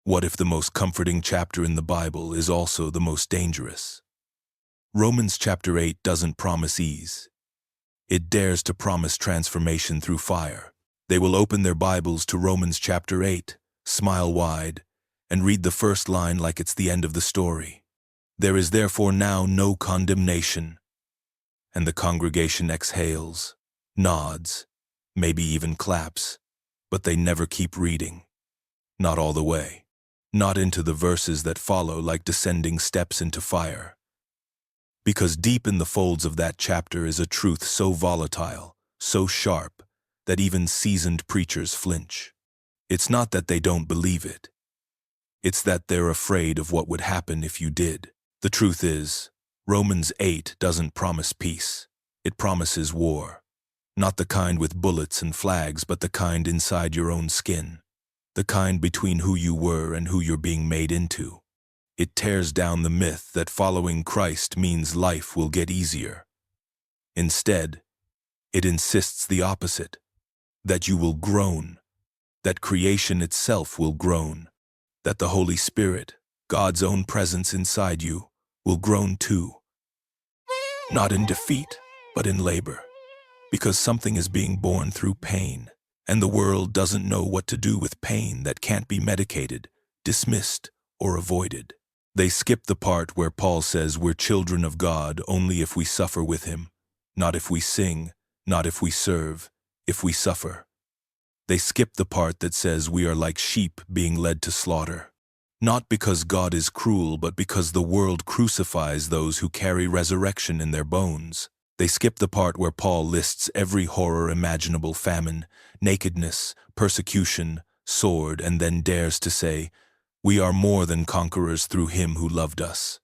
What if the most comforting chapter in the Bible is also the most dangerous? Romans chapter 8 doesn't promise ease. It dares to promise transformation through fire. They will open their Bibles to Romans chapter 8, smile wide, and read the first line like it's the end of the story. There is therefore now no condemnation. And the congregation exhales, nods, maybe even claps, but they never keep reading. Not all the way. Not into the verses that follow like descending steps into fire. Because deep in the folds of that chapter is a truth so volatile, so sharp, that even seasoned preachers flinch. It's not that they don't believe it. It's that they're afraid of what would happen if you did. The truth is, Romans 8 doesn't promise peace. It promises war. Not the kind with bullets and flags, but the kind inside your own skin. The kind between who you were and who you're being made into. It tears down the myth that following Christ means life will get easier. Instead, it insists the opposite, that you will groan, that creation itself will groan, that the Holy Spirit, God's own presence inside you, will groan too. Not in defeat, but in labor, because something is being born through pain. And the world doesn't know what to do with pain that can't be medicated, dismissed, or avoided. They skip the part where Paul says we're children of God only if we suffer with him, not if we sing, not if we serve, if we suffer. They skip the part that says we are like sheep being led to slaughter. Not because God is cruel, but because the world crucifies those who carry resurrection in their bones. They skip the part where Paul lists every horror imaginable: famine, nakedness, persecution, sword, and then dares to say, we are more than conquerors through him who loved us.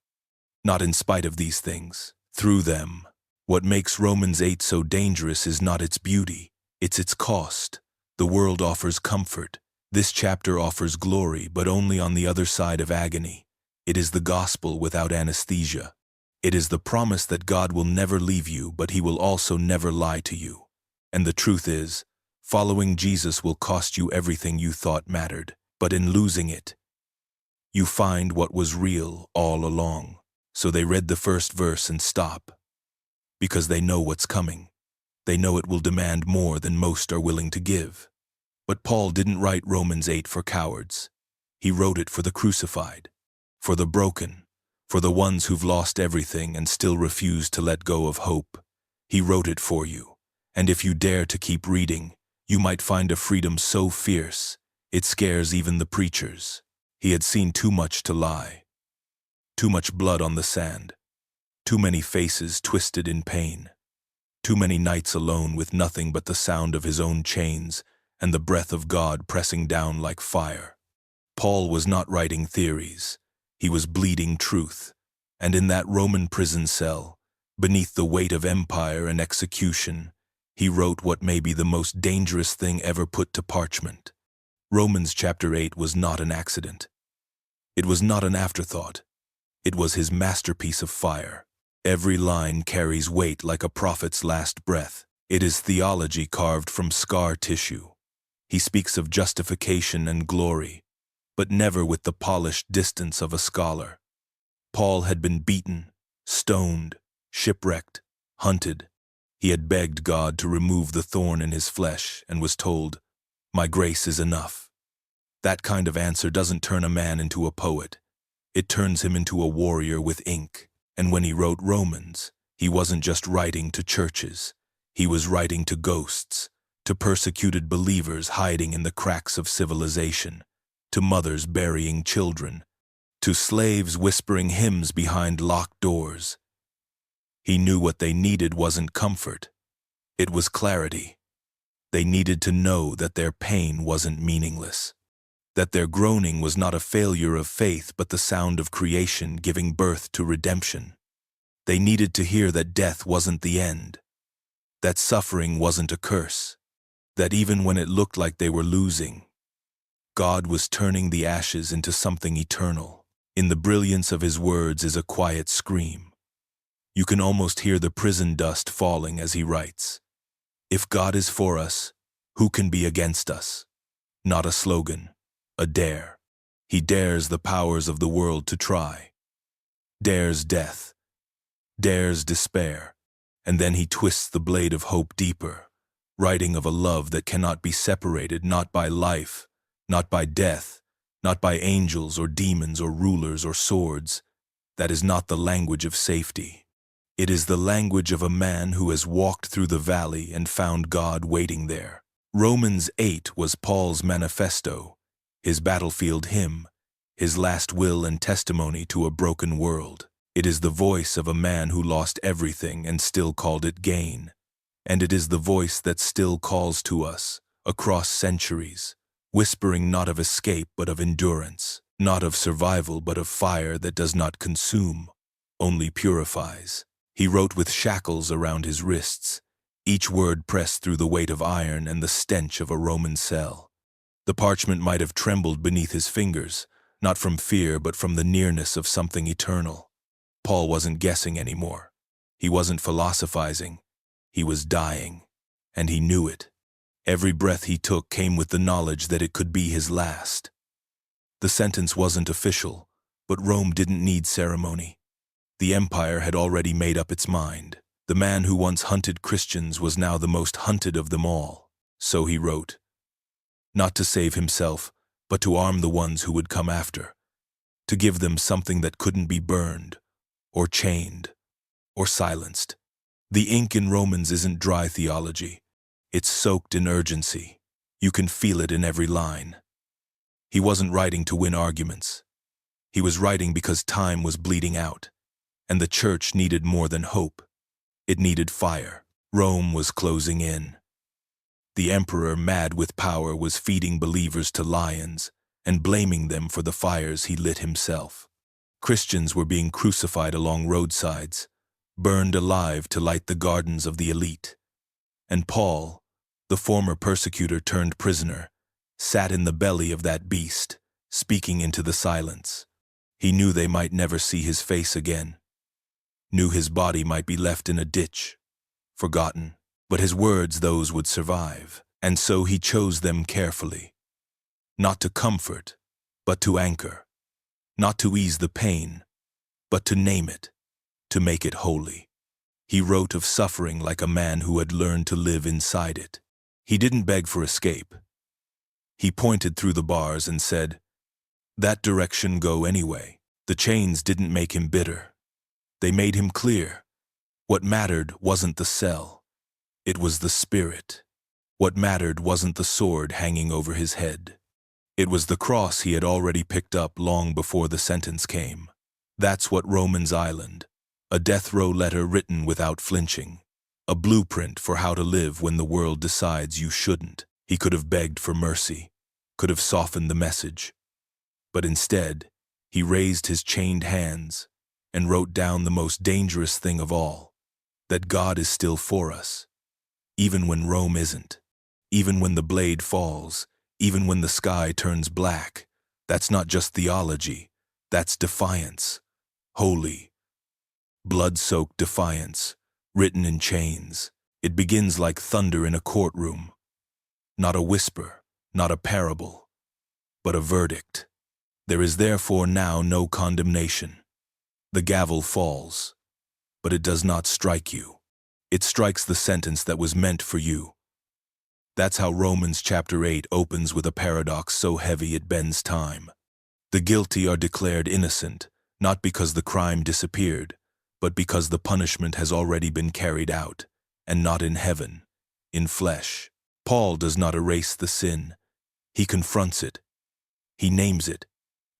Not in spite of these things, through them. What makes Romans 8 so dangerous is not its beauty, it's its cost. The world offers comfort. This chapter offers glory, but only on the other side of agony. It is the gospel without anesthesia. It is the promise that God will never leave you, but he will also never lie to you. And the truth is, following Jesus will cost you everything you thought mattered, but in losing it, you find what was real all along. So they read the first verse and stop, because they know what's coming. They know it will demand more than most are willing to give. But Paul didn't write Romans 8 for cowards. He wrote it for the crucified, for the broken, for the ones who've lost everything and still refuse to let go of hope. He wrote it for you. And if you dare to keep reading, you might find a freedom so fierce, it scares even the preachers. He had seen too much to lie. Too much blood on the sand. Too many faces twisted in pain. Too many nights alone with nothing but the sound of his own chains and the breath of God pressing down like fire. Paul was not writing theories. He was bleeding truth, and in that Roman prison cell, beneath the weight of empire and execution, he wrote what may be the most dangerous thing ever put to parchment. Romans chapter 8 was not an accident. It was not an afterthought. It was his masterpiece of fire. Every line carries weight like a prophet's last breath. It is theology carved from scar tissue. He speaks of justification and glory, but never with the polished distance of a scholar. Paul had been beaten, stoned, shipwrecked, hunted. He had begged God to remove the thorn in his flesh and was told, "My grace is enough." That kind of answer doesn't turn a man into a poet. It turns him into a warrior with ink. And when he wrote Romans, he wasn't just writing to churches. He was writing to ghosts, to persecuted believers hiding in the cracks of civilization, to mothers burying children, to slaves whispering hymns behind locked doors. He knew what they needed wasn't comfort. It was clarity. They needed to know that their pain wasn't meaningless, that their groaning was not a failure of faith but the sound of creation giving birth to redemption. They needed to hear that death wasn't the end, that suffering wasn't a curse, that even when it looked like they were losing, God was turning the ashes into something eternal. In the brilliance of his words is a quiet scream. You can almost hear the prison dust falling as he writes, "If God is for us, who can be against us?" Not a slogan, a dare. He dares the powers of the world to try, dares death, dares despair, and then he twists the blade of hope deeper, writing of a love that cannot be separated, not by life, not by death, not by angels or demons or rulers or swords. That is not the language of safety. It is the language of a man who has walked through the valley and found God waiting there. Romans 8 was Paul's manifesto, his battlefield hymn, his last will and testimony to a broken world. It is the voice of a man who lost everything and still called it gain. And it is the voice that still calls to us, across centuries, whispering not of escape but of endurance, not of survival but of fire that does not consume, only purifies. He wrote with shackles around his wrists, each word pressed through the weight of iron and the stench of a Roman cell. The parchment might have trembled beneath his fingers, not from fear but from the nearness of something eternal. Paul wasn't guessing anymore. He wasn't philosophizing. He was dying, and he knew it. Every breath he took came with the knowledge that it could be his last. The sentence wasn't official, but Rome didn't need ceremony. The empire had already made up its mind. The man who once hunted Christians was now the most hunted of them all. So he wrote, not to save himself, but to arm the ones who would come after, to give them something that couldn't be burned, or chained, or silenced. The ink in Romans isn't dry theology. It's soaked in urgency. You can feel it in every line. He wasn't writing to win arguments. He was writing because time was bleeding out, and the church needed more than hope. It needed fire. Rome was closing in. The emperor, mad with power, was feeding believers to lions and blaming them for the fires he lit himself. Christians were being crucified along roadsides, burned alive to light the gardens of the elite. And Paul, the former persecutor turned prisoner, sat in the belly of that beast, speaking into the silence. He knew they might never see his face again, knew his body might be left in a ditch, forgotten, but his words, those would survive, and so he chose them carefully. Not to comfort, but to anchor, not to ease the pain, but to name it, to make it holy. He wrote of suffering like a man who had learned to live inside it. He didn't beg for escape. He pointed through the bars and said, that direction go anyway. The chains didn't make him bitter. They made him clear. What mattered wasn't the cell. It was the spirit. What mattered wasn't the sword hanging over his head. It was the cross he had already picked up long before the sentence came. That's what Romans Island, a death row letter written without flinching, a blueprint for how to live when the world decides you shouldn't. He could have begged for mercy, could have softened the message. But instead, he raised his chained hands and wrote down the most dangerous thing of all, that God is still for us, even when Rome isn't, even when the blade falls, even when the sky turns black. That's not just theology, that's defiance, holy, blood-soaked defiance, written in chains. It begins like thunder in a courtroom, not a whisper, not a parable, but a verdict. There is therefore now no condemnation. The gavel falls, but it does not strike you. It strikes the sentence that was meant for you. That's how Romans chapter 8 opens with a paradox so heavy it bends time. The guilty are declared innocent, not because the crime disappeared, but because the punishment has already been carried out, and not in heaven, in flesh. Paul does not erase the sin. He confronts it. He names it.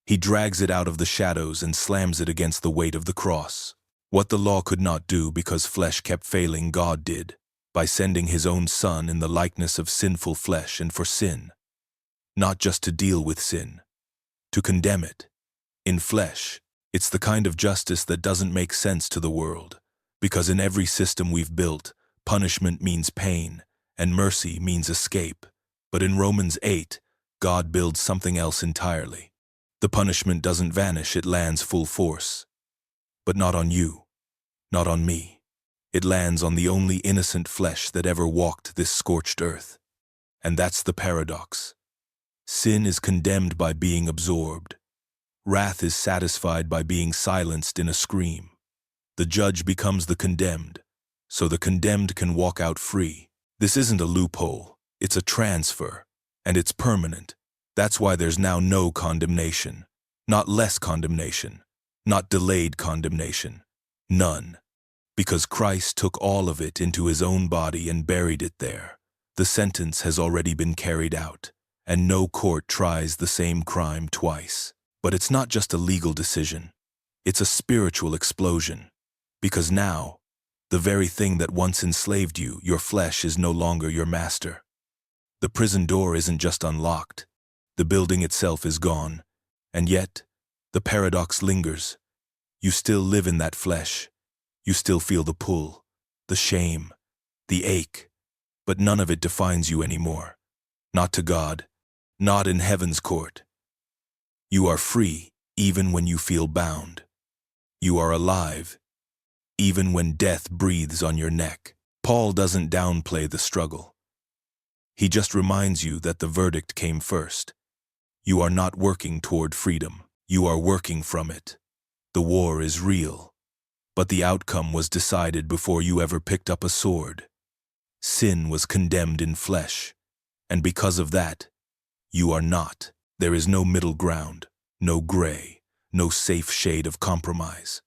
He drags it out of the shadows and slams it against the weight of the cross. What the law could not do because flesh kept failing, God did, by sending his own Son in the likeness of sinful flesh and for sin. Not just to deal with sin, to condemn it. In flesh, it's the kind of justice that doesn't make sense to the world, because in every system we've built, punishment means pain, and mercy means escape. But in Romans 8, God builds something else entirely. The punishment doesn't vanish, it lands full force. But not on you, not on me. It lands on the only innocent flesh that ever walked this scorched earth. And that's the paradox. Sin is condemned by being absorbed. Wrath is satisfied by being silenced in a scream. The judge becomes the condemned, so the condemned can walk out free. This isn't a loophole, it's a transfer, and it's permanent. That's why there's now no condemnation. Not less condemnation, not delayed condemnation. None. Because Christ took all of it into his own body and buried it there. The sentence has already been carried out, and no court tries the same crime twice. But it's not just a legal decision. It's a spiritual explosion. Because now, the very thing that once enslaved you, your flesh, is no longer your master. The prison door isn't just unlocked. The building itself is gone. And yet, the paradox lingers. You still live in that flesh. You still feel the pull, the shame, the ache. But none of it defines you anymore. Not to God. Not in heaven's court. You are free, even when you feel bound. You are alive, even when death breathes on your neck. Paul doesn't downplay the struggle. He just reminds you that the verdict came first. You are not working toward freedom. You are working from it. The war is real, but the outcome was decided before you ever picked up a sword. Sin was condemned in flesh, and because of that, you are not. There is no middle ground, no gray, no safe shade of compromise.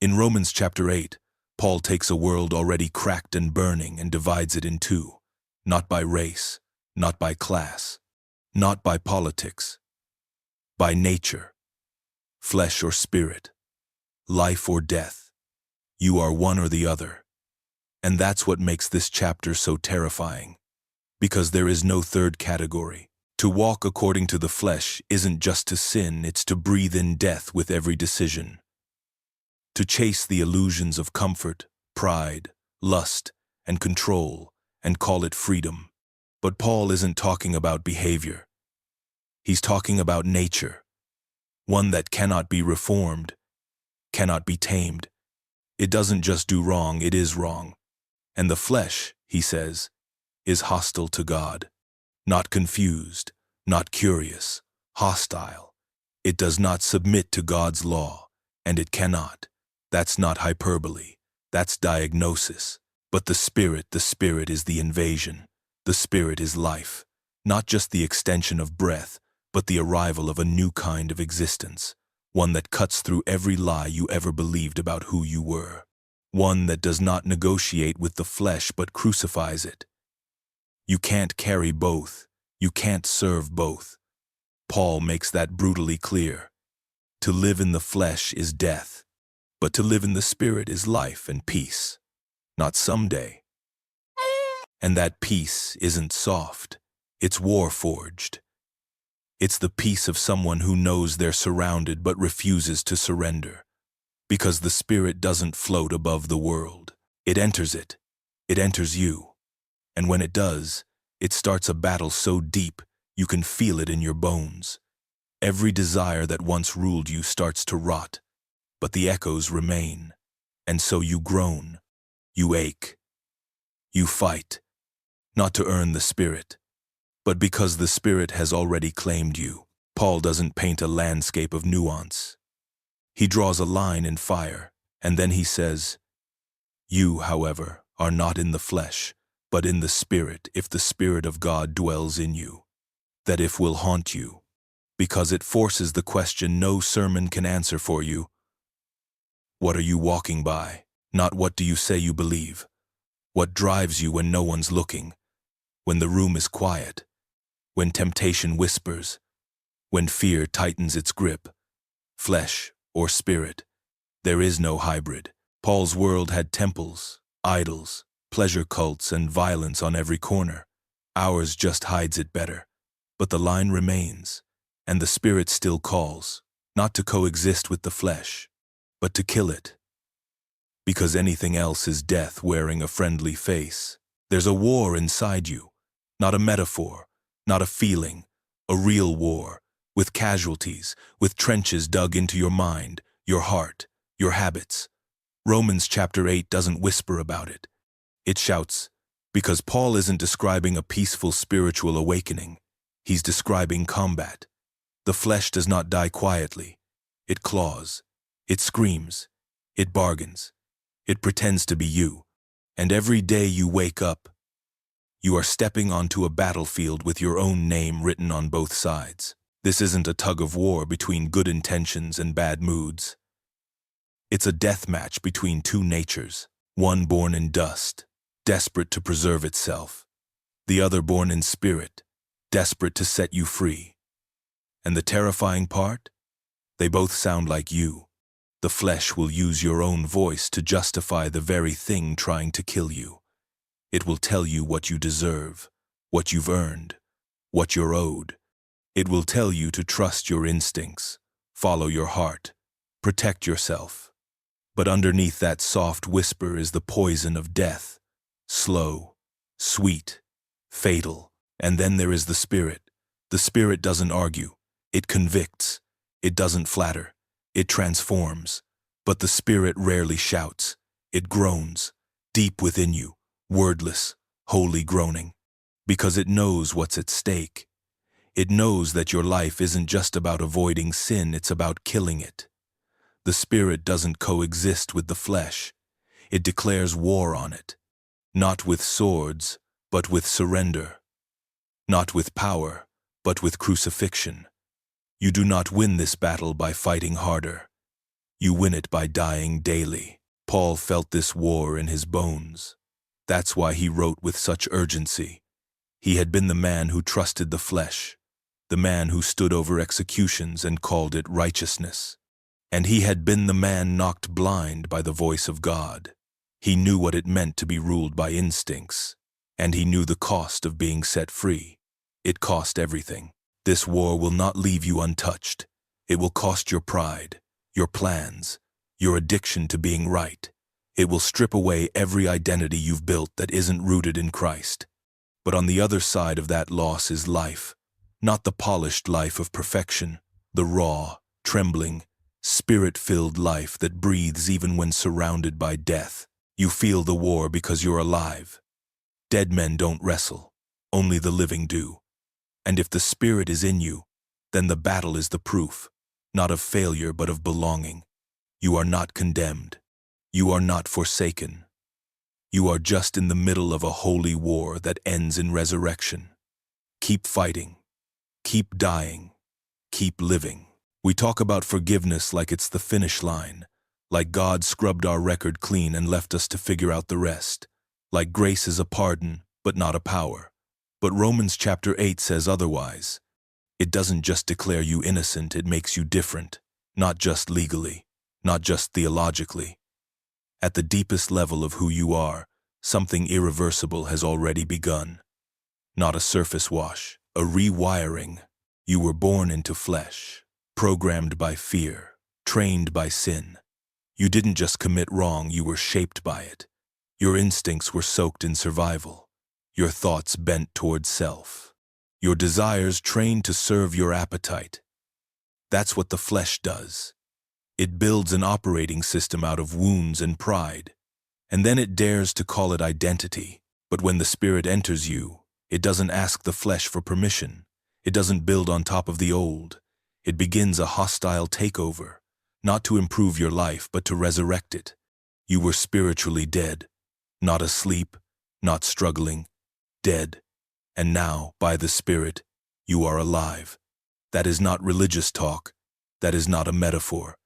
In Romans chapter 8, Paul takes a world already cracked and burning and divides it in two, not by race, not by class, not by politics, by nature, flesh or spirit, life or death. You are one or the other. And that's what makes this chapter so terrifying, because there is no third category. To walk according to the flesh isn't just to sin, it's to breathe in death with every decision. To chase the illusions of comfort, pride, lust, and control, and call it freedom. But Paul isn't talking about behavior. He's talking about nature, one that cannot be reformed, cannot be tamed. It doesn't just do wrong, it is wrong. And the flesh, he says, is hostile to God. Not confused, not curious, hostile. It does not submit to God's law, and it cannot. That's not hyperbole, that's diagnosis. But the Spirit is the invasion. The Spirit is life, not just the extension of breath, but the arrival of a new kind of existence, one that cuts through every lie you ever believed about who you were, one that does not negotiate with the flesh but crucifies it. You can't carry both. You can't serve both. Paul makes that brutally clear. To live in the flesh is death, but to live in the Spirit is life and peace. Not someday. And that peace isn't soft. It's war-forged. It's the peace of someone who knows they're surrounded but refuses to surrender. Because the Spirit doesn't float above the world. It enters it. It enters you. And when it does, it starts a battle so deep you can feel it in your bones. Every desire that once ruled you starts to rot, but the echoes remain. And so you groan, you ache, you fight, not to earn the Spirit, but because the Spirit has already claimed you. Paul doesn't paint a landscape of nuance. He draws a line in fire, and then he says, "You, however, are not in the flesh, but in the Spirit, if the Spirit of God dwells in you." That if will haunt you, because it forces the question no sermon can answer for you. What are you walking by? Not what do you say you believe. What drives you when no one's looking, when the room is quiet, when temptation whispers, when fear tightens its grip. Flesh or spirit, there is no hybrid. Paul's world had temples, idols, pleasure cults, and violence on every corner. Ours just hides it better. But the line remains, and the Spirit still calls, not to coexist with the flesh, but to kill it. Because anything else is death wearing a friendly face. There's a war inside you, not a metaphor, not a feeling, a real war, with casualties, with trenches dug into your mind, your heart, your habits. Romans chapter 8 doesn't whisper about it. It shouts, because Paul isn't describing a peaceful spiritual awakening. He's describing combat. The flesh does not die quietly. It claws. It screams. It bargains. It pretends to be you. And every day you wake up, you are stepping onto a battlefield with your own name written on both sides. This isn't a tug of war between good intentions and bad moods. It's a death match between two natures, one born in dust, desperate to preserve itself, the other born in spirit, desperate to set you free. And the terrifying part? They both sound like you. The flesh will use your own voice to justify the very thing trying to kill you. It will tell you what you deserve, what you've earned, what you're owed. It will tell you to trust your instincts, follow your heart, protect yourself. But underneath that soft whisper is the poison of death, slow, sweet, fatal. And then there is the spirit. The spirit doesn't argue. It convicts. It doesn't flatter. It transforms. But the spirit rarely shouts. It groans, deep within you, wordless, wholly groaning, because it knows what's at stake. It knows that your life isn't just about avoiding sin, it's about killing it. The spirit doesn't coexist with the flesh. It declares war on it, not with swords, but with surrender, not with power, but with crucifixion. You do not win this battle by fighting harder. You win it by dying daily. Paul felt this war in his bones. That's why he wrote with such urgency. He had been the man who trusted the flesh, the man who stood over executions and called it righteousness. And he had been the man knocked blind by the voice of God. He knew what it meant to be ruled by instincts, and he knew the cost of being set free. It cost everything. This war will not leave you untouched. It will cost your pride, your plans, your addiction to being right. It will strip away every identity you've built that isn't rooted in Christ. But on the other side of that loss is life, not the polished life of perfection, the raw, trembling, spirit-filled life that breathes even when surrounded by death. You feel the war because you're alive. Dead men don't wrestle, only the living do. And if the spirit is in you, then the battle is the proof, not of failure but of belonging. You are not condemned. You are not forsaken. You are just in the middle of a holy war that ends in resurrection. Keep fighting. Keep dying. Keep living. We talk about forgiveness like it's the finish line, like God scrubbed our record clean and left us to figure out the rest, like grace is a pardon, but not a power. But Romans chapter 8 says otherwise. It doesn't just declare you innocent, it makes you different, not just legally, not just theologically. At the deepest level of who you are, something irreversible has already begun. Not a surface wash, a rewiring. You were born into flesh, programmed by fear, trained by sin. You didn't just commit wrong, you were shaped by it. Your instincts were soaked in survival, your thoughts bent toward self, your desires trained to serve your appetite. That's what the flesh does. It builds an operating system out of wounds and pride, and then it dares to call it identity. But when the Spirit enters you, it doesn't ask the flesh for permission. It doesn't build on top of the old. It begins a hostile takeover, not to improve your life, but to resurrect it. You were spiritually dead, not asleep, not struggling, dead. And now, by the Spirit, you are alive. That is not religious talk. That is not a metaphor.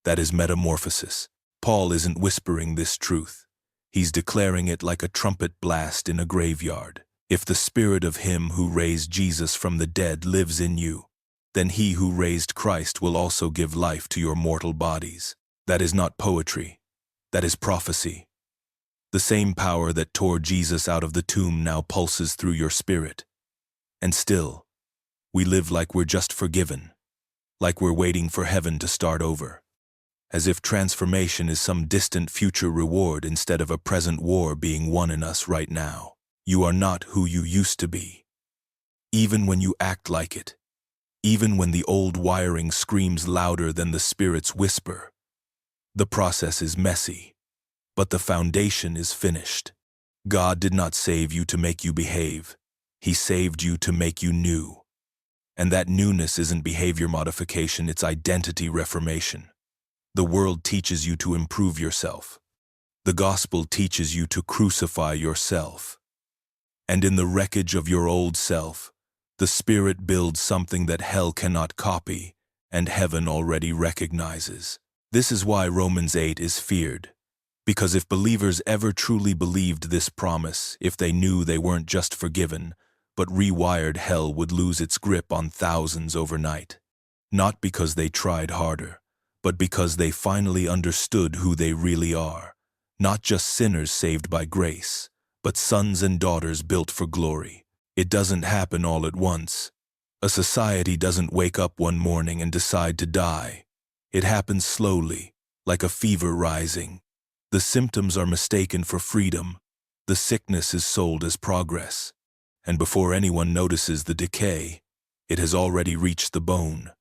That is metamorphosis. Paul isn't whispering this truth. He's declaring it like a trumpet blast in a graveyard. If the Spirit of Him who raised Jesus from the dead lives in you, then He who raised Christ will also give life to your mortal bodies. That is not poetry. That is prophecy. The same power that tore Jesus out of the tomb now pulses through your spirit. And still, we live like we're just forgiven, like we're waiting for heaven to start over, as if transformation is some distant future reward instead of a present war being won in us right now. You are not who you used to be, even when you act like it, even when the old wiring screams louder than the Spirit's whisper. The process is messy, but the foundation is finished. God did not save you to make you behave. He saved you to make you new. And that newness isn't behavior modification, it's identity reformation. The world teaches you to improve yourself. The gospel teaches you to crucify yourself. And in the wreckage of your old self, the Spirit builds something that hell cannot copy and heaven already recognizes. This is why Romans 8 is feared. Because if believers ever truly believed this promise, if they knew they weren't just forgiven, but rewired, hell would lose its grip on thousands overnight. Not because they tried harder, but because they finally understood who they really are. Not just sinners saved by grace, but sons and daughters built for glory. It doesn't happen all at once. A society doesn't wake up one morning and decide to die. It happens slowly, like a fever rising. The symptoms are mistaken for freedom. The sickness is sold as progress. And before anyone notices the decay, it has already reached the bone.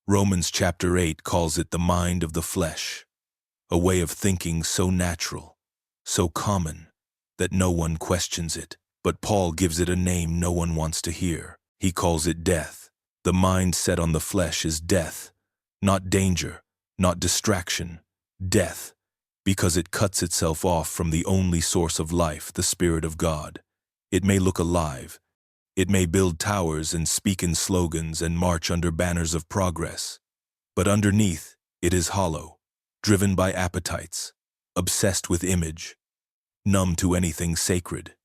Romans chapter 8 calls it the mind of the flesh, a way of thinking so natural, so common, that no one questions it. But Paul gives it a name no one wants to hear. He calls it death. The mind set on the flesh is death, not danger, not distraction, death, because it cuts itself off from the only source of life, the Spirit of God. It may look alive. It may build towers and speak in slogans and march under banners of progress. But underneath, it is hollow, driven by appetites, obsessed with image, numb to anything sacred.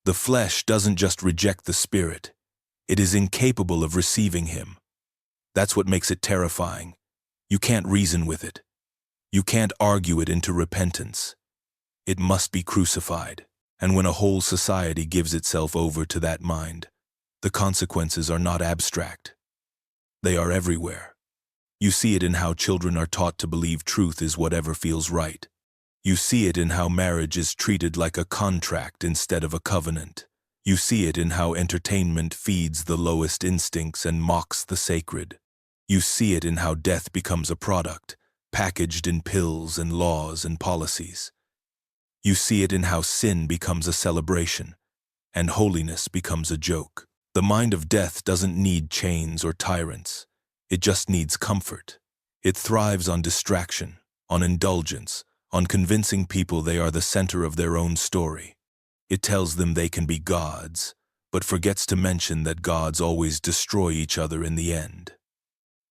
The flesh doesn't just reject the Spirit. It is incapable of receiving Him. That's what makes it terrifying. You can't reason with it. You can't argue it into repentance. It must be crucified. And when a whole society gives itself over to that mind, the consequences are not abstract. They are everywhere. You see it in how children are taught to believe truth is whatever feels right. You see it in how marriage is treated like a contract instead of a covenant. You see it in how entertainment feeds the lowest instincts and mocks the sacred. You see it in how death becomes a product, packaged in pills and laws and policies. You see it in how sin becomes a celebration, and holiness becomes a joke. The mind of death doesn't need chains or tyrants. It just needs comfort. It thrives on distraction, on indulgence, on convincing people they are the center of their own story. It tells them they can be gods, but forgets to mention that gods always destroy each other in the end.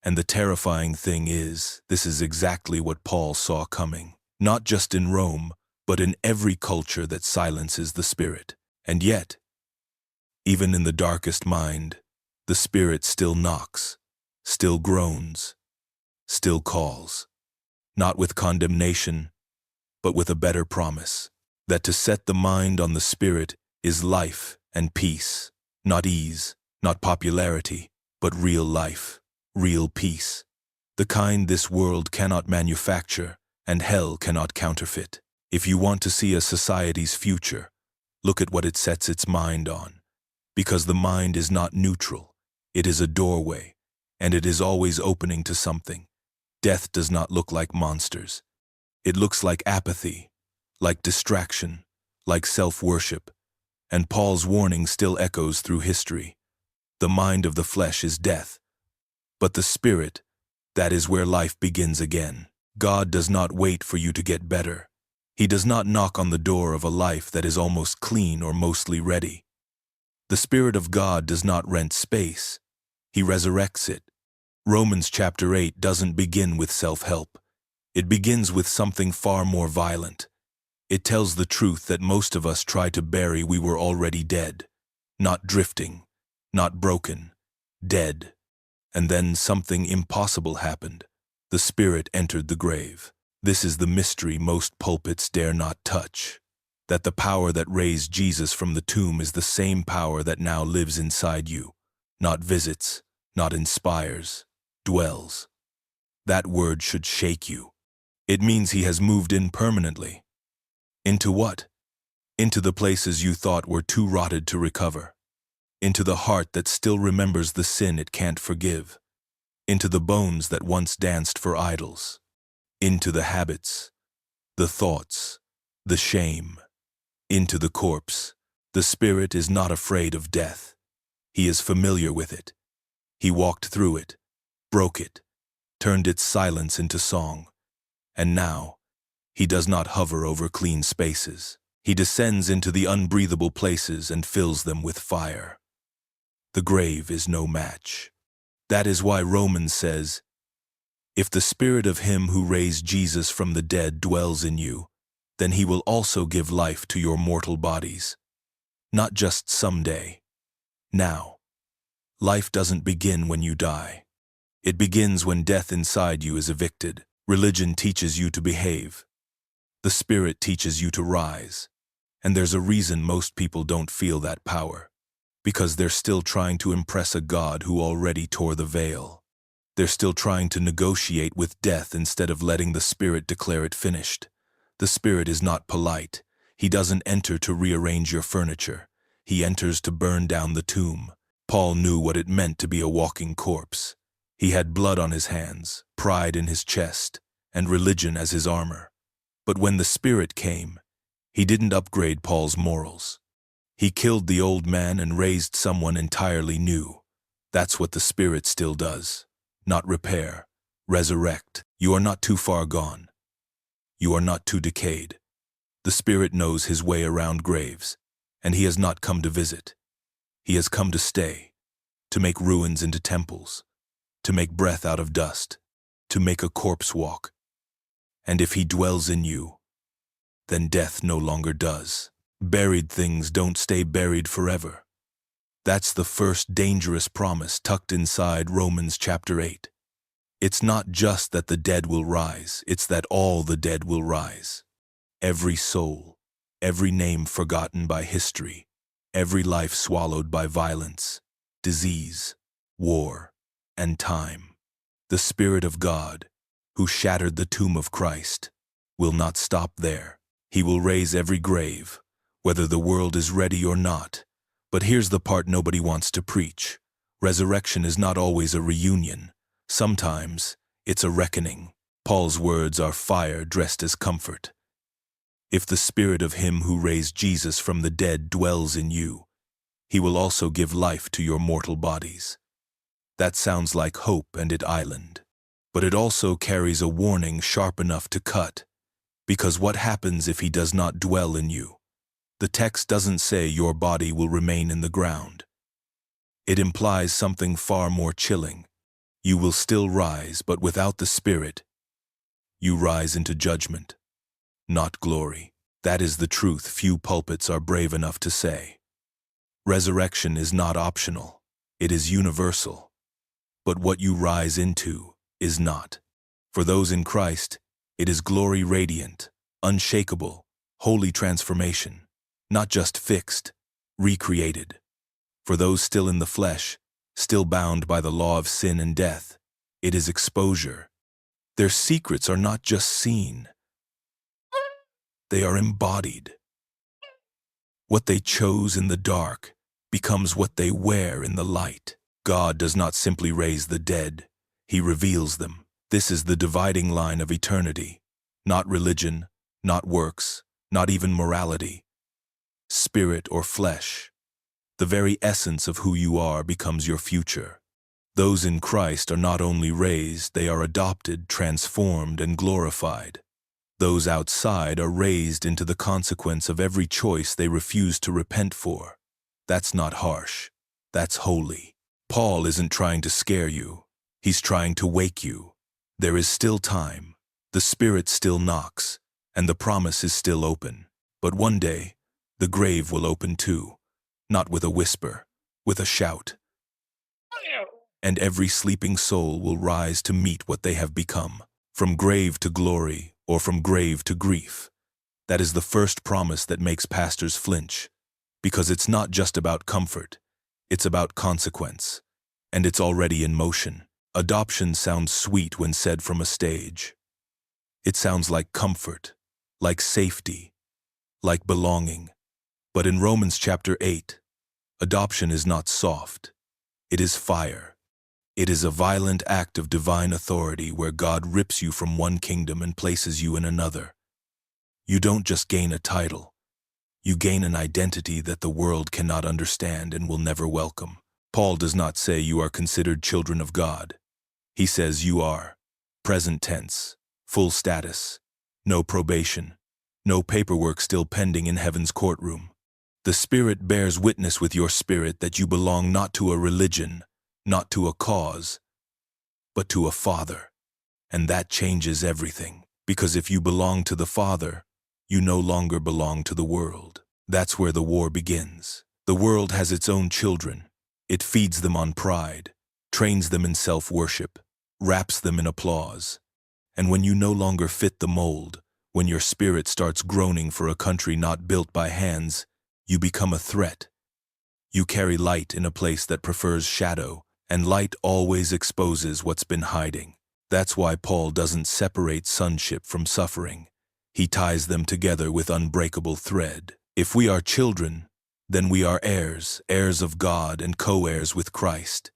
And the terrifying thing is, this is exactly what Paul saw coming, not just in Rome, but in every culture that silences the Spirit. And yet, even in the darkest mind, the Spirit still knocks, still groans, still calls, not with condemnation, but with a better promise, that to set the mind on the Spirit is life and peace, not ease, not popularity, but real life, real peace, the kind this world cannot manufacture and hell cannot counterfeit. If you want to see a society's future, look at what it sets its mind on. Because the mind is not neutral, it is a doorway, and it is always opening to something. Death does not look like monsters. It looks like apathy, like distraction, like self-worship, and Paul's warning still echoes through history. The mind of the flesh is death, but the Spirit, that is where life begins again. God does not wait for you to get better. He does not knock on the door of a life that is almost clean or mostly ready. The Spirit of God does not rent space. He resurrects it. Romans chapter 8 doesn't begin with self-help. It begins with something far more violent. It tells the truth that most of us try to bury. We were already dead, not drifting, not broken, dead. And then something impossible happened. The Spirit entered the grave. This is the mystery most pulpits dare not touch. That the power that raised Jesus from the tomb is the same power that now lives inside you. Not visits, not inspires, dwells. That word should shake you. It means He has moved in permanently. Into what? Into the places you thought were too rotted to recover. Into the heart that still remembers the sin it can't forgive. Into the bones that once danced for idols. Into the habits, the thoughts, the shame. Into the corpse. The Spirit is not afraid of death. He is familiar with it. He walked through it, broke it, turned its silence into song. And now, he does not hover over clean spaces. He descends into the unbreathable places and fills them with fire. The grave is no match. That is why Romans says, if the spirit of him who raised Jesus from the dead dwells in you, then he will also give life to your mortal bodies. Not just someday. Now. Life doesn't begin when you die. It begins when death inside you is evicted. Religion teaches you to behave. The Spirit teaches you to rise. And there's a reason most people don't feel that power. Because they're still trying to impress a God who already tore the veil. They're still trying to negotiate with death instead of letting the Spirit declare it finished. The Spirit is not polite. He doesn't enter to rearrange your furniture. He enters to burn down the tomb. Paul knew what it meant to be a walking corpse. He had blood on his hands, pride in his chest, and religion as his armor. But when the Spirit came, he didn't upgrade Paul's morals. He killed the old man and raised someone entirely new. That's what the Spirit still does. Not repair, resurrect. You are not too far gone. You are not too decayed. The Spirit knows his way around graves, and he has not come to visit. He has come to stay, to make ruins into temples, to make breath out of dust, to make a corpse walk. And if he dwells in you, then death no longer does. Buried things don't stay buried forever. That's the first dangerous promise tucked inside Romans chapter 8. It's not just that the dead will rise, it's that all the dead will rise. Every soul, every name forgotten by history, every life swallowed by violence, disease, war, and time. The Spirit of God, who shattered the tomb of Christ, will not stop there. He will raise every grave, whether the world is ready or not. But here's the part nobody wants to preach. Resurrection is not always a reunion. Sometimes it's a reckoning. Paul's words are fire dressed as comfort. If the Spirit of him who raised Jesus from the dead dwells in you, he will also give life to your mortal bodies. That sounds like hope and it island. But it also carries a warning sharp enough to cut. Because what happens if he does not dwell in you? The text doesn't say your body will remain in the ground. It implies something far more chilling. You will still rise, but without the Spirit, you rise into judgment, not glory. That is the truth few pulpits are brave enough to say. Resurrection is not optional. It is universal. But what you rise into is not. For those in Christ, it is glory radiant, unshakable, holy transformation. Not just fixed, recreated. For those still in the flesh, still bound by the law of sin and death, it is exposure. Their secrets are not just seen. They are embodied. What they chose in the dark becomes what they wear in the light. God does not simply raise the dead, he reveals them. This is the dividing line of eternity. Not religion, not works, not even morality. Spirit or flesh. The very essence of who you are becomes your future. Those in Christ are not only raised, they are adopted, transformed, and glorified. Those outside are raised into the consequence of every choice they refuse to repent for. That's not harsh. That's holy. Paul isn't trying to scare you. He's trying to wake you. There is still time. The Spirit still knocks, and the promise is still open. But one day, the grave will open too, not with a whisper, with a shout. And every sleeping soul will rise to meet what they have become, from grave to glory or from grave to grief. That is the first promise that makes pastors flinch, because it's not just about comfort, it's about consequence, and it's already in motion. Adoption sounds sweet when said from a stage. It sounds like comfort, like safety, like belonging. But in Romans chapter 8, adoption is not soft. It is fire. It is a violent act of divine authority where God rips you from one kingdom and places you in another. You don't just gain a title. You gain an identity that the world cannot understand and will never welcome. Paul does not say you are considered children of God. He says you are. Present tense. Full status. No probation. No paperwork still pending in heaven's courtroom. The Spirit bears witness with your spirit that you belong not to a religion, not to a cause, but to a Father. And that changes everything. Because if you belong to the Father, you no longer belong to the world. That's where the war begins. The world has its own children. It feeds them on pride, trains them in self-worship, wraps them in applause. And when you no longer fit the mold, when your spirit starts groaning for a country not built by hands, you become a threat. You carry light in a place that prefers shadow, and light always exposes what's been hiding. That's why Paul doesn't separate sonship from suffering. He ties them together with unbreakable thread. If we are children, then we are heirs, heirs of God and co-heirs with Christ.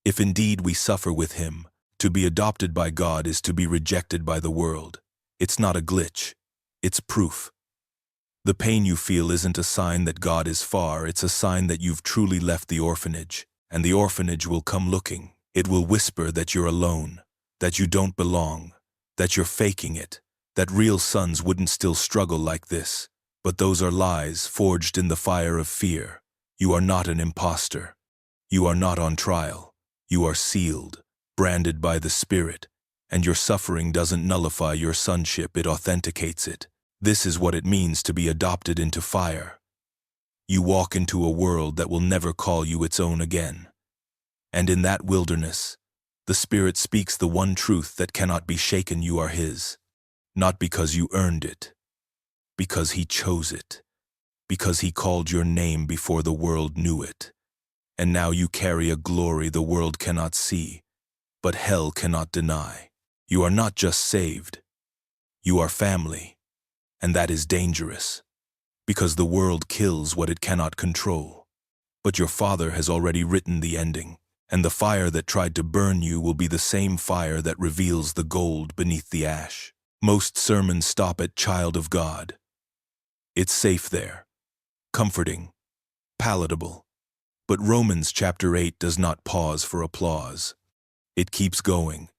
If indeed we suffer with him, to be adopted by God is to be rejected by the world. It's not a glitch. It's proof. The pain you feel isn't a sign that God is far, it's a sign that you've truly left the orphanage, and the orphanage will come looking. It will whisper that you're alone, that you don't belong, that you're faking it, that real sons wouldn't still struggle like this. But those are lies forged in the fire of fear. You are not an imposter. You are not on trial. You are sealed, branded by the Spirit, and your suffering doesn't nullify your sonship, it authenticates it. This is what it means to be adopted into fire. You walk into a world that will never call you its own again. And in that wilderness, the Spirit speaks the one truth that cannot be shaken: you are His. Not because you earned it, because He chose it, because He called your name before the world knew it. And now you carry a glory the world cannot see, but hell cannot deny. You are not just saved, you are family, and that is dangerous, because the world kills what it cannot control. But your Father has already written the ending, and the fire that tried to burn you will be the same fire that reveals the gold beneath the ash. Most sermons stop at child of God. It's safe there, comforting, palatable. But Romans chapter 8 does not pause for applause. It keeps going.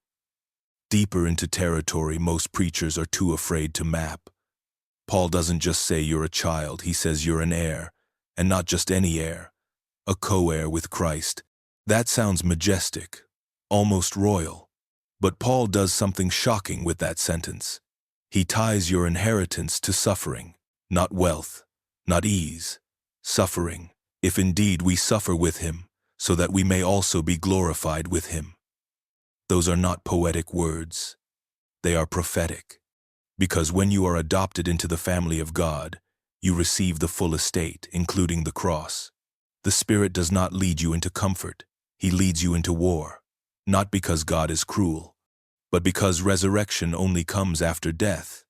Deeper into territory most preachers are too afraid to map. Paul doesn't just say you're a child, he says you're an heir, and not just any heir, a co-heir with Christ. That sounds majestic, almost royal. But Paul does something shocking with that sentence. He ties your inheritance to suffering. Not wealth, not ease, suffering, if indeed we suffer with Him, so that we may also be glorified with Him. Those are not poetic words. They are prophetic. Because when you are adopted into the family of God, you receive the full estate, including the cross. The Spirit does not lead you into comfort. He leads you into war. Not because God is cruel, but because resurrection only comes after death.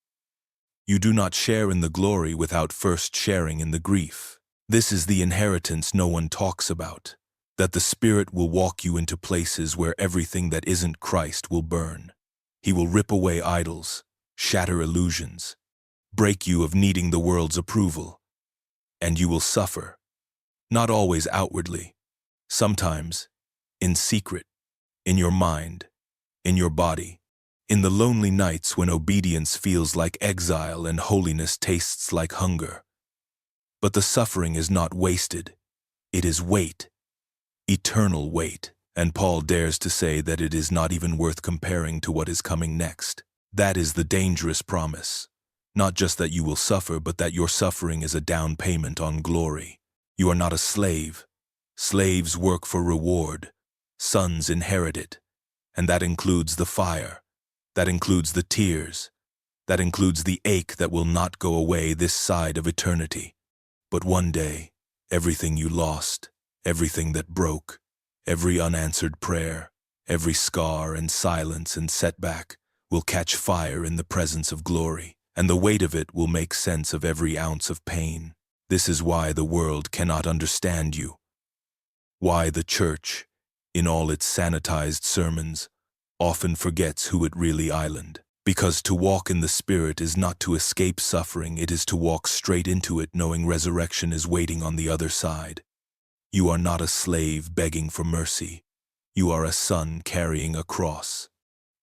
You do not share in the glory without first sharing in the grief. This is the inheritance no one talks about, that the Spirit will walk you into places where everything that isn't Christ will burn. He will rip away idols, shatter illusions, break you of needing the world's approval. And you will suffer, not always outwardly, sometimes in secret, in your mind, in your body. In the lonely nights when obedience feels like exile and holiness tastes like hunger. But the suffering is not wasted. It is weight, eternal weight. And Paul dares to say that it is not even worth comparing to what is coming next. That is the dangerous promise. Not just that you will suffer, but that your suffering is a down payment on glory. You are not a slave. Slaves work for reward. Sons inherit it. And that includes the fire. That includes the tears. That includes the ache that will not go away this side of eternity. But one day, everything you lost, everything that broke, every unanswered prayer, every scar and silence and setback will catch fire in the presence of glory, and the weight of it will make sense of every ounce of pain. This is why the world cannot understand you. Why the church, in all its sanitized sermons, often forgets who it really island. Because to walk in the Spirit is not to escape suffering, it is to walk straight into it knowing resurrection is waiting on the other side. You are not a slave begging for mercy. You are a son carrying a cross.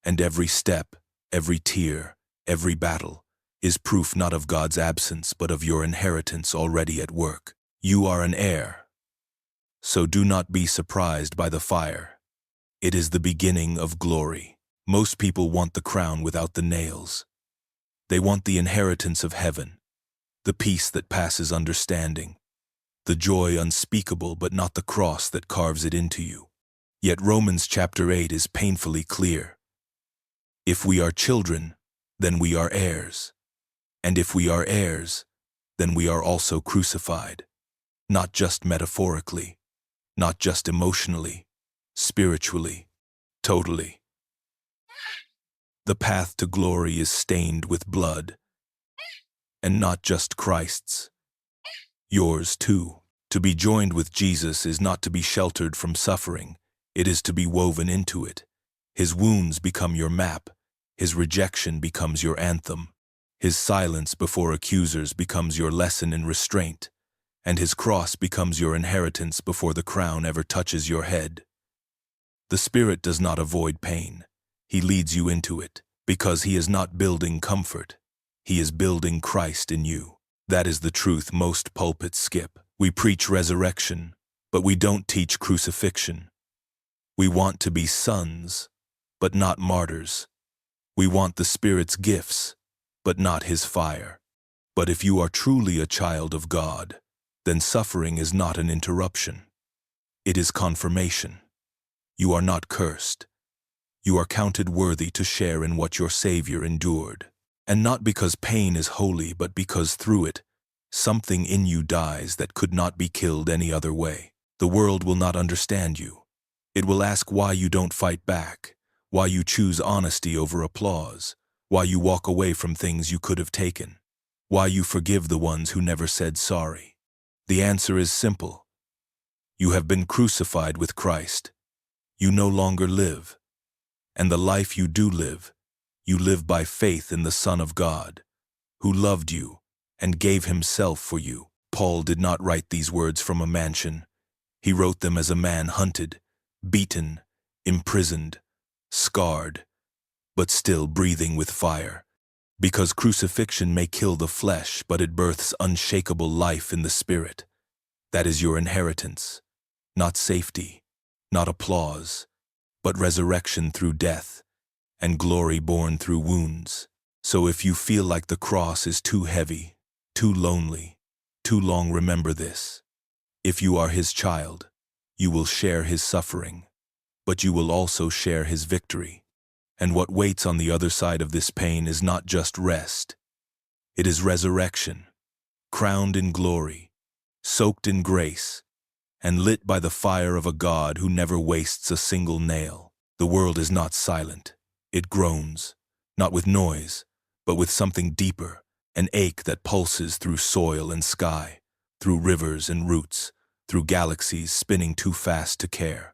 And every step, every tear, every battle is proof not of God's absence but of your inheritance already at work. You are an heir. So do not be surprised by the fire. It is the beginning of glory. Most people want the crown without the nails. They want the inheritance of heaven, the peace that passes understanding, the joy unspeakable but not the cross that carves it into you. Yet Romans chapter 8 is painfully clear. If we are children, then we are heirs. And if we are heirs, then we are also crucified. Not just metaphorically, not just emotionally, spiritually, totally. The path to glory is stained with blood, and not just Christ's. Yours too. To be joined with Jesus is not to be sheltered from suffering, it is to be woven into it. His wounds become your map, his rejection becomes your anthem, his silence before accusers becomes your lesson in restraint, and his cross becomes your inheritance before the crown ever touches your head. The Spirit does not avoid pain. He leads you into it, because he is not building comfort. He is building Christ in you. That is the truth most pulpits skip. We preach resurrection, but we don't teach crucifixion. We want to be sons, but not martyrs. We want the Spirit's gifts, but not his fire. But if you are truly a child of God, then suffering is not an interruption. It is confirmation. You are not cursed. You are counted worthy to share in what your Savior endured. And not because pain is holy, but because through it, something in you dies that could not be killed any other way. The world will not understand you. It will ask why you don't fight back, why you choose honesty over applause, why you walk away from things you could have taken, why you forgive the ones who never said sorry. The answer is simple. You have been crucified with Christ. You no longer live. And the life you do live, you live by faith in the Son of God, who loved you and gave himself for you. Paul did not write these words from a mansion. He wrote them as a man hunted, beaten, imprisoned, scarred, but still breathing with fire. Because crucifixion may kill the flesh, but it births unshakable life in the spirit. That is your inheritance, not safety, not applause, but resurrection through death, and glory born through wounds. So if you feel like the cross is too heavy, too lonely, too long, remember this. If you are his child, you will share his suffering, but you will also share his victory. And what waits on the other side of this pain is not just rest. It is resurrection, crowned in glory, soaked in grace, and lit by the fire of a God who never wastes a single nail. The world is not silent. It groans, not with noise, but with something deeper, an ache that pulses through soil and sky, through rivers and roots, through galaxies spinning too fast to care.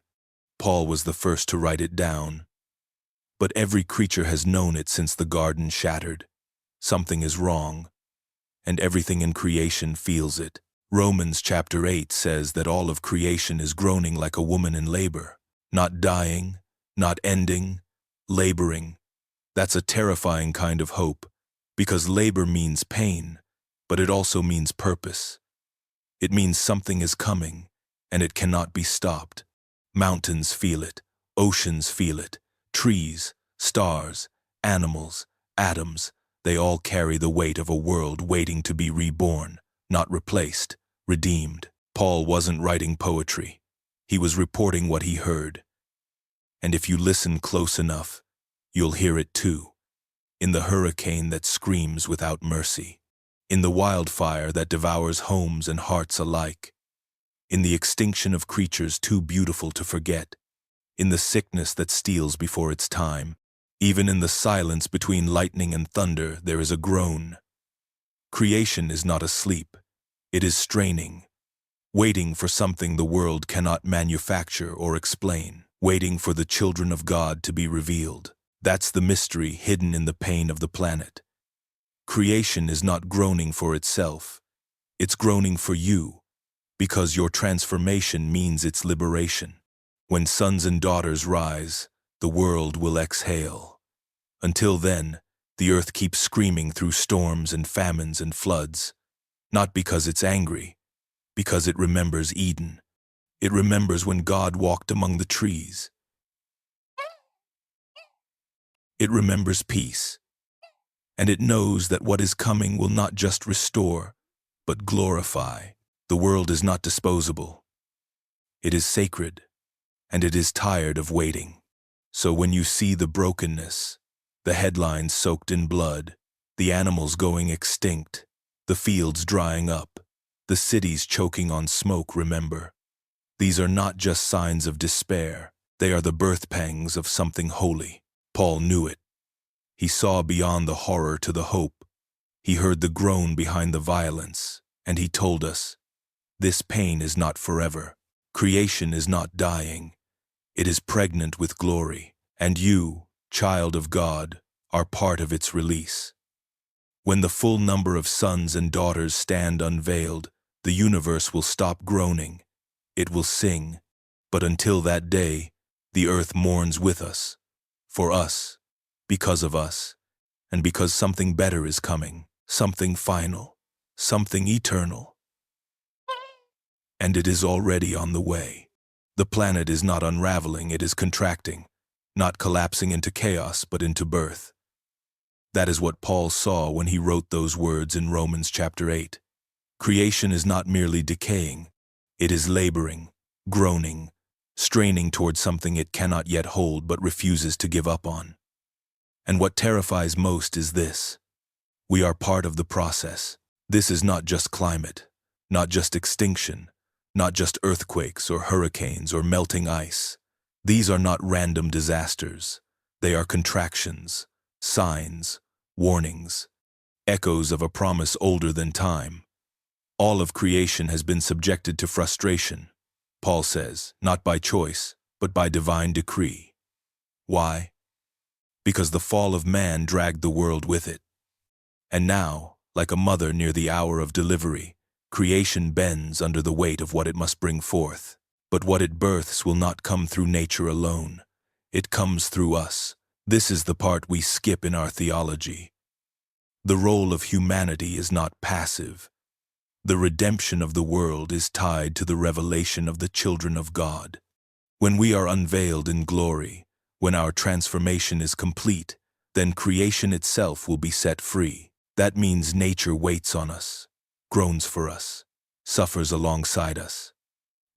Paul was the first to write it down. But every creature has known it since the garden shattered. Something is wrong, and everything in creation feels it. Romans chapter 8 says that all of creation is groaning like a woman in labor, not dying, not ending, laboring. That's a terrifying kind of hope, because labor means pain, but it also means purpose. It means something is coming, and it cannot be stopped. Mountains feel it, oceans feel it, trees, stars, animals, atoms, they all carry the weight of a world waiting to be reborn, not replaced, redeemed. Paul wasn't writing poetry. He was reporting what he heard. And if you listen close enough, you'll hear it too. In the hurricane that screams without mercy. In the wildfire that devours homes and hearts alike. In the extinction of creatures too beautiful to forget. In the sickness that steals before its time. Even in the silence between lightning and thunder, there is a groan. Creation is not asleep. It is straining, waiting for something the world cannot manufacture or explain, waiting for the children of God to be revealed. That's the mystery hidden in the pain of the planet. Creation is not groaning for itself. It's groaning for you, because your transformation means its liberation. When sons and daughters rise, the world will exhale. Until then, the earth keeps screaming through storms and famines and floods, not because it's angry, because it remembers Eden. It remembers when God walked among the trees. It remembers peace, and it knows that what is coming will not just restore, but glorify. The world is not disposable. It is sacred, and it is tired of waiting. So when you see the brokenness, the headlines soaked in blood, the animals going extinct, the fields drying up, the cities choking on smoke, remember, these are not just signs of despair. They are the birth pangs of something holy. Paul knew it. He saw beyond the horror to the hope. He heard the groan behind the violence, and he told us, this pain is not forever. Creation is not dying. It is pregnant with glory, and you, child of God, are part of its release. When the full number of sons and daughters stand unveiled, the universe will stop groaning. It will sing. But until that day, the earth mourns with us, for us, because of us, and because something better is coming, something final, something eternal. And it is already on the way. The planet is not unraveling, it is contracting, not collapsing into chaos, but into birth. That is what Paul saw when he wrote those words in Romans chapter 8. Creation is not merely decaying, it is laboring, groaning, straining towards something it cannot yet hold but refuses to give up on. And what terrifies most is this: we are part of the process. This is not just climate, not just extinction, not just earthquakes or hurricanes or melting ice. These are not random disasters. They are contractions, signs, warnings, echoes of a promise older than time. All of creation has been subjected to frustration, Paul says, not by choice, but by divine decree. Why? Because the fall of man dragged the world with it. And now, like a mother near the hour of delivery, creation bends under the weight of what it must bring forth. But what it births will not come through nature alone. It comes through us. This is the part we skip in our theology. The role of humanity is not passive. The redemption of the world is tied to the revelation of the children of God. When we are unveiled in glory, when our transformation is complete, then creation itself will be set free. That means nature waits on us, groans for us, suffers alongside us.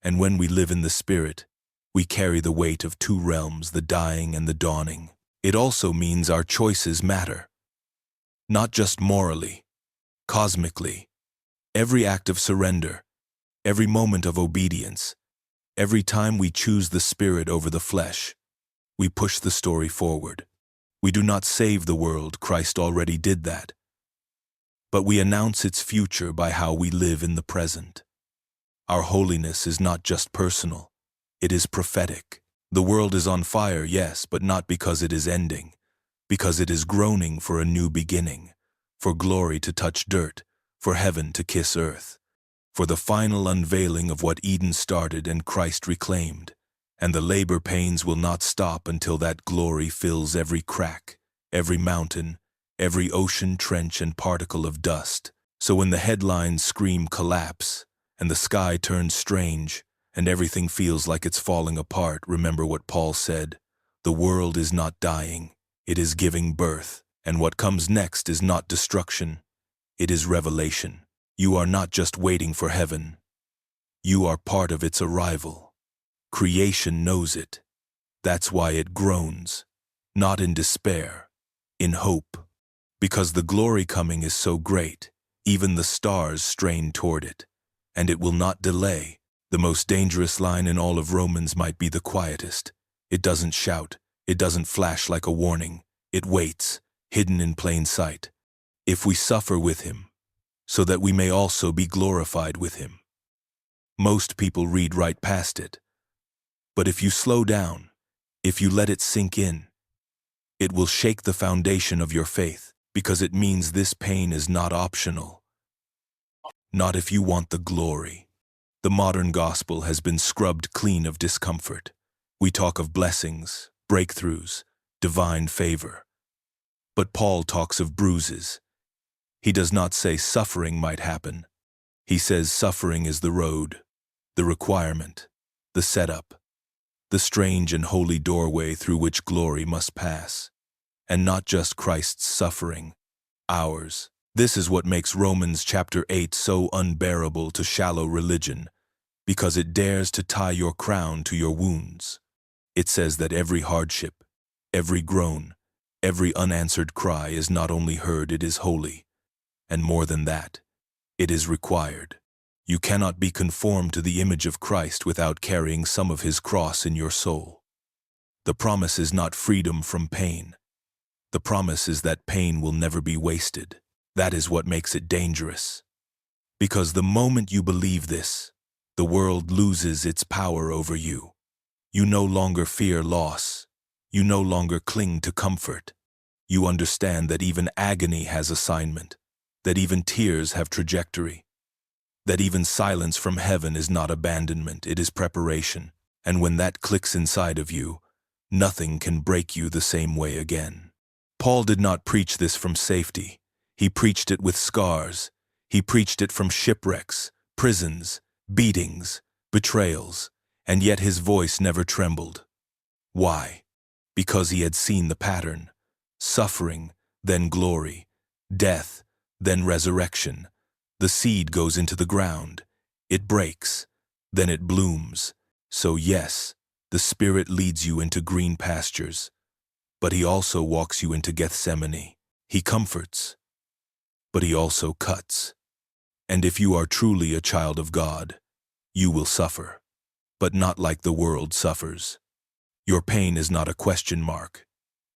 And when we live in the Spirit, we carry the weight of two realms, the dying and the dawning. It also means our choices matter. Not just morally, cosmically. Every act of surrender, every moment of obedience, every time we choose the Spirit over the flesh, we push the story forward. We do not save the world, Christ already did that. But we announce its future by how we live in the present. Our holiness is not just personal, it is prophetic. The world is on fire, yes, but not because it is ending, because it is groaning for a new beginning, for glory to touch dirt, for heaven to kiss earth, for the final unveiling of what Eden started and Christ reclaimed. And the labor pains will not stop until that glory fills every crack, every mountain, every ocean trench and particle of dust. So when the headlines scream collapse, and the sky turns strange, and everything feels like it's falling apart, remember what Paul said: the world is not dying, it is giving birth. And what comes next is not destruction, it is revelation. You are not just waiting for heaven, you are part of its arrival. Creation knows it. That's why it groans, not in despair, in hope. Because the glory coming is so great, even the stars strain toward it, and it will not delay. The most dangerous line in all of Romans might be the quietest. It doesn't shout, it doesn't flash like a warning, it waits, hidden in plain sight. If we suffer with him, so that we may also be glorified with him. Most people read right past it. But if you slow down, if you let it sink in, it will shake the foundation of your faith, because it means this pain is not optional. Not if you want the glory. The modern gospel has been scrubbed clean of discomfort. We talk of blessings, breakthroughs, divine favor. But Paul talks of bruises. He does not say suffering might happen. He says suffering is the road, the requirement, the setup, the strange and holy doorway through which glory must pass. And not just Christ's suffering, ours. This is what makes Romans chapter 8 so unbearable to shallow religion, because it dares to tie your crown to your wounds. It says that every hardship, every groan, every unanswered cry is not only heard, it is holy. And more than that, it is required. You cannot be conformed to the image of Christ without carrying some of his cross in your soul. The promise is not freedom from pain. The promise is that pain will never be wasted. That is what makes it dangerous. Because the moment you believe this, the world loses its power over you. You no longer fear loss. You no longer cling to comfort. You understand that even agony has assignment, that even tears have trajectory, that even silence from heaven is not abandonment, it is preparation. And when that clicks inside of you, nothing can break you the same way again. Paul did not preach this from safety. He preached it with scars. He preached it from shipwrecks, prisons, beatings, betrayals, and yet his voice never trembled. Why? Because he had seen the pattern. Suffering, then glory. Death, then resurrection. The seed goes into the ground. It breaks. Then it blooms. So yes, the Spirit leads you into green pastures. But he also walks you into Gethsemane. He comforts. But he also cuts. And if you are truly a child of God, you will suffer. But not like the world suffers. Your pain is not a question mark.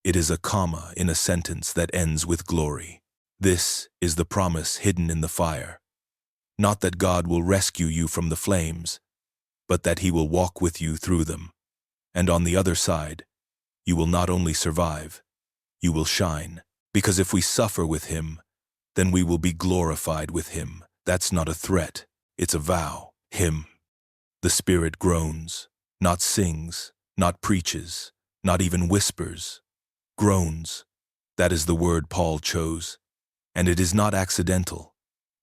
It is a comma in a sentence that ends with glory. This is the promise hidden in the fire. Not that God will rescue you from the flames, but that he will walk with you through them. And on the other side, you will not only survive, you will shine. Because if we suffer with him, then we will be glorified with him. That's not a threat, it's a vow. Him. The Spirit groans, not sings, not preaches, not even whispers. Groans. That is the word Paul chose. And it is not accidental.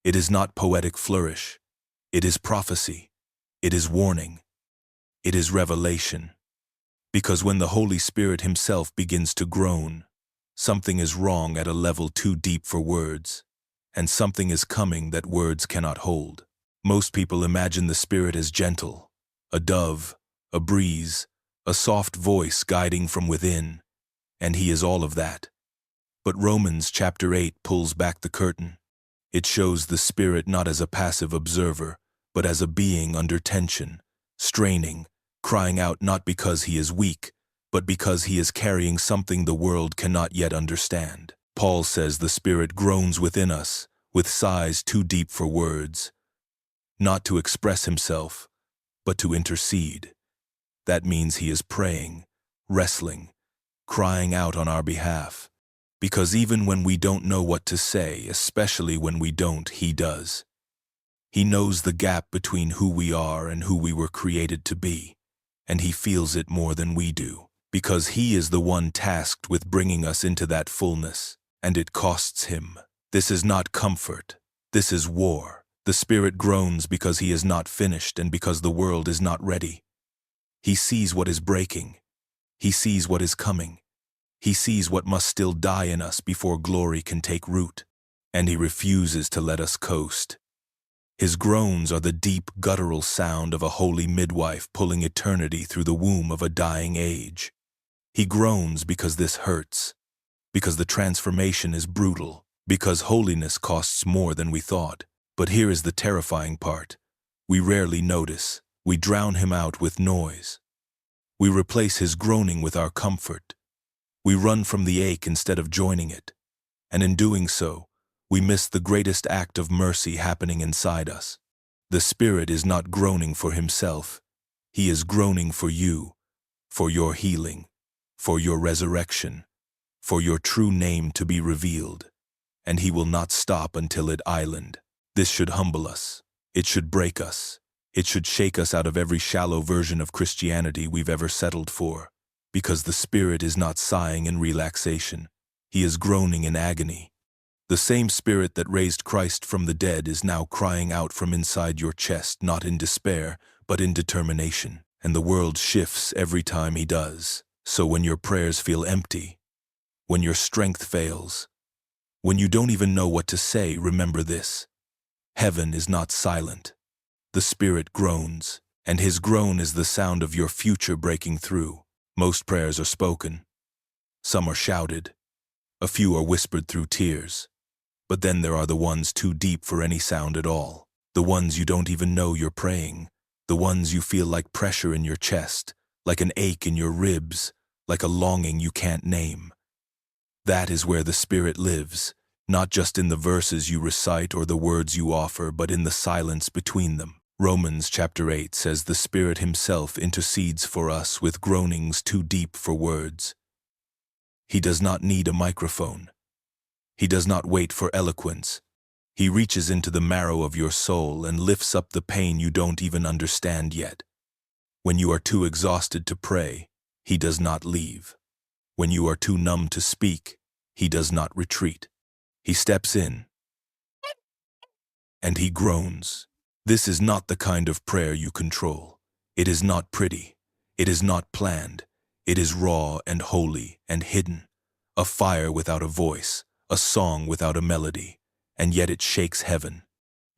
It is not poetic flourish. It is prophecy. It is warning. It is revelation. Because when the Holy Spirit himself begins to groan, something is wrong at a level too deep for words, and something is coming that words cannot hold. Most people imagine the Spirit as gentle, a dove, a breeze, a soft voice guiding from within, and he is all of that. But Romans chapter 8 pulls back the curtain. It shows the Spirit not as a passive observer, but as a being under tension, straining, crying out not because he is weak, but because he is carrying something the world cannot yet understand. Paul says the Spirit groans within us, with sighs too deep for words, not to express himself, but to intercede. That means he is praying, wrestling, crying out on our behalf. Because even when we don't know what to say, especially when we don't, he does. He knows the gap between who we are and who we were created to be, and he feels it more than we do, because he is the one tasked with bringing us into that fullness, and it costs him. This is not comfort. This is war. The Spirit groans because he is not finished and because the world is not ready. He sees what is breaking. He sees what is coming. He sees what must still die in us before glory can take root, and he refuses to let us coast. His groans are the deep, guttural sound of a holy midwife pulling eternity through the womb of a dying age. He groans because this hurts, because the transformation is brutal, because holiness costs more than we thought. But here is the terrifying part. We rarely notice. We drown him out with noise. We replace his groaning with our comfort. We run from the ache instead of joining it. And in doing so, we miss the greatest act of mercy happening inside us. The Spirit is not groaning for himself. He is groaning for you, for your healing, for your resurrection, for your true name to be revealed. And he will not stop until it island. This should humble us. It should break us. It should shake us out of every shallow version of Christianity we've ever settled for, because the Spirit is not sighing in relaxation. He is groaning in agony. The same Spirit that raised Christ from the dead is now crying out from inside your chest, not in despair, but in determination. And the world shifts every time He does. So when your prayers feel empty, when your strength fails, when you don't even know what to say, remember this: heaven is not silent. The Spirit groans, and His groan is the sound of your future breaking through. Most prayers are spoken. Some are shouted. A few are whispered through tears. But then there are the ones too deep for any sound at all. The ones you don't even know you're praying. The ones you feel like pressure in your chest, like an ache in your ribs, like a longing you can't name. That is where the Spirit lives, not just in the verses you recite or the words you offer, but in the silence between them. Romans chapter 8 says the Spirit Himself intercedes for us with groanings too deep for words. He does not need a microphone. He does not wait for eloquence. He reaches into the marrow of your soul and lifts up the pain you don't even understand yet. When you are too exhausted to pray, He does not leave. When you are too numb to speak, He does not retreat. He steps in, and He groans. This is not the kind of prayer you control. It is not pretty. It is not planned. It is raw and holy and hidden. A fire without a voice, a song without a melody, and yet it shakes heaven.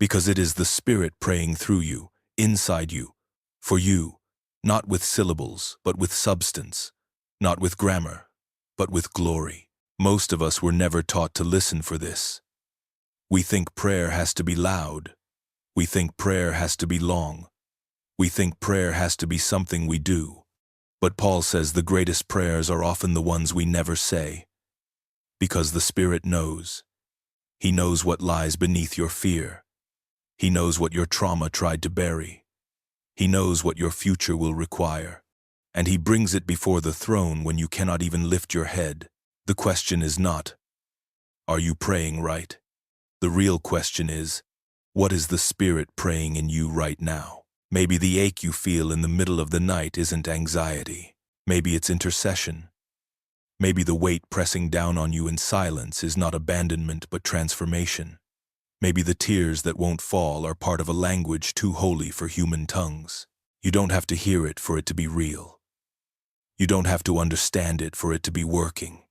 Because it is the Spirit praying through you, inside you, for you, not with syllables, but with substance, not with grammar, but with glory. Most of us were never taught to listen for this. We think prayer has to be loud. We think prayer has to be long. We think prayer has to be something we do. But Paul says the greatest prayers are often the ones we never say. Because the Spirit knows. He knows what lies beneath your fear. He knows what your trauma tried to bury. He knows what your future will require. And He brings it before the throne when you cannot even lift your head. The question is not, are you praying right? The real question is, what is the Spirit praying in you right now? Maybe the ache you feel in the middle of the night isn't anxiety. Maybe it's intercession. Maybe the weight pressing down on you in silence is not abandonment but transformation. Maybe the tears that won't fall are part of a language too holy for human tongues. You don't have to hear it for it to be real. You don't have to understand it for it to be working.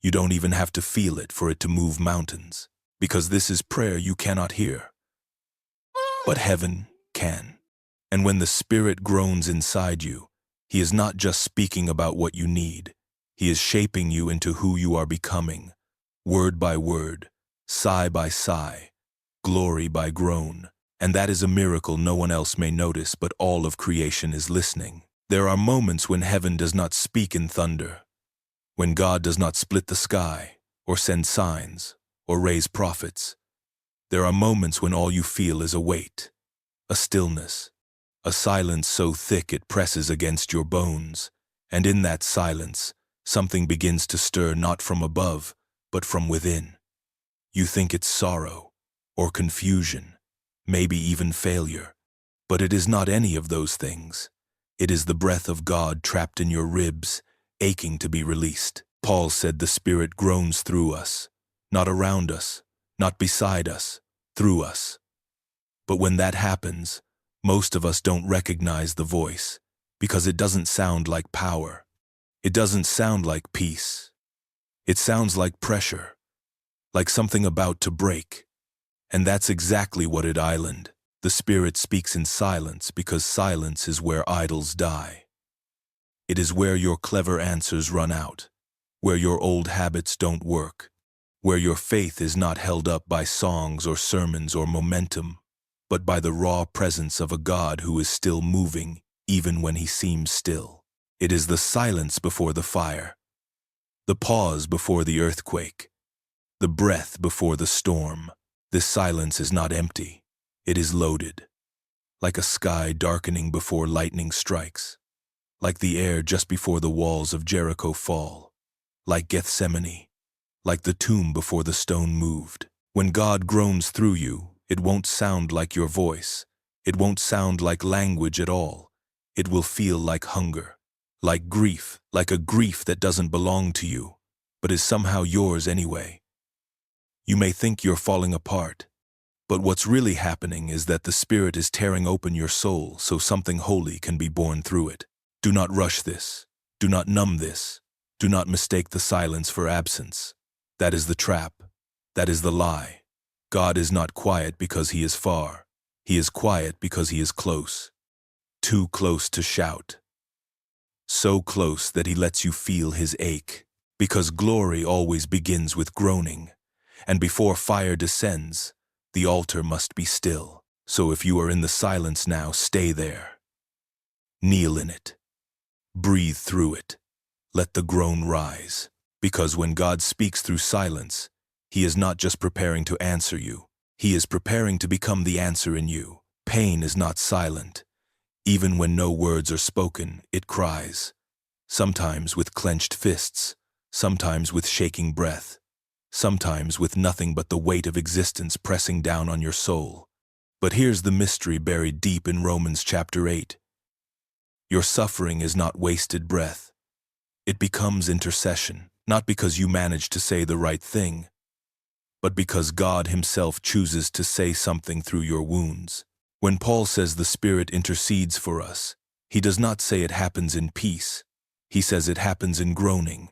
You don't even have to feel it for it to move mountains, because this is prayer you cannot hear. But heaven can. And when the Spirit groans inside you, He is not just speaking about what you need. He is shaping you into who you are becoming, word by word, sigh by sigh, glory by groan. And that is a miracle no one else may notice, but all of creation is listening. There are moments when heaven does not speak in thunder, when God does not split the sky, or send signs, or raise prophets. There are moments when all you feel is a weight, a stillness, a silence so thick it presses against your bones, and in that silence, something begins to stir not from above, but from within. You think it's sorrow, or confusion, maybe even failure, but it is not any of those things. It is the breath of God trapped in your ribs, aching to be released. Paul said the Spirit groans through us, not around us, not beside us, through us. But when that happens, most of us don't recognize the voice, because it doesn't sound like power. It doesn't sound like peace. It sounds like pressure, like something about to break. And that's exactly what it island. The Spirit speaks in silence because silence is where idols die. It is where your clever answers run out, where your old habits don't work, where your faith is not held up by songs or sermons or momentum, but by the raw presence of a God who is still moving even when He seems still. It is the silence before the fire, the pause before the earthquake, the breath before the storm. This silence is not empty. It is loaded, like a sky darkening before lightning strikes, like the air just before the walls of Jericho fall, like Gethsemane, like the tomb before the stone moved. When God groans through you, it won't sound like your voice. It won't sound like language at all. It will feel like hunger, like grief, like a grief that doesn't belong to you, but is somehow yours anyway. You may think you're falling apart, but what's really happening is that the Spirit is tearing open your soul so something holy can be born through it. Do not rush this. Do not numb this. Do not mistake the silence for absence. That is the trap. That is the lie. God is not quiet because he is far. He is quiet because he is close. Too close to shout. So close that he lets you feel his ache. Because glory always begins with groaning. And before fire descends, the altar must be still. So if you are in the silence now, stay there. Kneel in it. Breathe through it. Let the groan rise. Because when God speaks through silence, he is not just preparing to answer you. He is preparing to become the answer in you. Pain is not silent. Even when no words are spoken, it cries. Sometimes with clenched fists, sometimes with shaking breath, sometimes with nothing but the weight of existence pressing down on your soul. But here's the mystery buried deep in Romans chapter 8. Your suffering is not wasted breath. It becomes intercession, not because you managed to say the right thing, but because God himself chooses to say something through your wounds. When Paul says the Spirit intercedes for us, he does not say it happens in peace. He says it happens in groaning.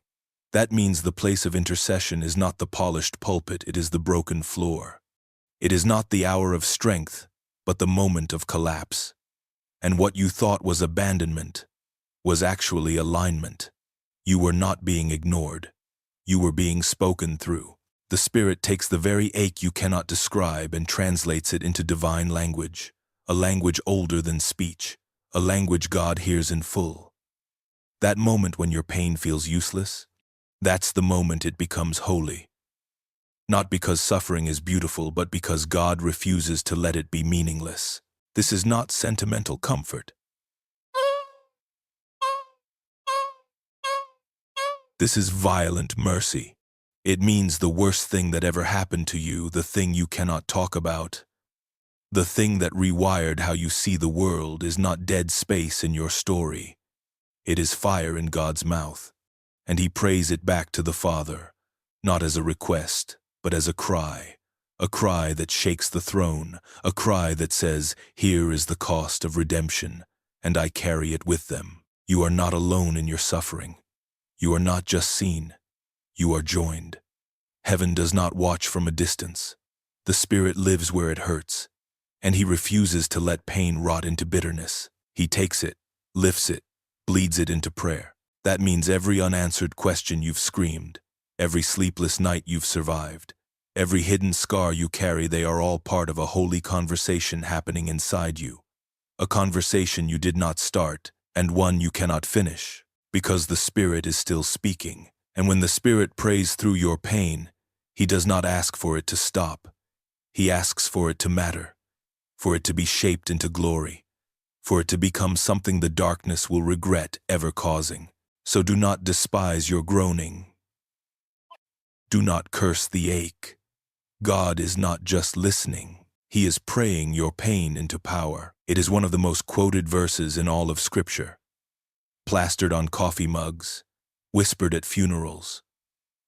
That means the place of intercession is not the polished pulpit, it is the broken floor. It is not the hour of strength, but the moment of collapse. And what you thought was abandonment was actually alignment. You were not being ignored. You were being spoken through. The Spirit takes the very ache you cannot describe and translates it into divine language, a language older than speech, a language God hears in full. That moment when your pain feels useless, that's the moment it becomes holy. Not because suffering is beautiful, but because God refuses to let it be meaningless. This is not sentimental comfort. This is violent mercy. It means the worst thing that ever happened to you, the thing you cannot talk about, the thing that rewired how you see the world, is not dead space in your story. It is fire in God's mouth, and he prays it back to the Father, not as a request, but as a cry that shakes the throne, a cry that says, "Here is the cost of redemption, and I carry it with them." You are not alone in your suffering. You are not just seen. You are joined. Heaven does not watch from a distance. The Spirit lives where it hurts, and he refuses to let pain rot into bitterness. He takes it, lifts it, bleeds it into prayer. That means every unanswered question you've screamed, every sleepless night you've survived, every hidden scar you carry, they are all part of a holy conversation happening inside you. A conversation you did not start, and one you cannot finish, because the Spirit is still speaking. And when the Spirit prays through your pain, he does not ask for it to stop. He asks for it to matter, for it to be shaped into glory, for it to become something the darkness will regret ever causing. So do not despise your groaning. Do not curse the ache. God is not just listening. He is praying your pain into power. It is one of the most quoted verses in all of Scripture. Plastered on coffee mugs, whispered at funerals,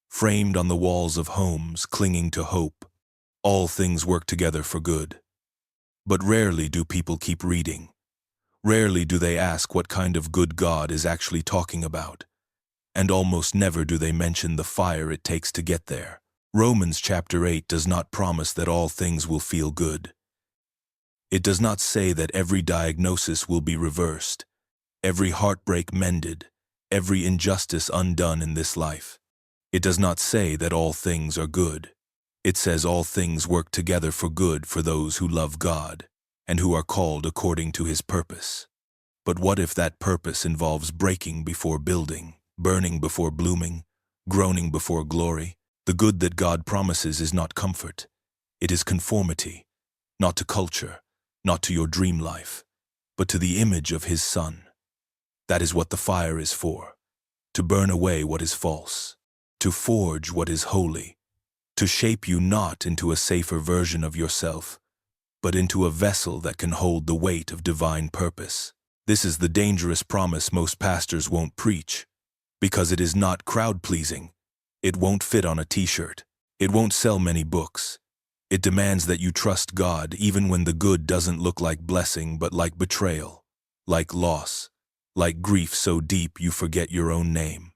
framed on the walls of homes clinging to hope. All things work together for good. But rarely do people keep reading. Rarely do they ask what kind of good God is actually talking about. And almost never do they mention the fire it takes to get there. Romans chapter 8 does not promise that all things will feel good. It does not say that every diagnosis will be reversed, every heartbreak mended, every injustice undone in this life. It does not say that all things are good. It says all things work together for good for those who love God and who are called according to his purpose. But what if that purpose involves breaking before building, burning before blooming, groaning before glory? The good that God promises is not comfort. It is conformity, not to culture, not to your dream life, but to the image of his Son. That is what the fire is for, to burn away what is false, to forge what is holy, to shape you not into a safer version of yourself, but into a vessel that can hold the weight of divine purpose. This is the dangerous promise most pastors won't preach, because it is not crowd-pleasing. It won't fit on a t-shirt. It won't sell many books. It demands that you trust God even when the good doesn't look like blessing but like betrayal, like loss, like grief so deep you forget your own name.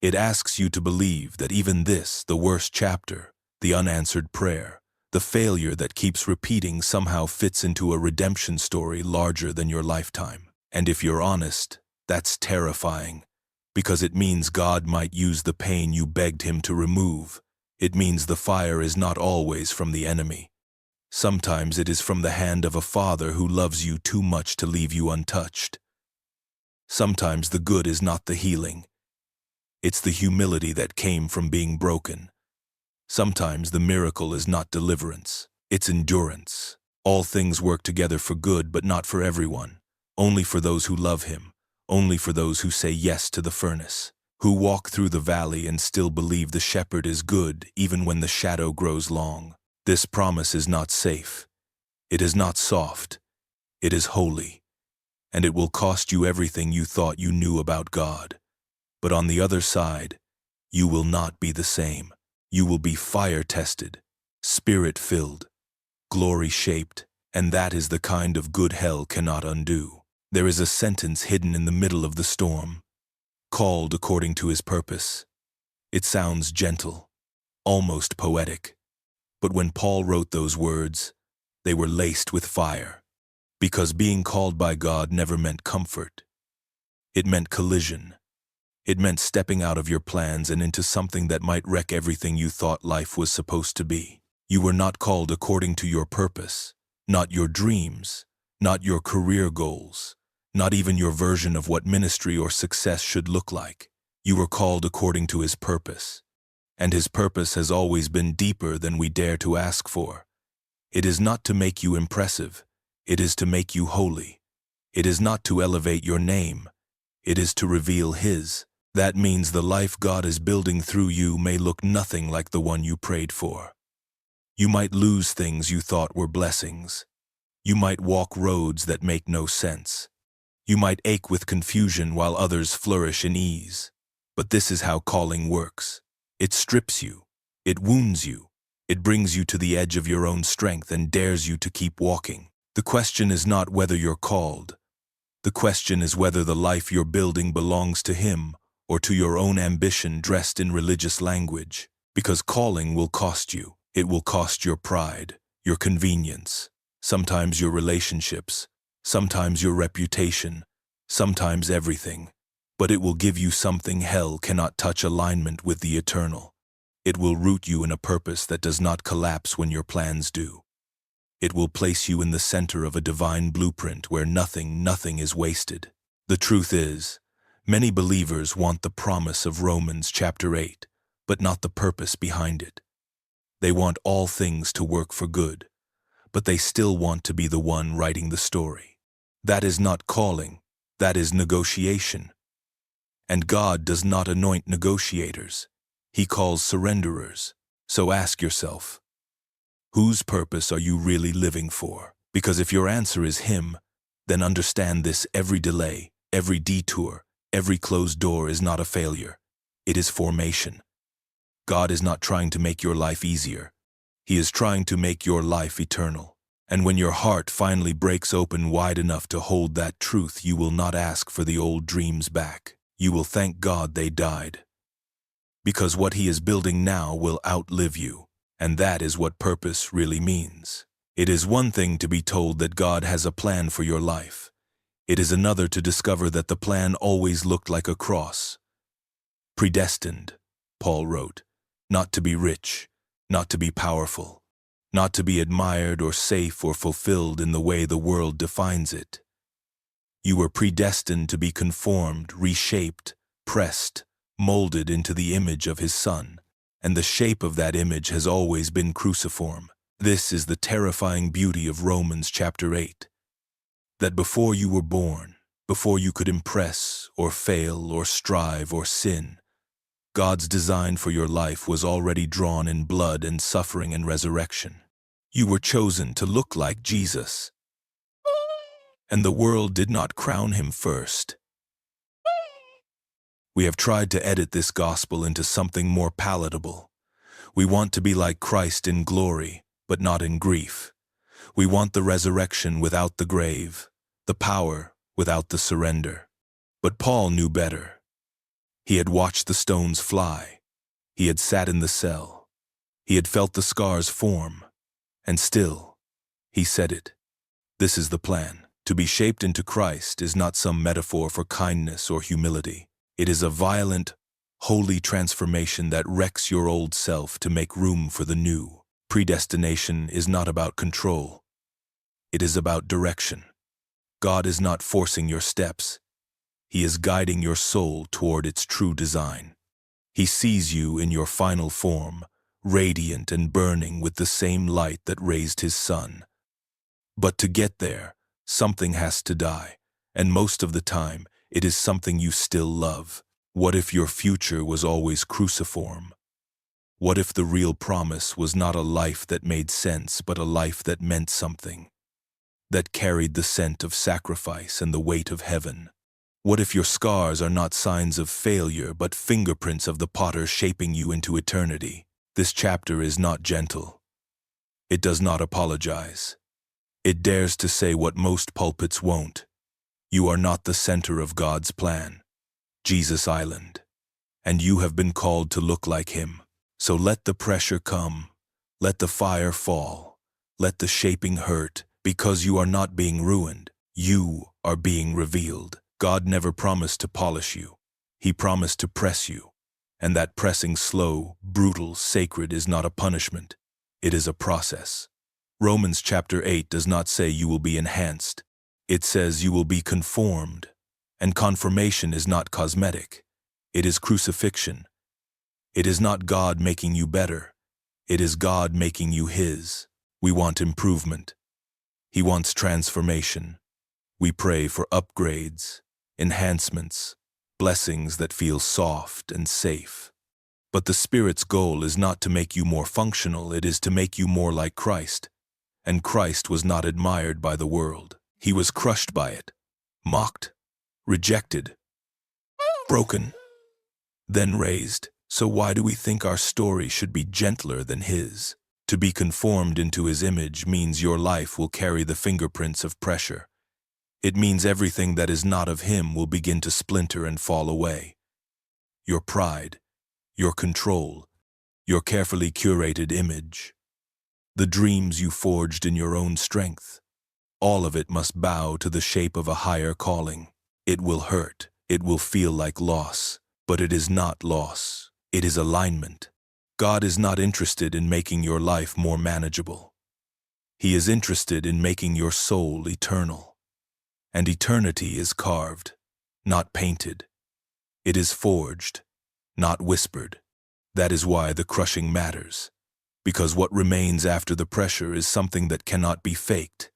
It asks you to believe that even this, the worst chapter, the unanswered prayer, the failure that keeps repeating somehow fits into a redemption story larger than your lifetime. And if you're honest, that's terrifying, because it means God might use the pain you begged him to remove. It means the fire is not always from the enemy. Sometimes it is from the hand of a father who loves you too much to leave you untouched. Sometimes the good is not the healing. It's the humility that came from being broken. Sometimes the miracle is not deliverance. It's endurance. All things work together for good, but not for everyone. Only for those who love him. Only for those who say yes to the furnace. Who walk through the valley and still believe the shepherd is good even when the shadow grows long. This promise is not safe. It is not soft. It is holy. And it will cost you everything you thought you knew about God. But on the other side, you will not be the same. You will be fire-tested, spirit-filled, glory-shaped, and that is the kind of good hell cannot undo. There is a sentence hidden in the middle of the storm, called according to his purpose. It sounds gentle, almost poetic. But when Paul wrote those words, they were laced with fire. Because being called by God never meant comfort. It meant collision. It meant stepping out of your plans and into something that might wreck everything you thought life was supposed to be. You were not called according to your purpose, not your dreams, not your career goals, not even your version of what ministry or success should look like. You were called according to his purpose. And his purpose has always been deeper than we dare to ask for. It is not to make you impressive. It is to make you holy. It is not to elevate your name. It is to reveal his. That means the life God is building through you may look nothing like the one you prayed for. You might lose things you thought were blessings. You might walk roads that make no sense. You might ache with confusion while others flourish in ease. But this is how calling works. It strips you. It wounds you. It brings you to the edge of your own strength and dares you to keep walking. The question is not whether you're called. The question is whether the life you're building belongs to him or to your own ambition dressed in religious language. Because calling will cost you. It will cost your pride, your convenience, sometimes your relationships, sometimes your reputation, sometimes everything. But it will give you something hell cannot touch: alignment with the eternal. It will root you in a purpose that does not collapse when your plans do. It will place you in the center of a divine blueprint where nothing is wasted. The truth is, many believers want the promise of Romans chapter 8, but not the purpose behind it. They want all things to work for good, but they still want to be the one writing the story. That is not calling, that is negotiation. And God does not anoint negotiators. He calls surrenderers. So ask yourself, whose purpose are you really living for? Because if your answer is him, then understand this: every delay, every detour, every closed door is not a failure. It is formation. God is not trying to make your life easier. He is trying to make your life eternal. And when your heart finally breaks open wide enough to hold that truth, you will not ask for the old dreams back. You will thank God they died. Because what he is building now will outlive you. And that is what purpose really means. It is one thing to be told that God has a plan for your life. It is another to discover that the plan always looked like a cross. Predestined, Paul wrote, not to be rich, not to be powerful, not to be admired or safe or fulfilled in the way the world defines it. You were predestined to be conformed, reshaped, pressed, molded into the image of his Son, and the shape of that image has always been cruciform. This is the terrifying beauty of Romans chapter 8. That before you were born, before you could impress or fail or strive or sin, God's design for your life was already drawn in blood and suffering and resurrection. You were chosen to look like Jesus, and the world did not crown him first. We have tried to edit this gospel into something more palatable. We want to be like Christ in glory, but not in grief. We want the resurrection without the grave, the power without the surrender. But Paul knew better. He had watched the stones fly. He had sat in the cell. He had felt the scars form. And still, he said it. This is the plan. To be shaped into Christ is not some metaphor for kindness or humility. It is a violent, holy transformation that wrecks your old self to make room for the new. Predestination is not about control. It is about direction. God is not forcing your steps. He is guiding your soul toward its true design. He sees you in your final form, radiant and burning with the same light that raised his Son. But to get there, something has to die, and most of the time, it is something you still love. What if your future was always cruciform? What if the real promise was not a life that made sense, but a life that meant something, that carried the scent of sacrifice and the weight of heaven? What if your scars are not signs of failure, but fingerprints of the potter shaping you into eternity? This chapter is not gentle. It does not apologize. It dares to say what most pulpits won't. You are not the center of God's plan, Jesus Island, and you have been called to look like him. So let the pressure come, let the fire fall, let the shaping hurt, because you are not being ruined, you are being revealed. God never promised to polish you. He promised to press you, and that pressing slow, brutal, sacred is not a punishment. It is a process. Romans chapter 8 does not say you will be enhanced. It says you will be conformed, and conformation is not cosmetic. It is crucifixion. It is not God making you better. It is God making you his. We want improvement. He wants transformation. We pray for upgrades, enhancements, blessings that feel soft and safe. But the Spirit's goal is not to make you more functional, it is to make you more like Christ. And Christ was not admired by the world. He was crushed by it, mocked, rejected, broken, then raised. So why do we think our story should be gentler than his? To be conformed into his image means your life will carry the fingerprints of pressure. It means everything that is not of him will begin to splinter and fall away. Your pride, your control, your carefully curated image, the dreams you forged in your own strength. All of it must bow to the shape of a higher calling. It will hurt. It will feel like loss. But it is not loss. It is alignment. God is not interested in making your life more manageable. He is interested in making your soul eternal. And eternity is carved, not painted. It is forged, not whispered. That is why the crushing matters. Because what remains after the pressure is something that cannot be faked,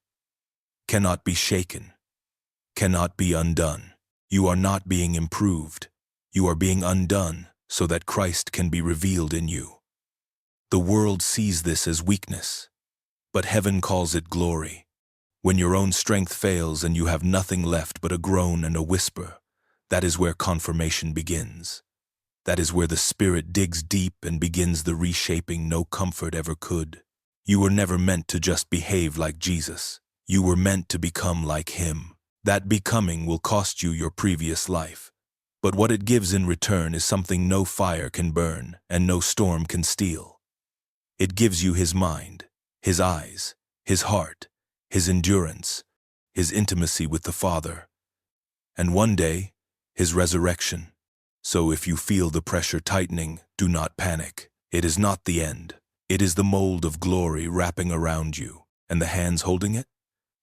cannot be shaken, cannot be undone. You are not being improved. You are being undone so that Christ can be revealed in you. The world sees this as weakness, but heaven calls it glory. When your own strength fails and you have nothing left but a groan and a whisper, that is where confirmation begins. That is where the Spirit digs deep and begins the reshaping no comfort ever could. You were never meant to just behave like Jesus. You were meant to become like him. That becoming will cost you your previous life. But what it gives in return is something no fire can burn and no storm can steal. It gives you his mind, his eyes, his heart, his endurance, his intimacy with the Father, and one day, his resurrection. So if you feel the pressure tightening, do not panic. It is not the end. It is the mold of glory wrapping around you, and the hands holding it?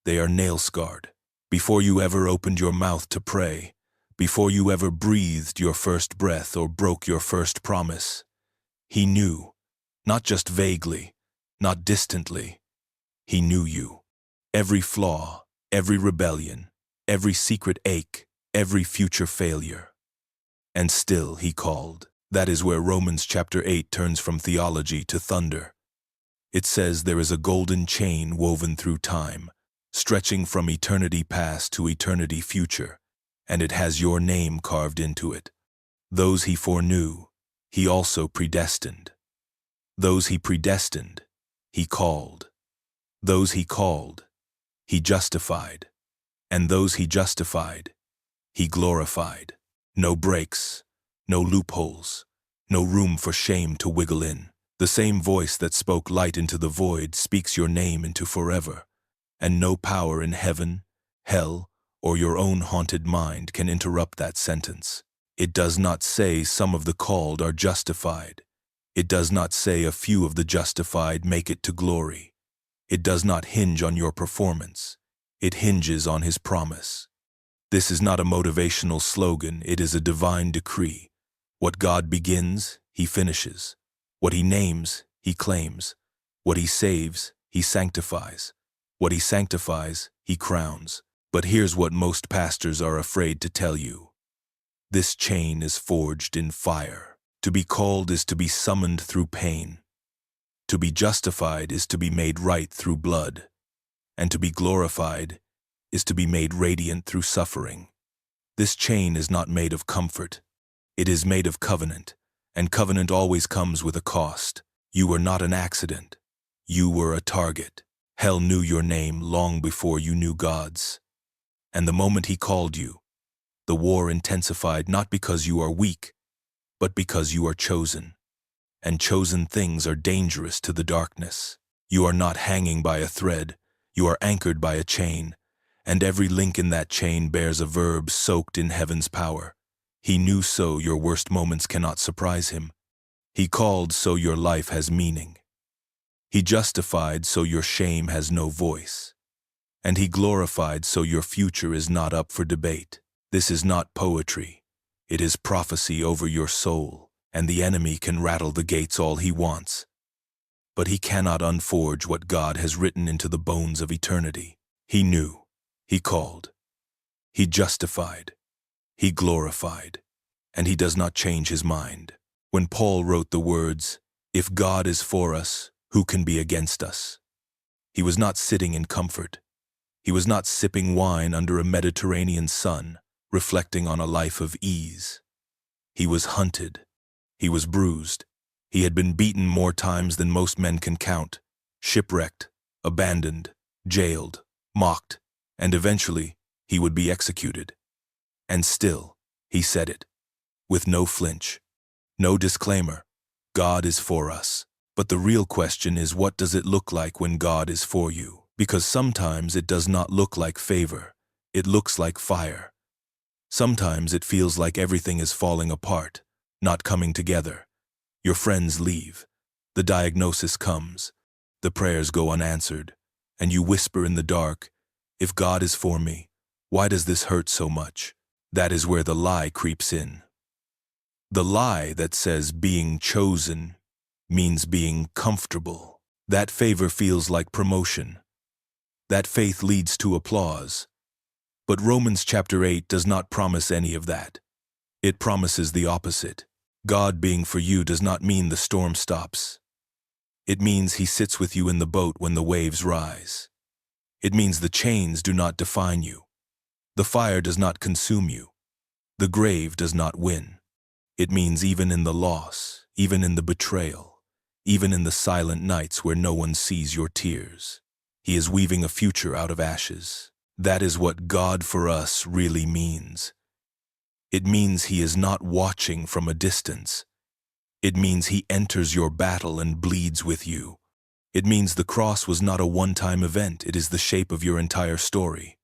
They are nail-scarred. Before you ever opened your mouth to pray, before you ever breathed your first breath or broke your first promise, he knew, not just vaguely, not distantly. He knew you. Every flaw, every rebellion, every secret ache, every future failure. And still he called. That is where Romans chapter 8 turns from theology to thunder. It says there is a golden chain woven through time, stretching from eternity past to eternity future, and it has your name carved into it. Those he foreknew, he also predestined. Those he predestined, he called. Those he called, he justified. And those he justified, he glorified. No breaks, no loopholes, no room for shame to wiggle in. The same voice that spoke light into the void speaks your name into forever, and no power in heaven, hell, or your own haunted mind can interrupt that sentence. It does not say some of the called are justified. It does not say a few of the justified make it to glory. It does not hinge on your performance. It hinges on his promise. This is not a motivational slogan, it is a divine decree. What God begins, he finishes. What he names, he claims. What he saves, he sanctifies. What he sanctifies, he crowns. But here's what most pastors are afraid to tell you. This chain is forged in fire. To be called is to be summoned through pain. To be justified is to be made right through blood. And to be glorified is to be made radiant through suffering. This chain is not made of comfort. It is made of covenant, and covenant always comes with a cost. You were not an accident. You were a target. Hell knew your name long before you knew God's. And the moment he called you, the war intensified not because you are weak, but because you are chosen. And chosen things are dangerous to the darkness. You are not hanging by a thread. You are anchored by a chain, and every link in that chain bears a verb soaked in heaven's power. He knew so your worst moments cannot surprise him. He called so your life has meaning. He justified so your shame has no voice. And he glorified so your future is not up for debate. This is not poetry. It is prophecy over your soul, and the enemy can rattle the gates all he wants. But he cannot unforge what God has written into the bones of eternity. He knew, he called, he justified, he glorified, and he does not change his mind. When Paul wrote the words, "If God is for us, who can be against us?" he was not sitting in comfort. He was not sipping wine under a Mediterranean sun, reflecting on a life of ease. He was hunted. He was bruised. He had been beaten more times than most men can count, shipwrecked, abandoned, jailed, mocked, and eventually he would be executed. And still, he said it, with no flinch, no disclaimer, God is for us. But the real question is, what does it look like when God is for you? Because sometimes it does not look like favor. It looks like fire. Sometimes it feels like everything is falling apart, not coming together. Your friends leave. The diagnosis comes. The prayers go unanswered. And you whisper in the dark, if God is for me, why does this hurt so much? That is where the lie creeps in. The lie that says being chosen means being comfortable. That favor feels like promotion. That faith leads to applause. But Romans chapter 8 does not promise any of that. It promises the opposite. God being for you does not mean the storm stops. It means he sits with you in the boat when the waves rise. It means the chains do not define you. The fire does not consume you. The grave does not win. It means even in the loss, even in the betrayal, even in the silent nights where no one sees your tears, he is weaving a future out of ashes. That is what God for us really means. It means he is not watching from a distance. It means he enters your battle and bleeds with you. It means the cross was not a one-time event, it is the shape of your entire story.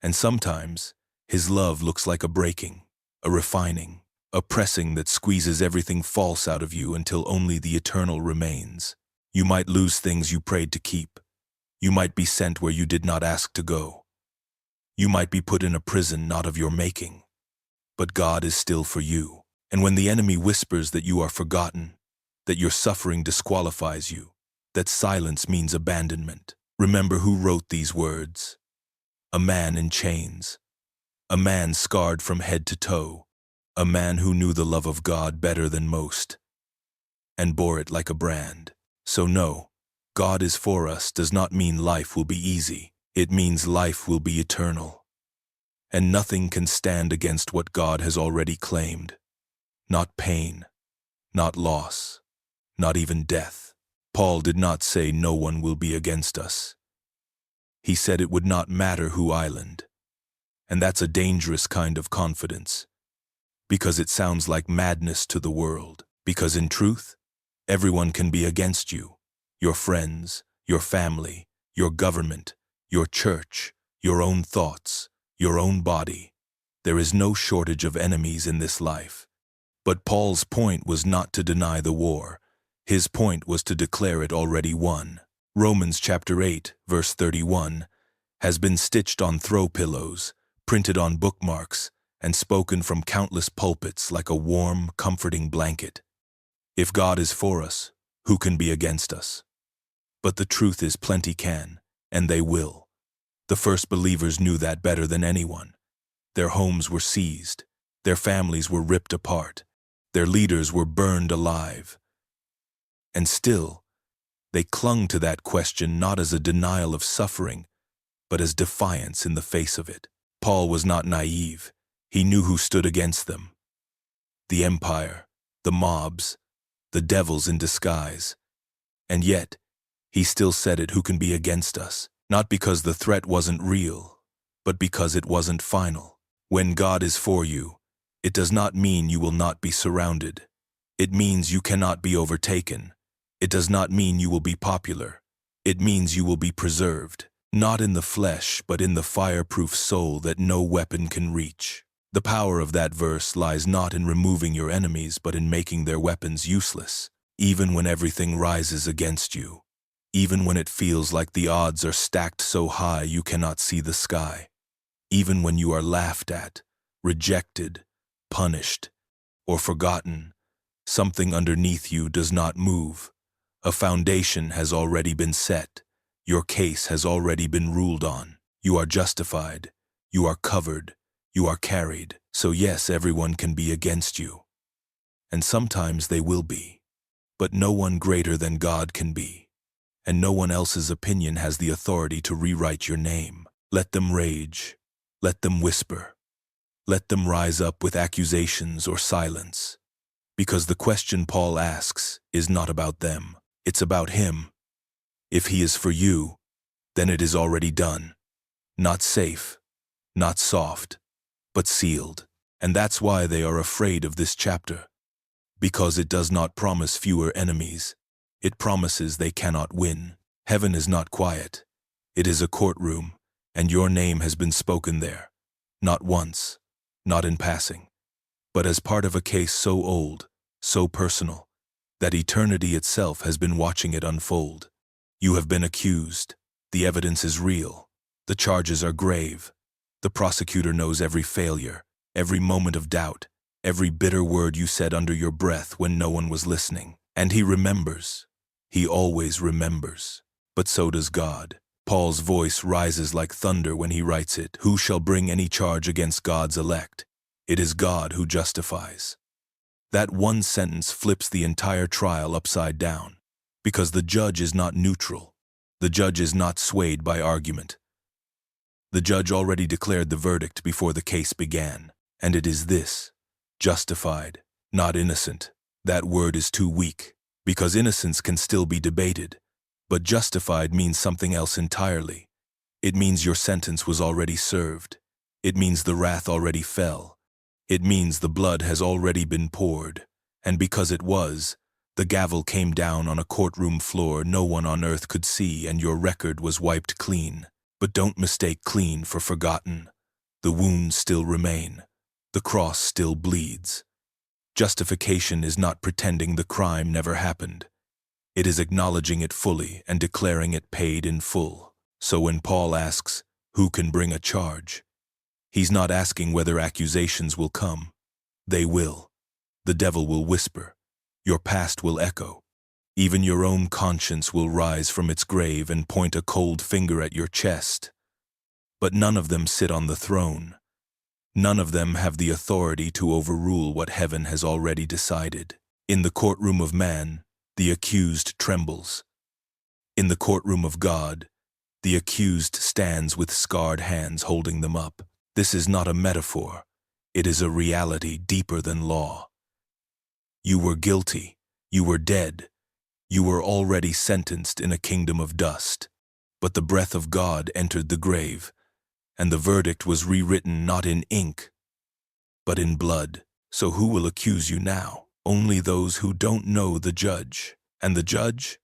And sometimes, his love looks like a breaking, a refining, a pressing that squeezes everything false out of you until only the eternal remains. You might lose things you prayed to keep. You might be sent where you did not ask to go. You might be put in a prison not of your making. But God is still for you. And when the enemy whispers that you are forgotten, that your suffering disqualifies you, that silence means abandonment, remember who wrote these words. A man in chains, a man scarred from head to toe, a man who knew the love of God better than most, and bore it like a brand. So no, God is for us does not mean life will be easy. It means life will be eternal. And nothing can stand against what God has already claimed. Not pain, not loss, not even death. Paul did not say no one will be against us. He said it would not matter who island. And that's a dangerous kind of confidence, because it sounds like madness to the world. Because in truth, everyone can be against you. Your friends, your family, your government, your church, your own thoughts, your own body. There is no shortage of enemies in this life. But Paul's point was not to deny the war. His point was to declare it already won. Romans chapter 8, verse 31, has been stitched on throw pillows, printed on bookmarks, and spoken from countless pulpits like a warm, comforting blanket. If God is for us, who can be against us? But the truth is plenty can, and they will. The first believers knew that better than anyone. Their homes were seized. Their families were ripped apart. Their leaders were burned alive. And still, they clung to that question not as a denial of suffering, but as defiance in the face of it. Paul was not naive. He knew who stood against them. The empire, the mobs, the devils in disguise. And yet, he still said it, who can be against us? Not because the threat wasn't real, but because it wasn't final. When God is for you, it does not mean you will not be surrounded. It means you cannot be overtaken. It does not mean you will be popular. It means you will be preserved, not in the flesh, but in the fireproof soul that no weapon can reach. The power of that verse lies not in removing your enemies, but in making their weapons useless, even when everything rises against you, even when it feels like the odds are stacked so high you cannot see the sky, even when you are laughed at, rejected, punished, or forgotten. Something underneath you does not move. A foundation has already been set. Your case has already been ruled on. You are justified. You are covered. You are carried. So yes, everyone can be against you. And sometimes they will be. But no one greater than God can be. And no one else's opinion has the authority to rewrite your name. Let them rage. Let them whisper. Let them rise up with accusations or silence. Because the question Paul asks is not about them. It's about him. If he is for you, then it is already done. Not safe, not soft, but sealed. And that's why they are afraid of this chapter. Because it does not promise fewer enemies. It promises they cannot win. Heaven is not quiet. It is a courtroom, and your name has been spoken there. Not once, not in passing, but as part of a case so old, so personal, that eternity itself has been watching it unfold. You have been accused. The evidence is real. The charges are grave. The prosecutor knows every failure, every moment of doubt, every bitter word you said under your breath when no one was listening. And he remembers. He always remembers. But so does God. Paul's voice rises like thunder when he writes it. Who shall bring any charge against God's elect? It is God who justifies. That one sentence flips the entire trial upside down, because the judge is not neutral. The judge is not swayed by argument. The judge already declared the verdict before the case began, and it is this: justified, not innocent. That word is too weak, because innocence can still be debated, but justified means something else entirely. It means your sentence was already served. It means the wrath already fell. It means the blood has already been poured, and because it was, the gavel came down on a courtroom floor no one on earth could see, and your record was wiped clean. But don't mistake clean for forgotten. The wounds still remain. The cross still bleeds. Justification is not pretending the crime never happened. It is acknowledging it fully and declaring it paid in full. So when Paul asks, who can bring a charge? He's not asking whether accusations will come. They will. The devil will whisper. Your past will echo. Even your own conscience will rise from its grave and point a cold finger at your chest. But none of them sit on the throne. None of them have the authority to overrule what heaven has already decided. In the courtroom of man, the accused trembles. In the courtroom of God, the accused stands with scarred hands holding them up. This is not a metaphor. It is a reality deeper than law. You were guilty. You were dead. You were already sentenced in a kingdom of dust. But the breath of God entered the grave, and the verdict was rewritten not in ink, but in blood. So who will accuse you now? Only those who don't know the judge. And the judge?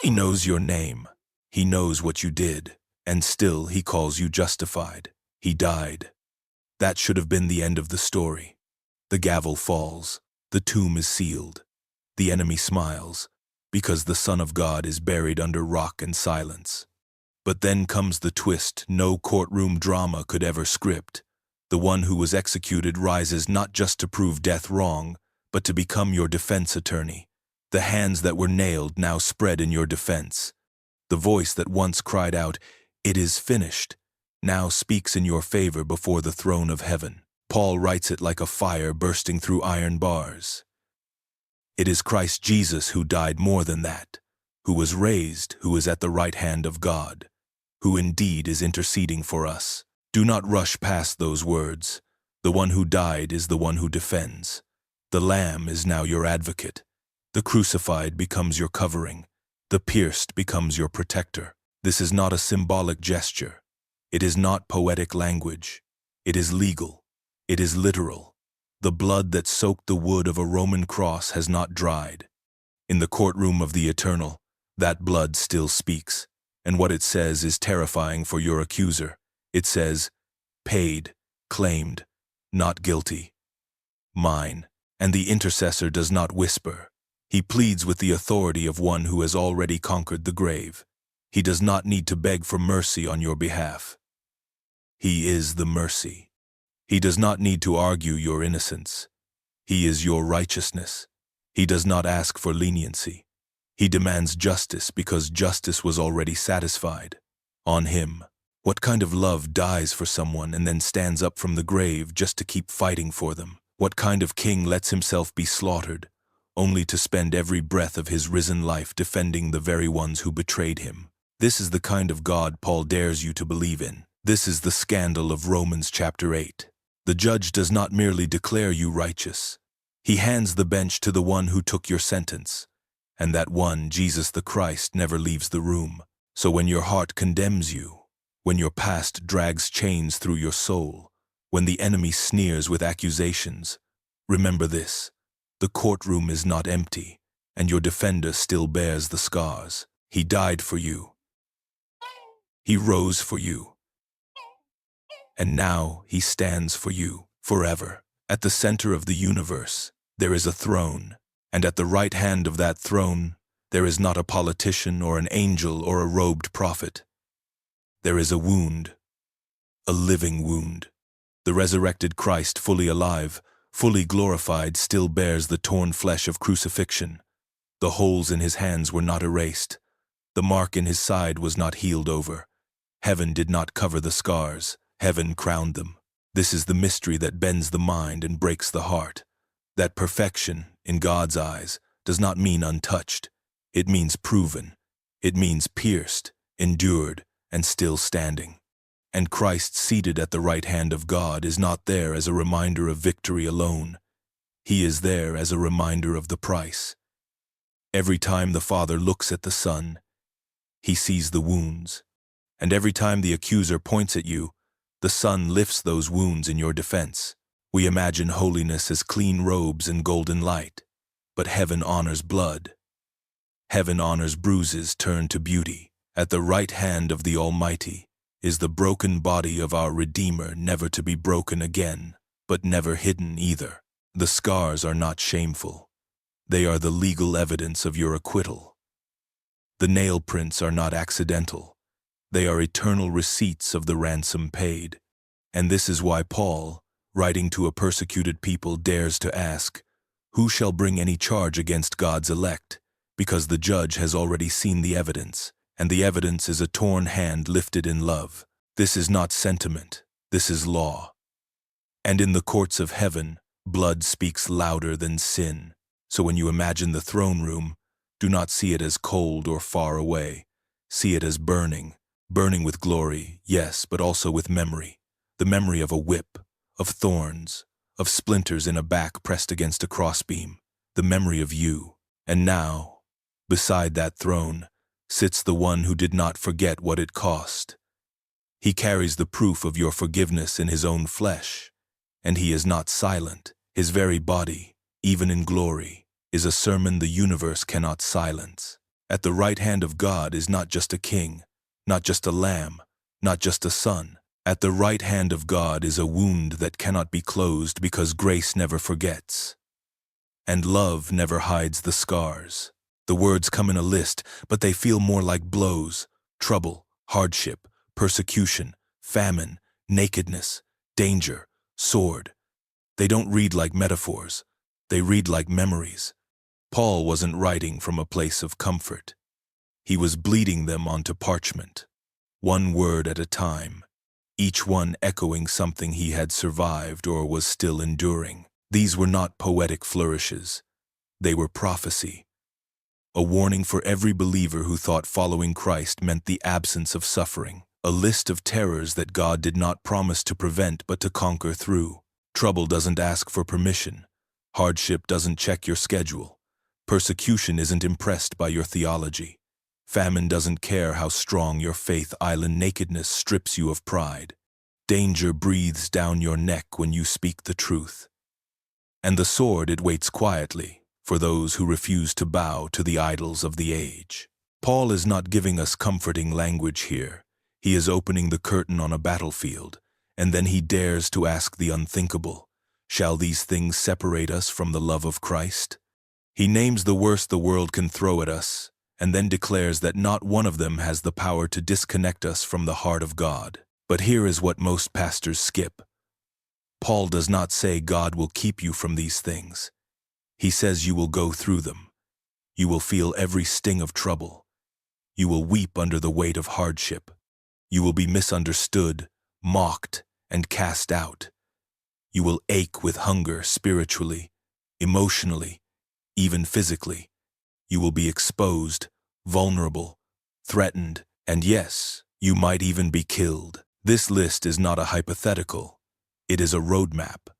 He knows your name. He knows what you did, and still he calls you justified. He died. That should have been the end of the story. The gavel falls. The tomb is sealed. The enemy smiles, because the Son of God is buried under rock and silence. But then comes the twist no courtroom drama could ever script. The one who was executed rises not just to prove death wrong, but to become your defense attorney. The hands that were nailed now spread in your defense. The voice that once cried out, "It is finished," now speaks in your favor before the throne of heaven. Paul writes it like a fire bursting through iron bars. It is Christ Jesus who died more than that, who was raised, who is at the right hand of God, who indeed is interceding for us. Do not rush past those words. The one who died is the one who defends. The Lamb is now your advocate. The crucified becomes your covering. The pierced becomes your protector. This is not a symbolic gesture. It is not poetic language. It is legal. It is literal. The blood that soaked the wood of a Roman cross has not dried. In the courtroom of the eternal, that blood still speaks, and what it says is terrifying for your accuser. It says, "Paid, claimed, not guilty, mine." And the intercessor does not whisper. He pleads with the authority of one who has already conquered the grave. He does not need to beg for mercy on your behalf. He is the mercy. He does not need to argue your innocence. He is your righteousness. He does not ask for leniency. He demands justice because justice was already satisfied. On him. What kind of love dies for someone and then stands up from the grave just to keep fighting for them? What kind of king lets himself be slaughtered, only to spend every breath of his risen life defending the very ones who betrayed him? This is the kind of God Paul dares you to believe in. This is the scandal of Romans chapter 8. The judge does not merely declare you righteous. He hands the bench to the one who took your sentence. And that one, Jesus the Christ, never leaves the room. So when your heart condemns you, when your past drags chains through your soul, when the enemy sneers with accusations, remember this: the courtroom is not empty, and your defender still bears the scars. He died for you. He rose for you. And now he stands for you forever. At the center of the universe, there is a throne, and at the right hand of that throne, there is not a politician or an angel or a robed prophet. There is a wound, a living wound. The resurrected Christ, fully alive, fully glorified, still bears the torn flesh of crucifixion. The holes in his hands were not erased. The mark in his side was not healed over. Heaven did not cover the scars. Heaven crowned them. This is the mystery that bends the mind and breaks the heart. That perfection, in God's eyes, does not mean untouched. It means proven. It means pierced, endured, and still standing. And Christ seated at the right hand of God is not there as a reminder of victory alone. He is there as a reminder of the price. Every time the Father looks at the Son, he sees the wounds. And every time the accuser points at you, the Son lifts those wounds in your defense. We imagine holiness as clean robes and golden light, but heaven honors blood. Heaven honors bruises turned to beauty. At the right hand of the Almighty is the broken body of our Redeemer, never to be broken again, but never hidden either. The scars are not shameful. They are the legal evidence of your acquittal. The nail prints are not accidental. They are eternal receipts of the ransom paid. And this is why Paul, writing to a persecuted people, dares to ask, "Who shall bring any charge against God's elect?" Because the judge has already seen the evidence, and the evidence is a torn hand lifted in love. This is not sentiment. This is law. And in the courts of heaven, blood speaks louder than sin. So when you imagine the throne room, Do not see it as cold or far away. See it as burning, burning with glory, yes, but also with memory. The memory of a whip, of thorns, of splinters in a back pressed against a crossbeam. The memory of you. And now, beside that throne, sits the one who did not forget what it cost. He carries the proof of your forgiveness in his own flesh, and he is not silent. His very body, even in glory, is a sermon the universe cannot silence. At the right hand of God is not just a king, not just a lamb, not just a son. At the right hand of God is a wound that cannot be closed because grace never forgets. And love never hides the scars. The words come in a list, but they feel more like blows: trouble, hardship, persecution, famine, nakedness, danger, sword. They don't read like metaphors. They read like memories. Paul wasn't writing from a place of comfort. He was bleeding them onto parchment, one word at a time, each one echoing something he had survived or was still enduring. These were not poetic flourishes. They were prophecy. A warning for every believer who thought following Christ meant the absence of suffering. A list of terrors that God did not promise to prevent but to conquer through. Trouble doesn't ask for permission. Hardship doesn't check your schedule. Persecution isn't impressed by your theology. Famine doesn't care how strong your faith. Island nakedness strips you of pride. Danger breathes down your neck when you speak the truth. And the sword, it waits quietly for those who refuse to bow to the idols of the age. Paul is not giving us comforting language here. He is opening the curtain on a battlefield, and then he dares to ask the unthinkable. Shall these things separate us from the love of Christ? He names the worst the world can throw at us, and then declares that not one of them has the power to disconnect us from the heart of God. But here is what most pastors skip. Paul does not say God will keep you from these things. He says you will go through them. You will feel every sting of trouble. You will weep under the weight of hardship. You will be misunderstood, mocked, and cast out. You will ache with hunger spiritually, emotionally, even physically. You will be exposed, vulnerable, threatened, and yes, you might even be killed. This list is not a hypothetical. It is a roadmap.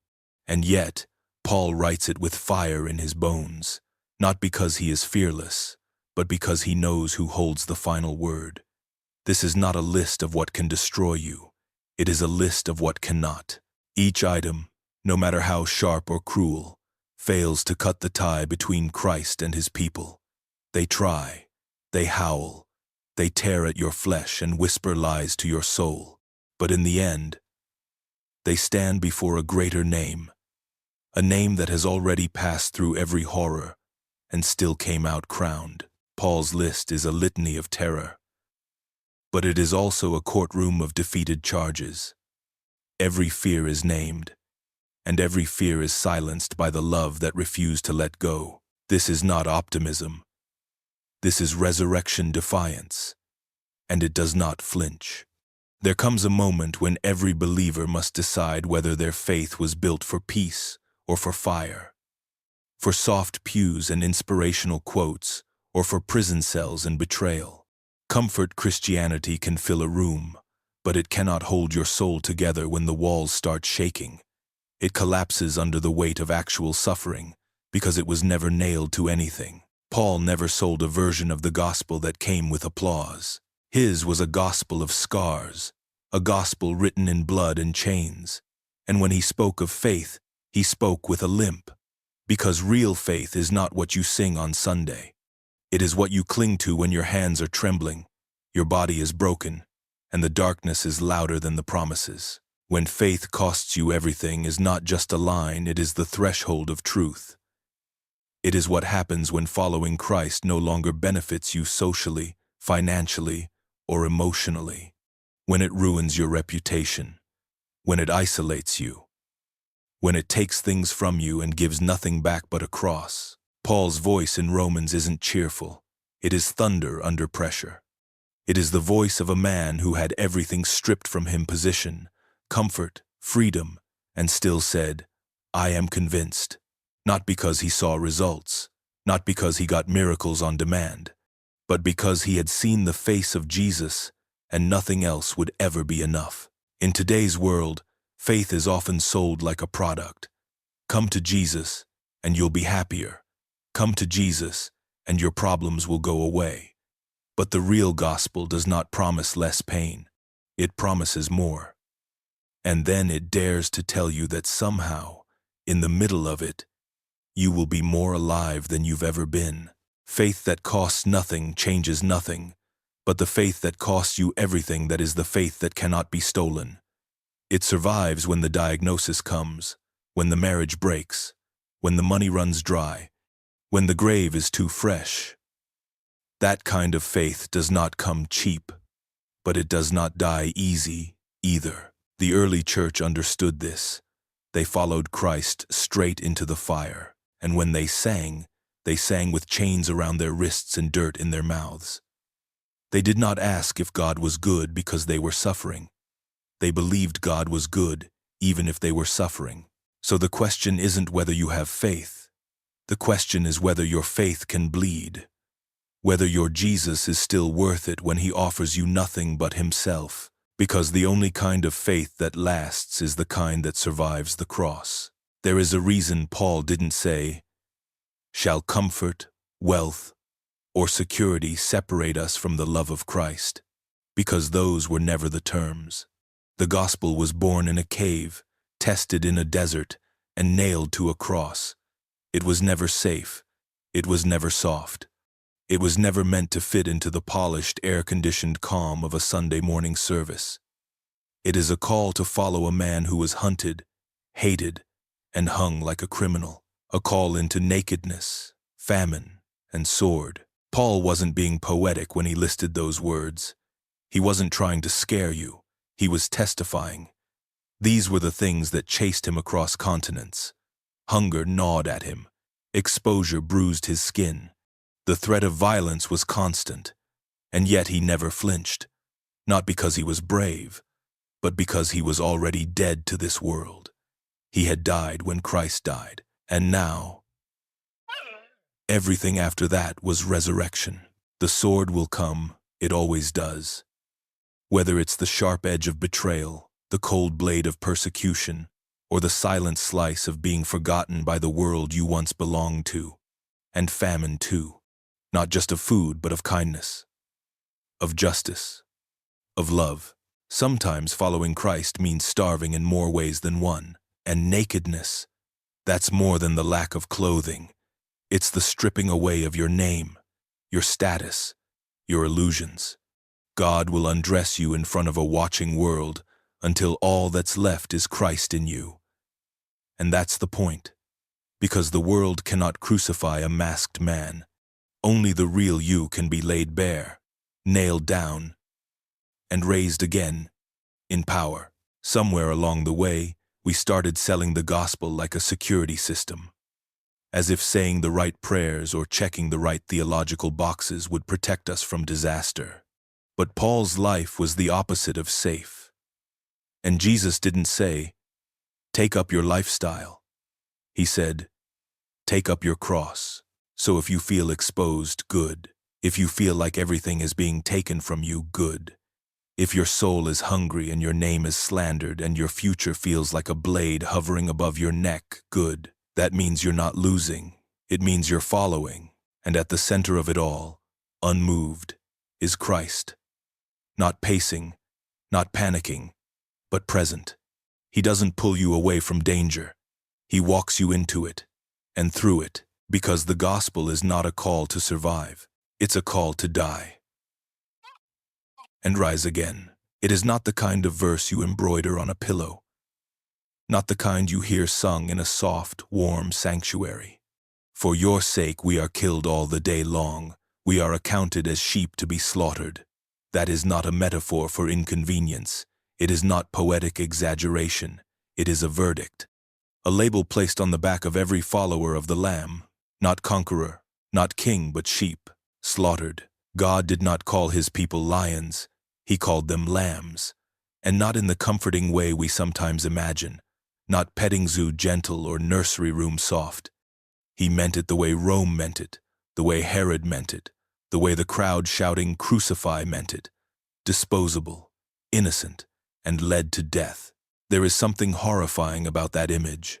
And yet, Paul writes it with fire in his bones, not because he is fearless, but because he knows who holds the final word. This is not a list of what can destroy you. It is a list of what cannot. Each item, no matter how sharp or cruel, fails to cut the tie between Christ and his people. They try, they howl, they tear at your flesh and whisper lies to your soul. But in the end, they stand before a greater name, a name that has already passed through every horror and still came out crowned. Paul's list is a litany of terror, but it is also a courtroom of defeated charges. Every fear is named, and every fear is silenced by the love that refused to let go. This is not optimism. This is resurrection defiance, and it does not flinch. There comes a moment when every believer must decide whether their faith was built for peace or for fire, for soft pews and inspirational quotes, or for prison cells and betrayal. Comfort Christianity can fill a room, but it cannot hold your soul together when the walls start shaking. It collapses under the weight of actual suffering because it was never nailed to anything. Paul never sold a version of the gospel that came with applause. His was a gospel of scars, a gospel written in blood and chains. And when he spoke of faith, he spoke with a limp. Because real faith is not what you sing on Sunday. It is what you cling to when your hands are trembling, your body is broken, and the darkness is louder than the promises. When faith costs you everything is not just a line, it is the threshold of truth. It is what happens when following Christ no longer benefits you socially, financially, or emotionally. When it ruins your reputation. When it isolates you. When it takes things from you and gives nothing back but a cross. Paul's voice in Romans isn't cheerful. It is thunder under pressure. It is the voice of a man who had everything stripped from him: position, comfort, freedom, and still said, I am convinced. Not because he saw results, not because he got miracles on demand, but because he had seen the face of Jesus and nothing else would ever be enough. In today's world, faith is often sold like a product. Come to Jesus and you'll be happier. Come to Jesus and your problems will go away. But the real gospel does not promise less pain. It promises more. And then it dares to tell you that somehow, in the middle of it, you will be more alive than you've ever been. Faith that costs nothing changes nothing, but the faith that costs you everything, that is the faith that cannot be stolen. It survives when the diagnosis comes, when the marriage breaks, when the money runs dry, when the grave is too fresh. That kind of faith does not come cheap, but it does not die easy either. The early church understood this. They followed Christ straight into the fire, and when they sang with chains around their wrists and dirt in their mouths. They did not ask if God was good because they were suffering. They believed God was good, even if they were suffering. So the question isn't whether you have faith. The question is whether your faith can bleed. Whether your Jesus is still worth it when he offers you nothing but himself. Because the only kind of faith that lasts is the kind that survives the cross. There is a reason Paul didn't say, "Shall comfort, wealth, or security separate us from the love of Christ?" Because those were never the terms. The gospel was born in a cave, tested in a desert, and nailed to a cross. It was never safe. It was never soft. It was never meant to fit into the polished, air-conditioned calm of a Sunday morning service. It is a call to follow a man who was hunted, hated, and hung like a criminal. A call into nakedness, famine, and sword. Paul wasn't being poetic when he listed those words. He wasn't trying to scare you. He was testifying. These were the things that chased him across continents. Hunger gnawed at him. Exposure bruised his skin. The threat of violence was constant, and yet he never flinched. Not because he was brave, but because he was already dead to this world. He had died when Christ died, and now, everything after that was resurrection. The sword will come, it always does. Whether it's the sharp edge of betrayal, the cold blade of persecution, or the silent slice of being forgotten by the world you once belonged to. And famine too. Not just of food, but of kindness, of justice, of love. Sometimes following Christ means starving in more ways than one. And nakedness, that's more than the lack of clothing. It's the stripping away of your name, your status, your illusions. God will undress you in front of a watching world until all that's left is Christ in you. And that's the point, because the world cannot crucify a masked man. Only the real you can be laid bare, nailed down, and raised again in power. Somewhere along the way, we started selling the gospel like a security system, as if saying the right prayers or checking the right theological boxes would protect us from disaster. But Paul's life was the opposite of safe. And Jesus didn't say, "Take up your lifestyle." He said, "Take up your cross." So if you feel exposed, good. If you feel like everything is being taken from you, good. If your soul is hungry and your name is slandered and your future feels like a blade hovering above your neck, good. That means you're not losing. It means you're following. And at the center of it all, unmoved, is Christ. Not pacing, not panicking, but present. He doesn't pull you away from danger. He walks you into it and through it. Because the gospel is not a call to survive. It's a call to die and rise again. It is not the kind of verse you embroider on a pillow. Not the kind you hear sung in a soft, warm sanctuary. For your sake we are killed all the day long. We are accounted as sheep to be slaughtered. That is not a metaphor for inconvenience. It is not poetic exaggeration. It is a verdict. A label placed on the back of every follower of the Lamb. Not conqueror, not king, but sheep, slaughtered. God did not call his people lions. He called them lambs. And not in the comforting way we sometimes imagine. Not petting zoo gentle or nursery room soft. He meant it the way Rome meant it, the way Herod meant it, the way the crowd shouting "Crucify" meant it. Disposable, innocent, and led to death. There is something horrifying about that image.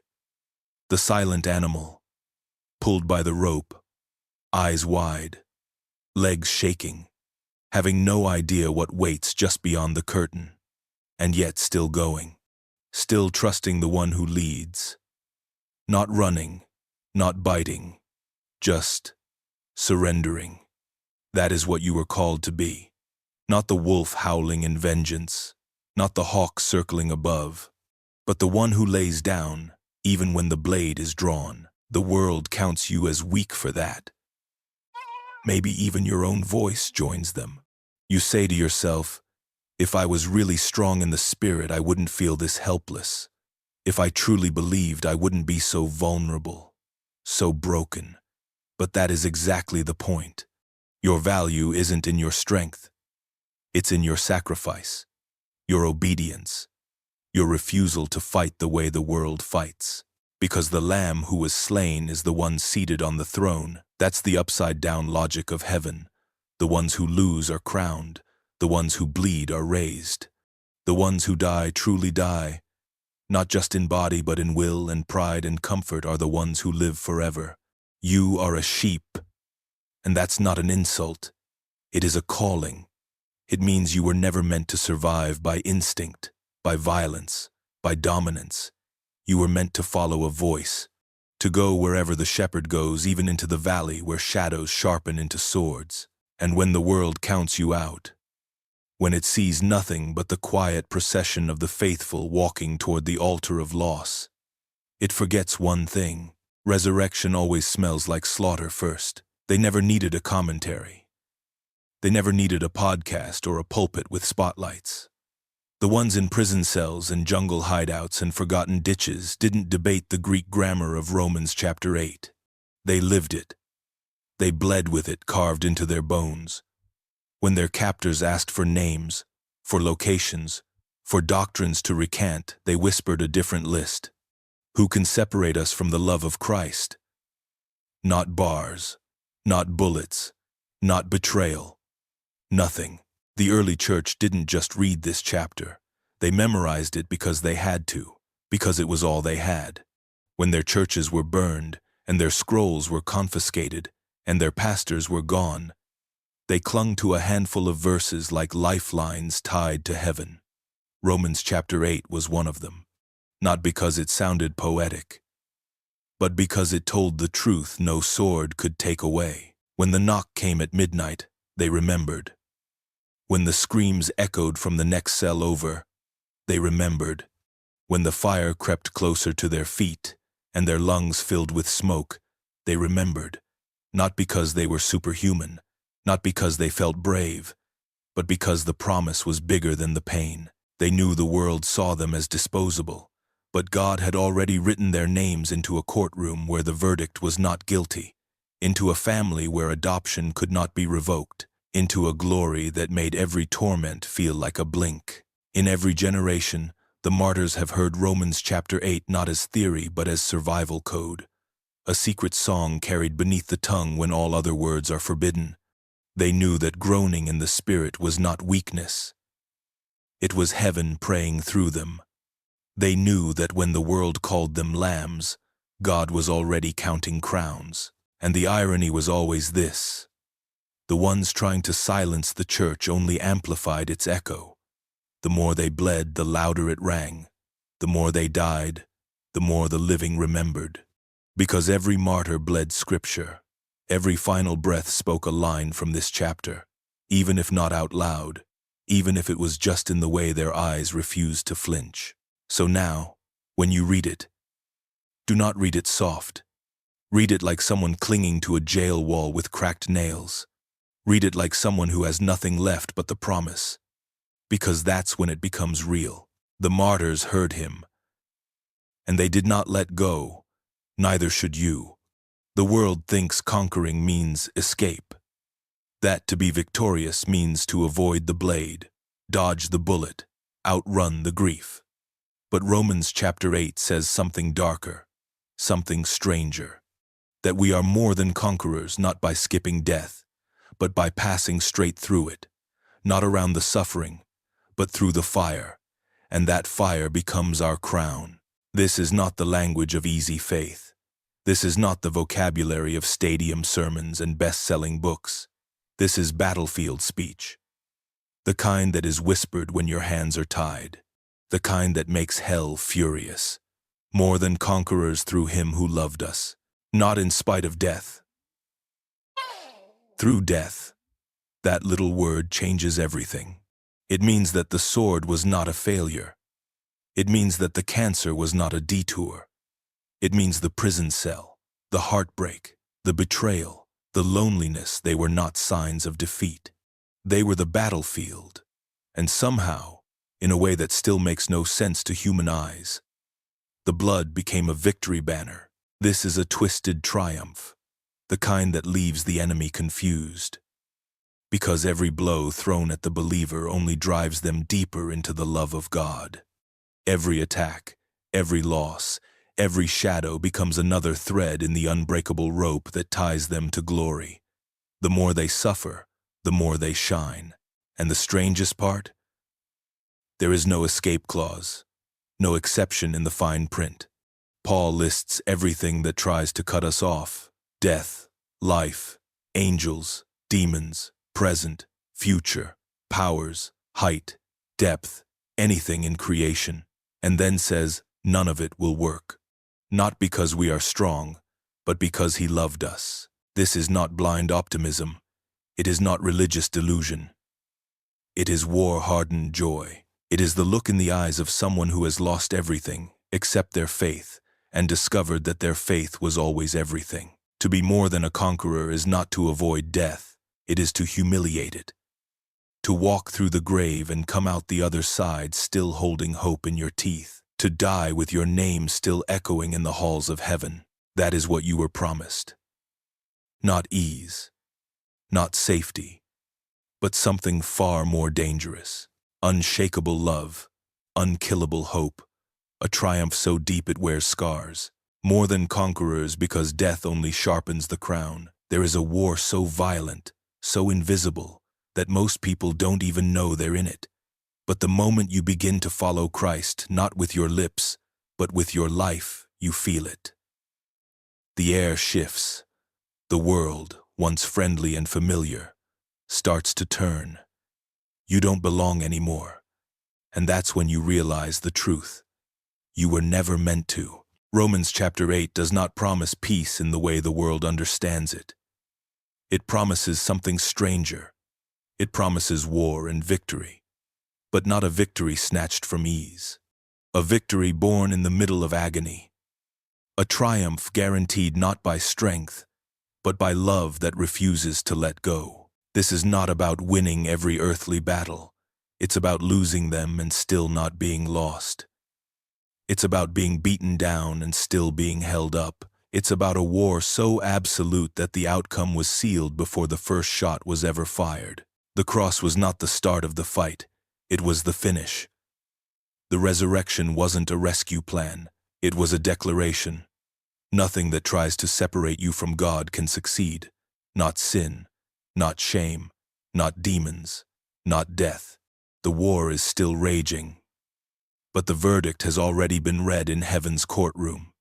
The silent animal, pulled by the rope, eyes wide, legs shaking, having no idea what waits just beyond the curtain, and yet still going, still trusting the one who leads. Not running, not biting, just surrendering. That is what you were called to be. Not the wolf howling in vengeance, not the hawk circling above, but the one who lays down, even when the blade is drawn. The world counts you as weak for that. Maybe even your own voice joins them. You say to yourself, if I was really strong in the spirit, I wouldn't feel this helpless. If I truly believed, I wouldn't be so vulnerable, so broken. But that is exactly the point. Your value isn't in your strength. It's in your sacrifice, your obedience, your refusal to fight the way the world fights. Because the Lamb who was slain is the one seated on the throne. That's the upside-down logic of heaven. The ones who lose are crowned. The ones who bleed are raised. The ones who die truly die. Not just in body, but in will and pride and comfort are the ones who live forever. You are a sheep, and that's not an insult. It is a calling. It means you were never meant to survive by instinct, by violence, by dominance. You were meant to follow a voice, to go wherever the shepherd goes, even into the valley where shadows sharpen into swords. And when the world counts you out, when it sees nothing but the quiet procession of the faithful walking toward the altar of loss, it forgets one thing. Resurrection always smells like slaughter first. They never needed a commentary. They never needed a podcast or a pulpit with spotlights. The ones in prison cells and jungle hideouts and forgotten ditches didn't debate the Greek grammar of Romans chapter 8. They lived it. They bled with it carved into their bones. When their captors asked for names, for locations, for doctrines to recant, they whispered a different list. Who can separate us from the love of Christ? Not bars, not bullets, not betrayal, nothing. The early church didn't just read this chapter. They memorized it because they had to, because it was all they had. When their churches were burned, and their scrolls were confiscated, and their pastors were gone, they clung to a handful of verses like lifelines tied to heaven. Romans chapter 8 was one of them. Not because it sounded poetic, but because it told the truth no sword could take away. When the knock came at midnight, they remembered. When the screams echoed from the next cell over, they remembered. When the fire crept closer to their feet and their lungs filled with smoke, they remembered. Not because they were superhuman, not because they felt brave, but because the promise was bigger than the pain. They knew the world saw them as disposable, but God had already written their names into a courtroom where the verdict was not guilty, into a family where adoption could not be revoked, into a glory that made every torment feel like a blink. In every generation, the martyrs have heard Romans chapter 8 not as theory but as survival code, a secret song carried beneath the tongue when all other words are forbidden. They knew that groaning in the spirit was not weakness. It was heaven praying through them. They knew that when the world called them lambs, God was already counting crowns. And the irony was always this: the ones trying to silence the church only amplified its echo. The more they bled, the louder it rang. The more they died, the more the living remembered. Because every martyr bled scripture. Every final breath spoke a line from this chapter, even if not out loud, even if it was just in the way their eyes refused to flinch. So now, when you read it, do not read it soft. Read it like someone clinging to a jail wall with cracked nails. Read it like someone who has nothing left but the promise. Because that's when it becomes real. The martyrs heard him, and they did not let go. Neither should you. The world thinks conquering means escape. That to be victorious means to avoid the blade, dodge the bullet, outrun the grief. But Romans chapter 8 says something darker, something stranger. that we are more than conquerors not by skipping death, but by passing straight through it, not around the suffering, but through the fire, and that fire becomes our crown. This is not the language of easy faith. This is not the vocabulary of stadium sermons and best-selling books. This is battlefield speech. The kind that is whispered when your hands are tied. The kind that makes hell furious. More than conquerors through him who loved us. Not in spite of death. Through death. That little word changes everything. It means that the sword was not a failure. It means that the cancer was not a detour. It means the prison cell, the heartbreak, the betrayal, the loneliness, they were not signs of defeat. They were the battlefield. And somehow, in a way that still makes no sense to human eyes, the blood became a victory banner. This is a twisted triumph, the kind that leaves the enemy confused. Because every blow thrown at the believer only drives them deeper into the love of God. Every attack, every loss, every shadow becomes another thread in the unbreakable rope that ties them to glory. The more they suffer, the more they shine. And the strangest part? There is no escape clause, no exception in the fine print. Paul lists everything that tries to cut us off: death, life, angels, demons, present, future, powers, height, depth, anything in creation, and then says none of it will work. Not because we are strong, but because he loved us. This is not blind optimism. It is not religious delusion. It is war-hardened joy. It is the look in the eyes of someone who has lost everything except their faith, and discovered that their faith was always everything. To be more than a conqueror is not to avoid death. It is to humiliate it. To walk through the grave and come out the other side still holding hope in your teeth. To die with your name still echoing in the halls of heaven. That is what you were promised. Not ease, not safety, but something far more dangerous. Unshakable love, unkillable hope, a triumph so deep it wears scars. More than conquerors because death only sharpens the crown. There is a war so violent, so invisible, that most people don't even know they're in it. But the moment you begin to follow Christ, not with your lips, but with your life, you feel it. The air shifts. The world, once friendly and familiar, starts to turn. You don't belong anymore. And that's when you realize the truth. You were never meant to. Romans chapter 8 does not promise peace in the way the world understands it. It promises something stranger. It promises war and victory. But not a victory snatched from ease. A victory born in the middle of agony. A triumph guaranteed not by strength, but by love that refuses to let go. This is not about winning every earthly battle. It's about losing them and still not being lost. It's about being beaten down and still being held up. It's about a war so absolute that the outcome was sealed before the first shot was ever fired. The cross was not the start of the fight. It was the finish. The resurrection wasn't a rescue plan. It was a declaration. Nothing that tries to separate you from God can succeed. Not sin, not shame, not demons, not death. The war is still raging. But the verdict has already been read in heaven's courtroom.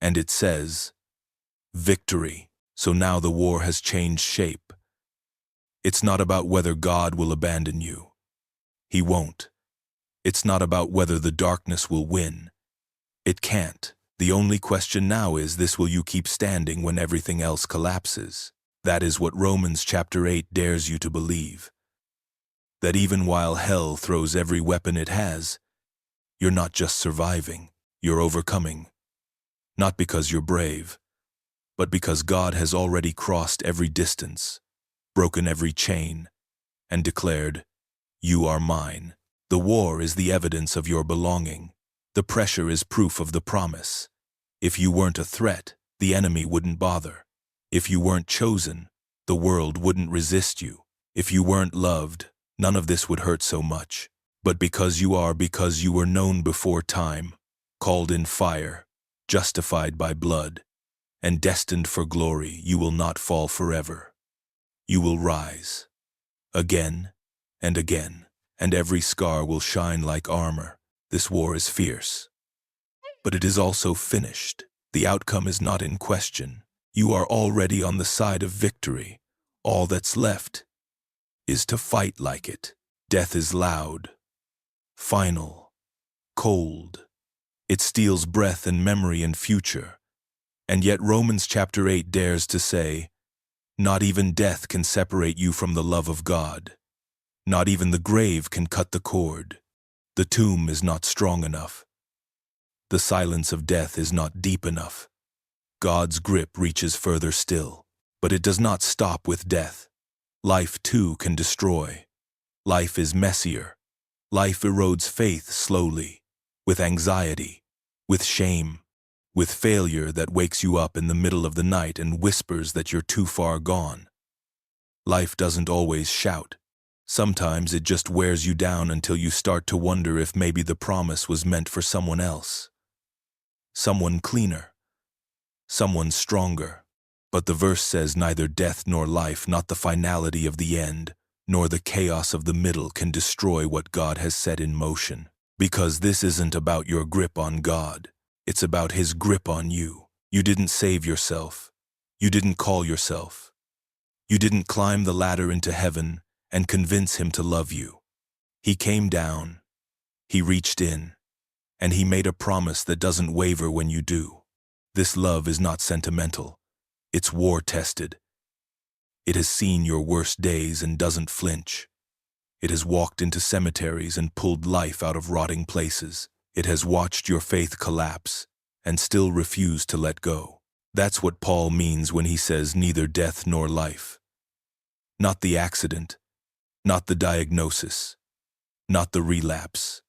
And it says, victory. So now the war has changed shape. It's not about whether God will abandon you. He won't. It's not about whether the darkness will win. It can't. The only question now is this: will you keep standing when everything else collapses? That is what Romans chapter 8 dares you to believe. That even while hell throws every weapon it has, you're not just surviving, you're overcoming. Not because you're brave, but because God has already crossed every distance, broken every chain, and declared, "You are mine." The war is the evidence of your belonging. The pressure is proof of the promise. If you weren't a threat, the enemy wouldn't bother. If you weren't chosen, the world wouldn't resist you. If you weren't loved, none of this would hurt so much. But because you were known before time, called in fire, justified by blood, and destined for glory, you will not fall forever. You will rise. Again and again, and every scar will shine like armor. This war is fierce, but it is also finished. The outcome is not in question. You are already on the side of victory. All that's left is to fight like it. Death is loud, final, cold. It steals breath and memory and future. And yet Romans chapter 8 dares to say, not even death can separate you from the love of God. Not even the grave can cut the cord. The tomb is not strong enough. The silence of death is not deep enough. God's grip reaches further still, but it does not stop with death. Life too can destroy. Life is messier. Life erodes faith slowly, with anxiety, with shame, with failure that wakes you up in the middle of the night and whispers that you're too far gone. Life doesn't always shout. Sometimes it just wears you down until you start to wonder if maybe the promise was meant for someone else. Someone cleaner. Someone stronger. But the verse says neither death nor life, not the finality of the end, nor the chaos of the middle can destroy what God has set in motion. Because this isn't about your grip on God. It's about His grip on you. You didn't save yourself. You didn't call yourself. You didn't climb the ladder into heaven and convince Him to love you. He came down. He reached in. And He made a promise that doesn't waver when you do. This love is not sentimental. It's war-tested. It has seen your worst days and doesn't flinch. It has walked into cemeteries and pulled life out of rotting places. It has watched your faith collapse and still refused to let go. That's what Paul means when he says neither death nor life. Not the accident, not the diagnosis, not the relapse,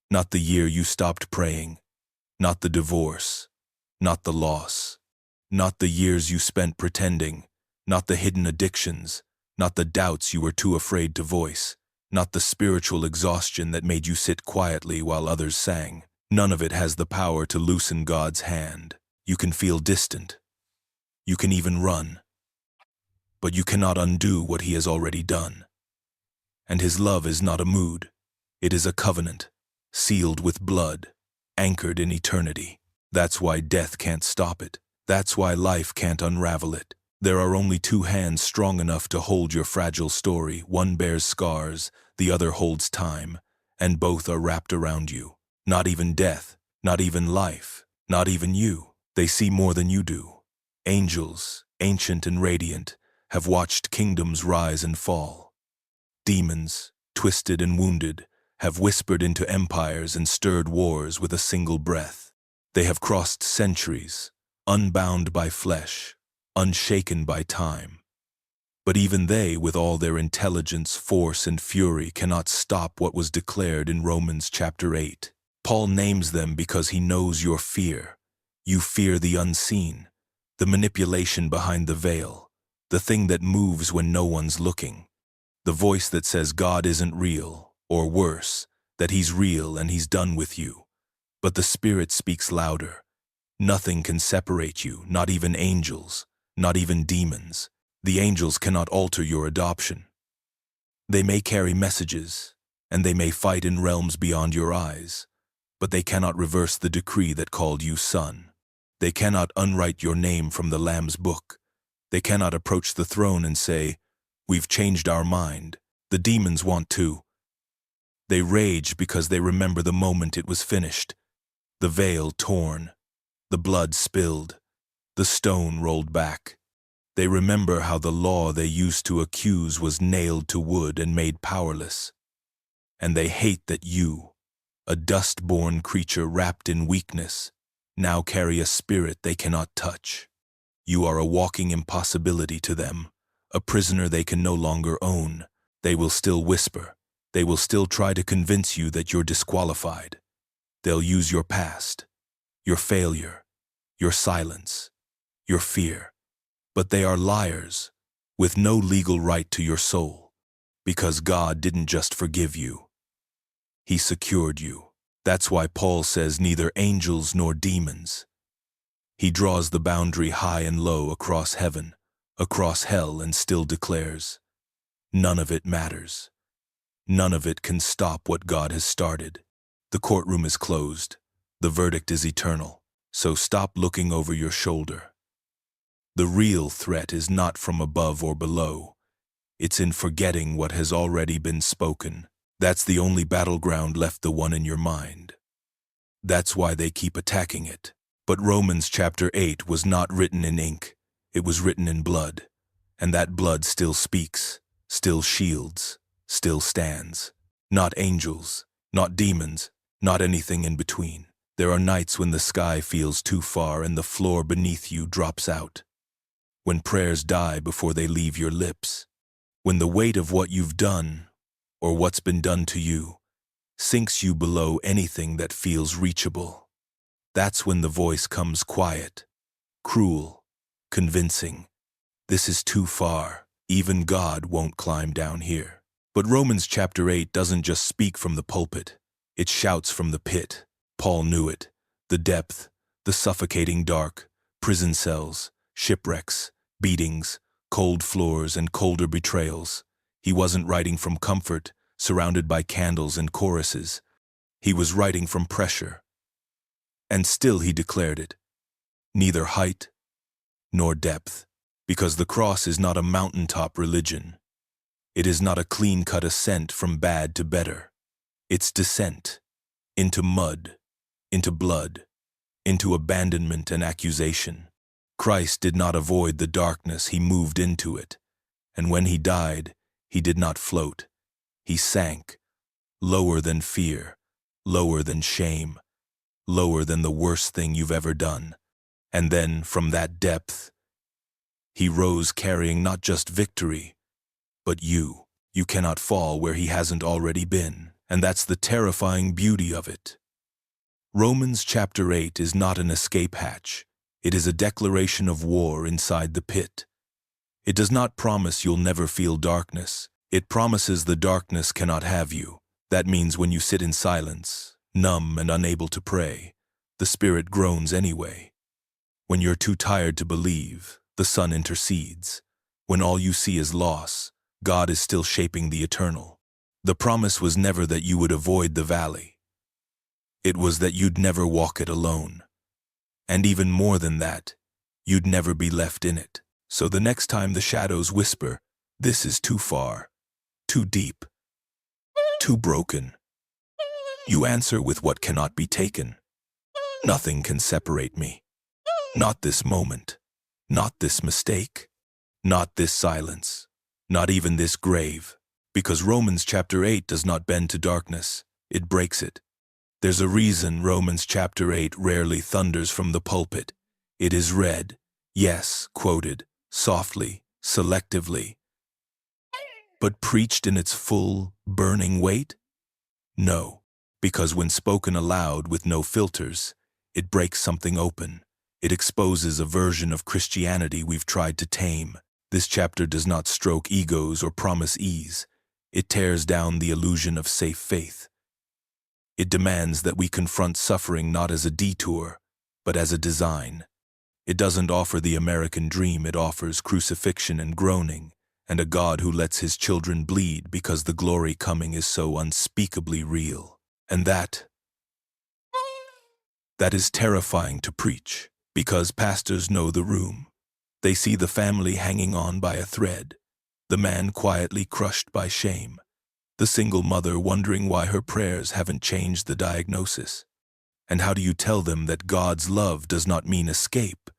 not the year you stopped praying, not the divorce, not the loss, not the years you spent pretending, not the hidden addictions, not the doubts you were too afraid to voice, not the spiritual exhaustion that made you sit quietly while others sang. None of it has the power to loosen God's hand. You can feel distant. You can even run. But you cannot undo what He has already done. And His love is not a mood. It is a covenant, sealed with blood, anchored in eternity. That's why death can't stop it. That's why life can't unravel it. There are only two hands strong enough to hold your fragile story. One bears scars, the other holds time, and both are wrapped around you. Not even death, not even life, not even you. They see more than you do. Angels, ancient and radiant, have watched kingdoms rise and fall. Demons, twisted and wounded, have whispered into empires and stirred wars with a single breath. They have crossed centuries, unbound by flesh, unshaken by time. But even they, with all their intelligence, force, and fury, cannot stop what was declared in Romans chapter 8. Paul names them because he knows your fear. You fear the unseen, the manipulation behind the veil, the thing that moves when no one's looking, the voice that says God isn't real, or worse, that He's real and He's done with you. But the Spirit speaks louder. Nothing can separate you, not even angels, not even demons. The angels cannot alter your adoption. They may carry messages, and they may fight in realms beyond your eyes, but they cannot reverse the decree that called you son. They cannot unwrite your name from the Lamb's book. They cannot approach the throne and say, "We've changed our mind." The demons want to. They rage because they remember the moment it was finished. The veil torn, the blood spilled, the stone rolled back. They remember how the law they used to accuse was nailed to wood and made powerless. And they hate that you, a dust-born creature wrapped in weakness, now carry a spirit they cannot touch. You are a walking impossibility to them, a prisoner they can no longer own. They will still whisper. They will still try to convince you that you're disqualified. They'll use your past, your failure, your silence, your fear. But they are liars, with no legal right to your soul, because God didn't just forgive you. He secured you. That's why Paul says neither angels nor demons. He draws the boundary high and low across heaven, across hell, and still declares, none of it matters. None of it can stop what God has started. The courtroom is closed. The verdict is eternal. So stop looking over your shoulder. The real threat is not from above or below. It's in forgetting what has already been spoken. That's the only battleground left, the one in your mind. That's why they keep attacking it. But Romans chapter 8 was not written in ink. It was written in blood. And that blood still speaks, still shields, still stands. Not angels, not demons, not anything in between. There are nights when the sky feels too far and the floor beneath you drops out. When prayers die before they leave your lips. When the weight of what you've done, or what's been done to you, sinks you below anything that feels reachable. That's when the voice comes quiet, cruel, convincing. This is too far. Even God won't climb down here. But Romans chapter 8 doesn't just speak from the pulpit. It shouts from the pit. Paul knew it. The depth, the suffocating dark, prison cells, shipwrecks, beatings, cold floors, and colder betrayals. He wasn't writing from comfort, surrounded by candles and choruses. He was writing from pressure. And still he declared it. Neither height nor depth, because the cross is not a mountaintop religion. It is not a clean-cut ascent from bad to better. It's descent into mud, into blood, into abandonment and accusation. Christ did not avoid the darkness, he moved into it. And when he died, he did not float. He sank, lower than fear, lower than shame, lower than the worst thing you've ever done. And then, from that depth, he rose carrying not just victory, but you. You cannot fall where he hasn't already been. And that's the terrifying beauty of it. Romans chapter 8 is not an escape hatch. It is a declaration of war inside the pit. It does not promise you'll never feel darkness. It promises the darkness cannot have you. That means when you sit in silence, numb and unable to pray, the Spirit groans anyway. When you're too tired to believe, the Son intercedes. When all you see is loss, God is still shaping the eternal. The promise was never that you would avoid the valley. It was that you'd never walk it alone. And even more than that, you'd never be left in it. So the next time the shadows whisper, this is too far, too deep, too broken, you answer with what cannot be taken. Nothing can separate me. Not this moment, not this mistake, not this silence, not even this grave. Because Romans chapter 8 does not bend to darkness, it breaks it. There's a reason Romans chapter 8 rarely thunders from the pulpit. It is read, yes, quoted, softly, selectively. But preached in its full, burning weight? No, because when spoken aloud with no filters, it breaks something open. It exposes a version of Christianity we've tried to tame. This chapter does not stroke egos or promise ease. It tears down the illusion of safe faith. It demands that we confront suffering not as a detour, but as a design. It doesn't offer the American dream, it offers crucifixion and groaning, and a God who lets his children bleed because the glory coming is so unspeakably real. And that is terrifying to preach, because pastors know the room. They see the family hanging on by a thread, the man quietly crushed by shame, the single mother wondering why her prayers haven't changed the diagnosis. And how do you tell them that God's love does not mean escape,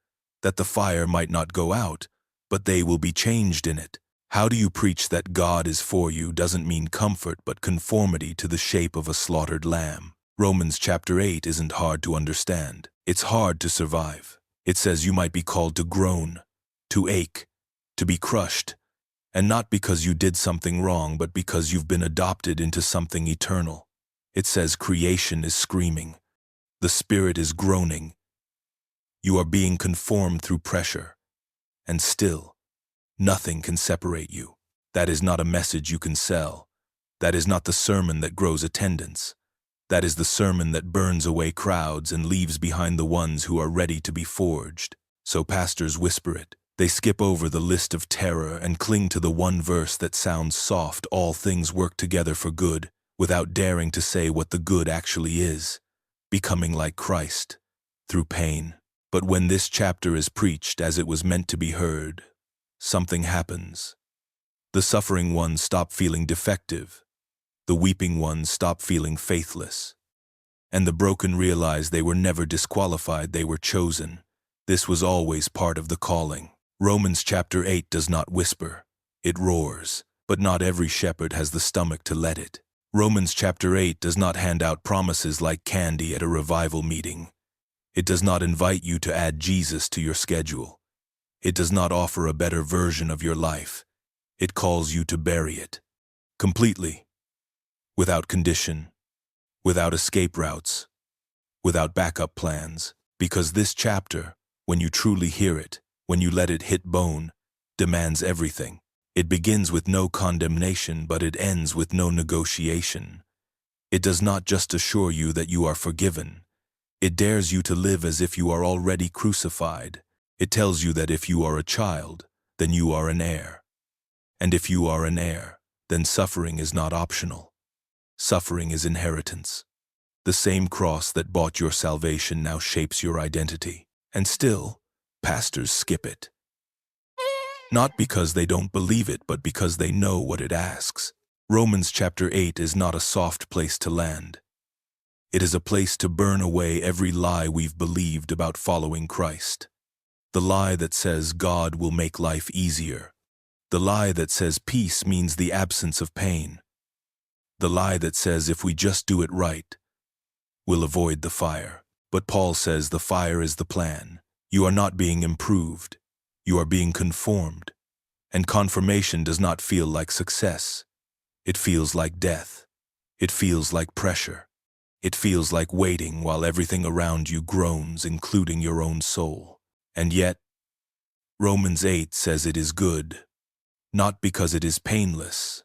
that the fire might not go out, but they will be changed in it? How do you preach that God is for you doesn't mean comfort but conformity to the shape of a slaughtered lamb? Romans chapter 8 isn't hard to understand. It's hard to survive. It says you might be called to groan, to ache, to be crushed, and not because you did something wrong, but because you've been adopted into something eternal. It says creation is screaming. The Spirit is groaning. You are being conformed through pressure. And still, nothing can separate you. That is not a message you can sell. That is not the sermon that grows attendance. That is the sermon that burns away crowds and leaves behind the ones who are ready to be forged. So pastors whisper it. They skip over the list of terror and cling to the one verse that sounds soft, all things work together for good, without daring to say what the good actually is, becoming like Christ, through pain. But when this chapter is preached as it was meant to be heard, something happens. The suffering ones stop feeling defective. The weeping ones stop feeling faithless. And the broken realize they were never disqualified, they were chosen. This was always part of the calling. Romans chapter 8 does not whisper. It roars, but not every shepherd has the stomach to let it. Romans chapter 8 does not hand out promises like candy at a revival meeting. It does not invite you to add Jesus to your schedule. It does not offer a better version of your life. It calls you to bury it. Completely. Without condition. Without escape routes. Without backup plans. Because this chapter, when you truly hear it, when you let it hit bone, demands everything. It begins with no condemnation, but it ends with no negotiation. It does not just assure you that you are forgiven. It dares you to live as if you are already crucified. It tells you that if you are a child, then you are an heir. And if you are an heir, then suffering is not optional. Suffering is inheritance. The same cross that bought your salvation now shapes your identity. And still, pastors skip it. Not because they don't believe it, but because they know what it asks. Romans chapter 8 is not a soft place to land. It is a place to burn away every lie we've believed about following Christ. The lie that says God will make life easier. The lie that says peace means the absence of pain. The lie that says if we just do it right, we'll avoid the fire. But Paul says the fire is the plan. You are not being improved. You are being conformed. And confirmation does not feel like success. It feels like death. It feels like pressure. It feels like waiting while everything around you groans, including your own soul. And yet, Romans 8 says it is good, not because it is painless,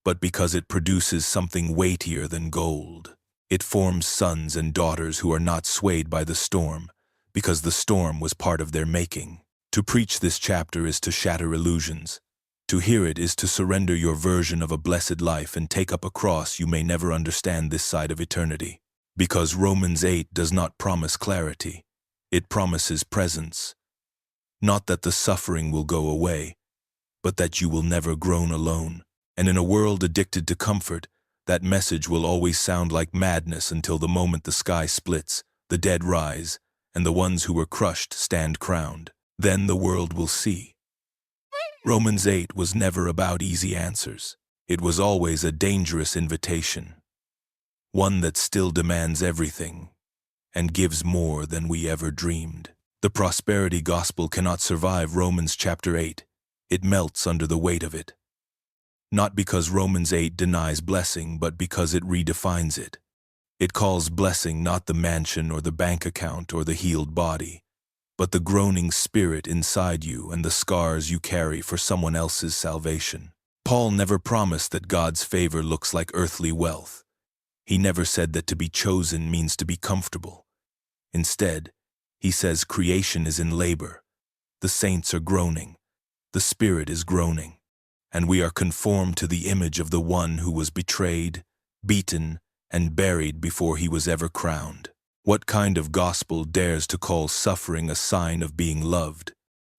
but because it produces something weightier than gold. It forms sons and daughters who are not swayed by the storm, because the storm was part of their making. To preach this chapter is to shatter illusions. To hear it is to surrender your version of a blessed life and take up a cross you may never understand this side of eternity. Because Romans 8 does not promise clarity. It promises presence. Not that the suffering will go away, but that you will never groan alone. And in a world addicted to comfort, that message will always sound like madness until the moment the sky splits, the dead rise, and the ones who were crushed stand crowned. Then the world will see. Romans 8 was never about easy answers. It was always a dangerous invitation. One that still demands everything and gives more than we ever dreamed. The prosperity gospel cannot survive Romans chapter 8. It melts under the weight of it. Not because Romans 8 denies blessing, but because it redefines it. It calls blessing not the mansion or the bank account or the healed body, but the groaning spirit inside you and the scars you carry for someone else's salvation. Paul never promised that God's favor looks like earthly wealth. He never said that to be chosen means to be comfortable. Instead, he says creation is in labor. The saints are groaning. The Spirit is groaning. And we are conformed to the image of the one who was betrayed, beaten, and buried before he was ever crowned. What kind of gospel dares to call suffering a sign of being loved?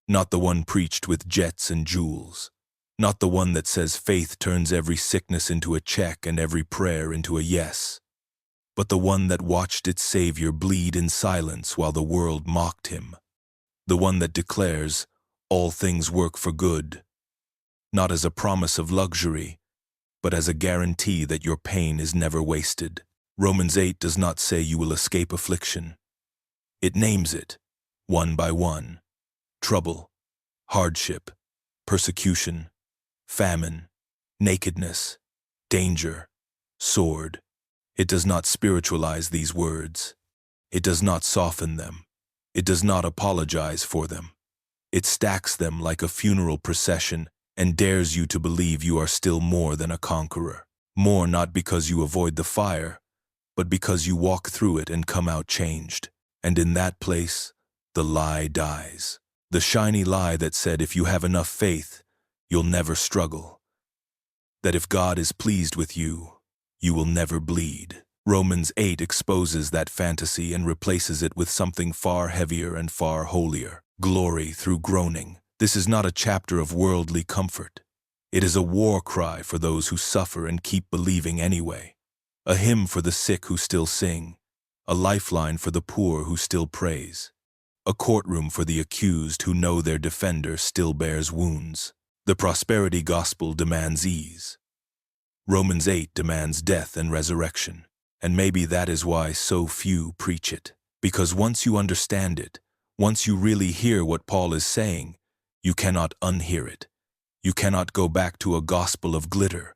Not the one preached with jets and jewels. Not the one that says faith turns every sickness into a check and every prayer into a yes. But the one that watched its Savior bleed in silence while the world mocked him. The one that declares, all things work for good. Not as a promise of luxury, but as a guarantee that your pain is never wasted. Romans 8 does not say you will escape affliction. It names it, one by one. Trouble, hardship, persecution, famine, nakedness, danger, sword. It does not spiritualize these words. It does not soften them. It does not apologize for them. It stacks them like a funeral procession and dares you to believe you are still more than a conqueror. More not because you avoid the fire, but because you walk through it and come out changed. And in that place, the lie dies. The shiny lie that said if you have enough faith, you'll never struggle. That if God is pleased with you, you will never bleed. Romans 8 exposes that fantasy and replaces it with something far heavier and far holier. Glory through groaning. This is not a chapter of worldly comfort. It is a war cry for those who suffer and keep believing anyway. A hymn for the sick who still sing. A lifeline for the poor who still praise. A courtroom for the accused who know their defender still bears wounds. The prosperity gospel demands ease. Romans 8 demands death and resurrection. And maybe that is why so few preach it. Because once you understand it, once you really hear what Paul is saying, you cannot unhear it. You cannot go back to a gospel of glitter,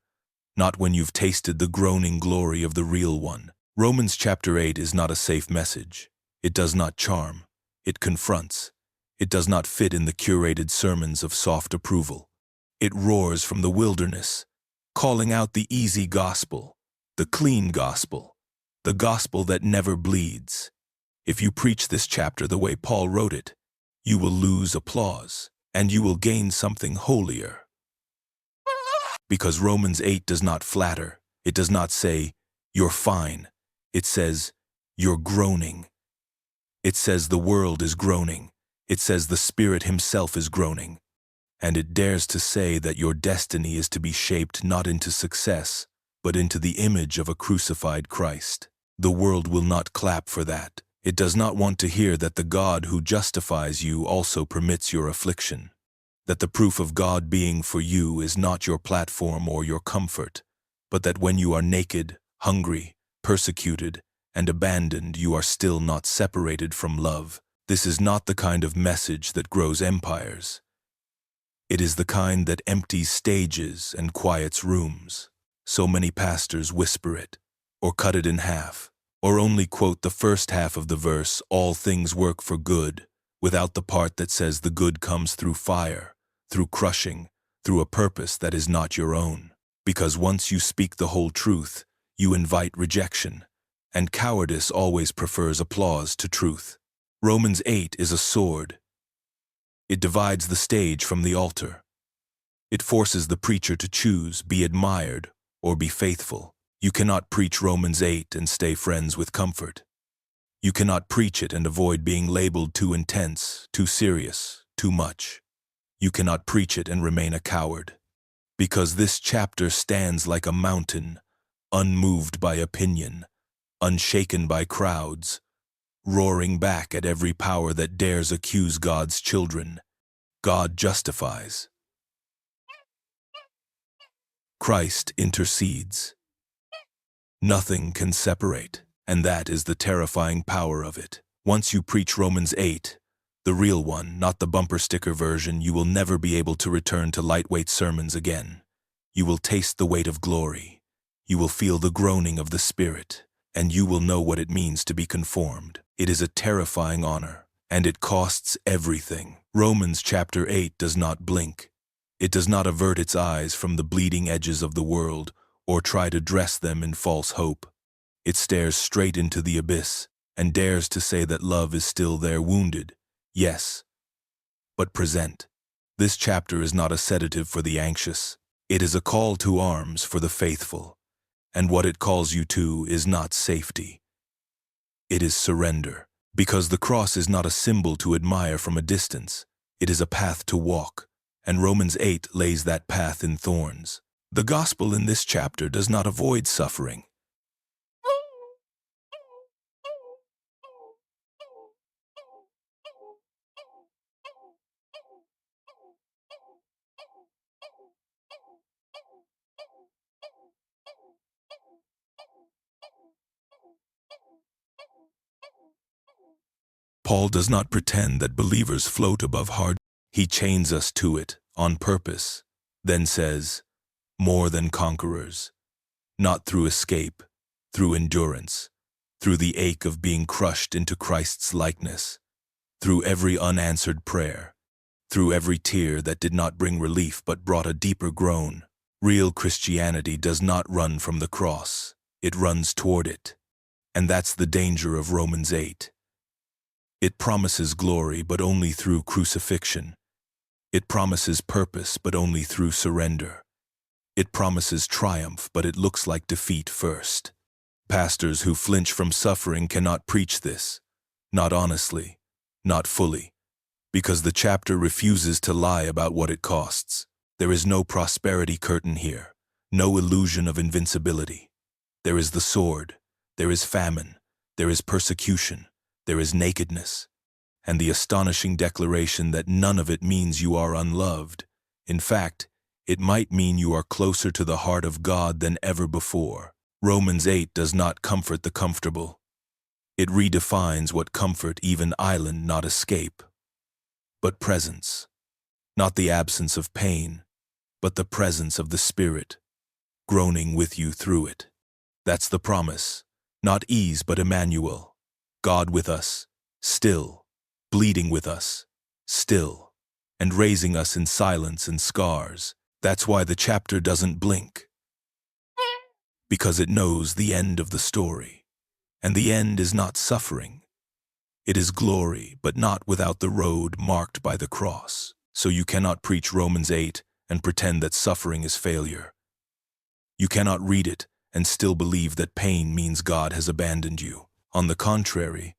not when you've tasted the groaning glory of the real one. Romans chapter 8 is not a safe message. It does not charm. It confronts. It does not fit in the curated sermons of soft approval. It roars from the wilderness, calling out the easy gospel, the clean gospel, the gospel that never bleeds. If you preach this chapter the way Paul wrote it, you will lose applause, and you will gain something holier. Because Romans 8 does not flatter. It does not say, "You're fine." It says, "You're groaning." It says the world is groaning. It says the Spirit Himself is groaning. And it dares to say that your destiny is to be shaped not into success, but into the image of a crucified Christ. The world will not clap for that. It does not want to hear that the God who justifies you also permits your affliction. That the proof of God being for you is not your platform or your comfort, but that when you are naked, hungry, persecuted, and abandoned, you are still not separated from love. This is not the kind of message that grows empires. It is the kind that empties stages and quiets rooms. So many pastors whisper it, or cut it in half, or only quote the first half of the verse, "All things work for good," without the part that says the good comes through fire, through crushing, through a purpose that is not your own. Because once you speak the whole truth, you invite rejection, and cowardice always prefers applause to truth. Romans 8 is a sword. It divides the stage from the altar. It forces the preacher to choose, be admired, or be faithful. You cannot preach Romans 8 and stay friends with comfort. You cannot preach it and avoid being labeled too intense, too serious, too much. You cannot preach it and remain a coward. Because this chapter stands like a mountain, unmoved by opinion, unshaken by crowds, roaring back at every power that dares accuse God's children. God justifies. Christ intercedes. Nothing can separate, and that is the terrifying power of it. Once you preach Romans 8, the real one, not the bumper sticker version, you will never be able to return to lightweight sermons again. You will taste the weight of glory. You will feel the groaning of the Spirit, and you will know what it means to be conformed. It is a terrifying honor, and it costs everything. Romans chapter 8 does not blink. It does not avert its eyes from the bleeding edges of the world or try to dress them in false hope. It stares straight into the abyss and dares to say that love is still there, wounded, yes, but present. This chapter is not a sedative for the anxious. It is a call to arms for the faithful, and what it calls you to is not safety. It is surrender, because the cross is not a symbol to admire from a distance. It is a path to walk, and Romans 8 lays that path in thorns. The gospel in this chapter does not avoid suffering. Paul does not pretend that believers float above hard. He chains us to it on purpose, then says, more than conquerors, not through escape, through endurance, through the ache of being crushed into Christ's likeness, through every unanswered prayer, through every tear that did not bring relief but brought a deeper groan. Real Christianity does not run from the cross, it runs toward it. And that's the danger of Romans 8. It promises glory, but only through crucifixion. It promises purpose, but only through surrender. It promises triumph, but it looks like defeat first. Pastors who flinch from suffering cannot preach this, not honestly, not fully, because the chapter refuses to lie about what it costs. There is no prosperity curtain here, no illusion of invincibility. There is the sword, there is famine, there is persecution, there is nakedness, and the astonishing declaration that none of it means you are unloved. In fact, it might mean you are closer to the heart of God than ever before. Romans 8 does not comfort the comfortable. It redefines what comfort, even island, not escape, but presence. Not the absence of pain, but the presence of the Spirit, groaning with you through it. That's the promise. Not ease, but Emmanuel. God with us, still, bleeding with us, still, and raising us in silence and scars. That's why the chapter doesn't blink. Because it knows the end of the story. And the end is not suffering. It is glory, but not without the road marked by the cross. So you cannot preach Romans 8 and pretend that suffering is failure. You cannot read it and still believe that pain means God has abandoned you. On the contrary,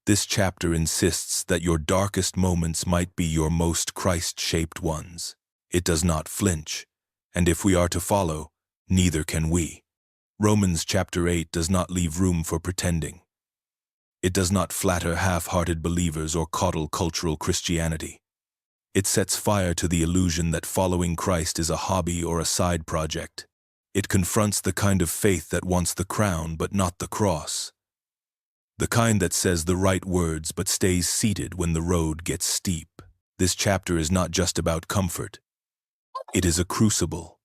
this chapter insists that your darkest moments might be your most Christ-shaped ones. It does not flinch, and if we are to follow, neither can we. Romans chapter 8 does not leave room for pretending. It does not flatter half-hearted believers or coddle cultural Christianity. It sets fire to the illusion that following Christ is a hobby or a side project. It confronts the kind of faith that wants the crown but not the cross. The kind that says the right words but stays seated when the road gets steep. This chapter is not just about comfort. It is a crucible.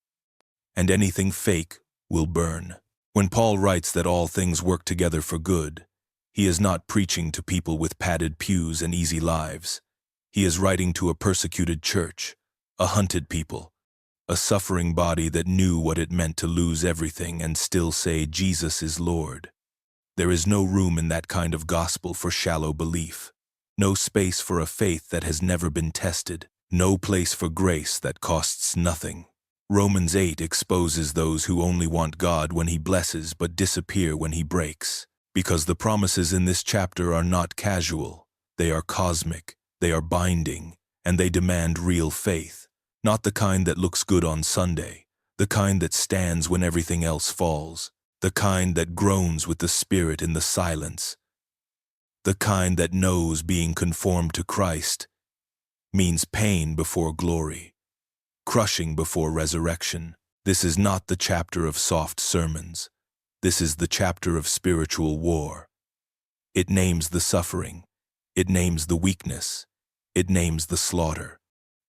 And anything fake will burn. When Paul writes that all things work together for good, he is not preaching to people with padded pews and easy lives. He is writing to a persecuted church, a hunted people, a suffering body that knew what it meant to lose everything and still say Jesus is Lord. There is no room in that kind of gospel for shallow belief, no space for a faith that has never been tested, no place for grace that costs nothing. Romans 8 exposes those who only want God when He blesses but disappear when He breaks. Because the promises in this chapter are not casual, they are cosmic, they are binding, and they demand real faith. Not the kind that looks good on Sunday, the kind that stands when everything else falls, the kind that groans with the Spirit in the silence, the kind that knows being conformed to Christ means pain before glory, crushing before resurrection. This is not the chapter of soft sermons. This is the chapter of spiritual war. It names the suffering, it names the weakness, it names the slaughter,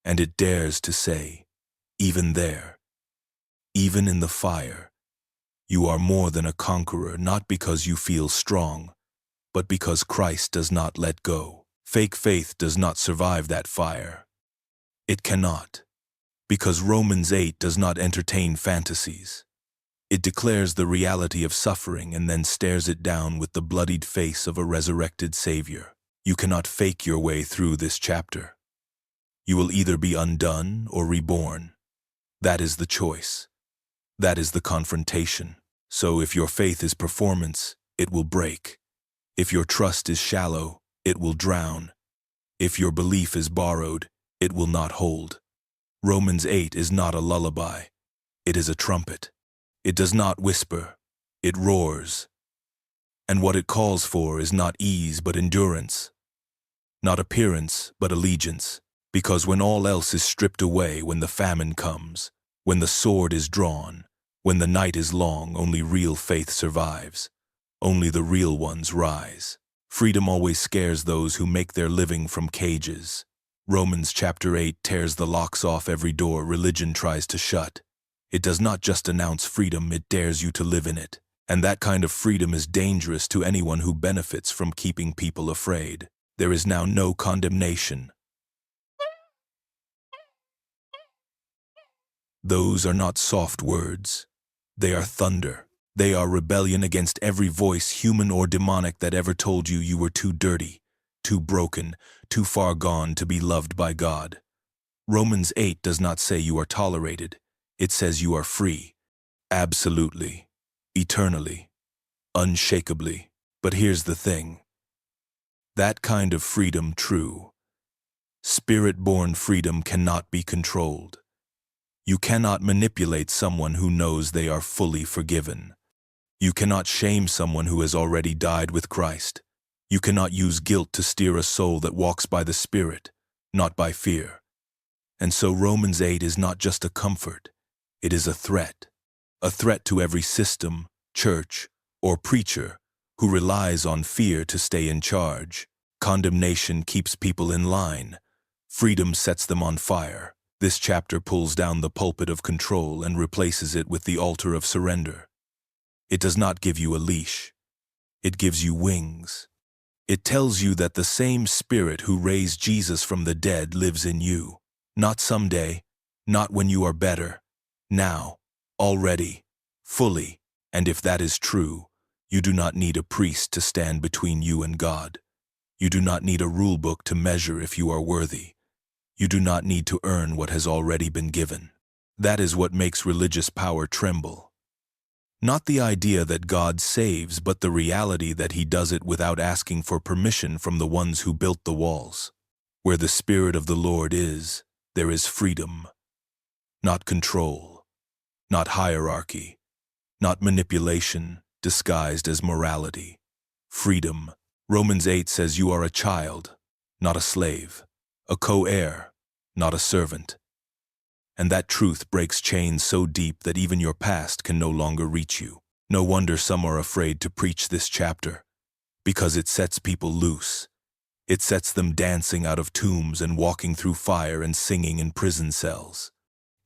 and it dares to say, even there, even in the fire, you are more than a conqueror, not because you feel strong, but because Christ does not let go. Fake faith does not survive that fire. It cannot, because Romans 8 does not entertain fantasies. It declares the reality of suffering and then stares it down with the bloodied face of a resurrected Savior. You cannot fake your way through this chapter. You will either be undone or reborn. That is the choice. That is the confrontation. So if your faith is performance, it will break. If your trust is shallow, it will drown. If your belief is borrowed, it will not hold. Romans 8 is not a lullaby. It is a trumpet. It does not whisper, it roars. And what it calls for is not ease but endurance, not appearance but allegiance. Because when all else is stripped away, when the famine comes, when the sword is drawn, when the night is long, only real faith survives. Only the real ones rise. Freedom always scares those who make their living from cages. Romans chapter 8 tears the locks off every door religion tries to shut. It does not just announce freedom, it dares you to live in it. And that kind of freedom is dangerous to anyone who benefits from keeping people afraid. There is now no condemnation. Those are not soft words. They are thunder. They are rebellion against every voice, human or demonic, that ever told you you were too dirty, too broken, too far gone to be loved by God. Romans 8 does not say you are tolerated. It says you are free. Absolutely. Eternally. Unshakably. But here's the thing. That kind of freedom, true, Spirit-born freedom, cannot be controlled. You cannot manipulate someone who knows they are fully forgiven. You cannot shame someone who has already died with Christ. You cannot use guilt to steer a soul that walks by the Spirit, not by fear. And so Romans 8 is not just a comfort, it is a threat to every system, church, or preacher who relies on fear to stay in charge. Condemnation keeps people in line. Freedom sets them on fire. This chapter pulls down the pulpit of control and replaces it with the altar of surrender. It does not give you a leash. It gives you wings. It tells you that the same Spirit who raised Jesus from the dead lives in you. Not someday, not when you are better. Now, already, fully. And if that is true, you do not need a priest to stand between you and God. You do not need a rule book to measure if you are worthy. You do not need to earn what has already been given. That is what makes religious power tremble. Not the idea that God saves, but the reality that He does it without asking for permission from the ones who built the walls. Where the Spirit of the Lord is, there is freedom. Not control, not hierarchy, not manipulation disguised as morality. Freedom. Romans 8 says you are a child, not a slave, a co-heir, not a servant. And that truth breaks chains so deep that even your past can no longer reach you. No wonder some are afraid to preach this chapter, because it sets people loose. It sets them dancing out of tombs and walking through fire and singing in prison cells.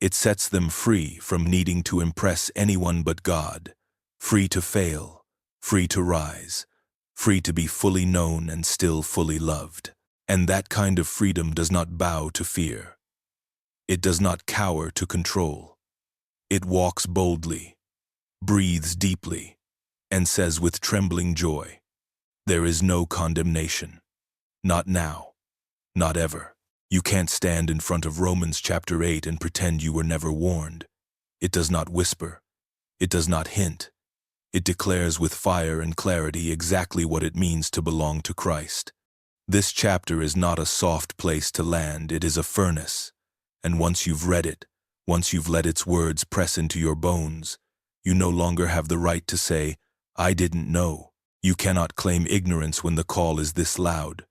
It sets them free from needing to impress anyone but God, free to fail, free to rise, free to be fully known and still fully loved. And that kind of freedom does not bow to fear. It does not cower to control. It walks boldly, breathes deeply, and says with trembling joy, there is no condemnation. Not now, not ever. You can't stand in front of Romans chapter 8 and pretend you were never warned. It does not whisper. It does not hint. It declares with fire and clarity exactly what it means to belong to Christ. This chapter is not a soft place to land, it is a furnace. And once you've read it, once you've let its words press into your bones, you no longer have the right to say, I didn't know. You cannot claim ignorance when the call is this loud.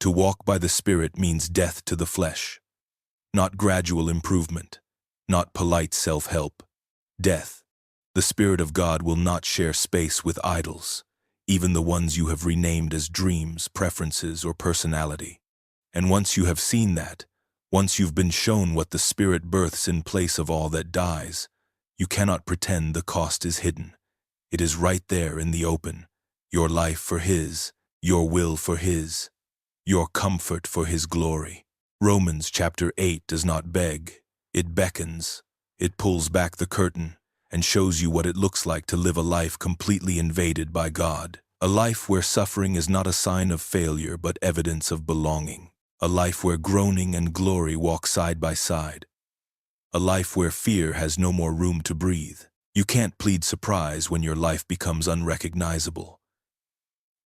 To walk by the Spirit means death to the flesh. Not gradual improvement, not polite self-help. Death. The Spirit of God will not share space with idols, even the ones you have renamed as dreams, preferences, or personality. And once you have seen that, once you've been shown what the Spirit births in place of all that dies, you cannot pretend the cost is hidden. It is right there in the open. Your life for His, your will for His, your comfort for His glory. Romans chapter 8 does not beg, it beckons. It pulls back the curtain and shows you what it looks like to live a life completely invaded by God. A life where suffering is not a sign of failure but evidence of belonging. A life where groaning and glory walk side by side. A life where fear has no more room to breathe. You can't plead surprise when your life becomes unrecognizable.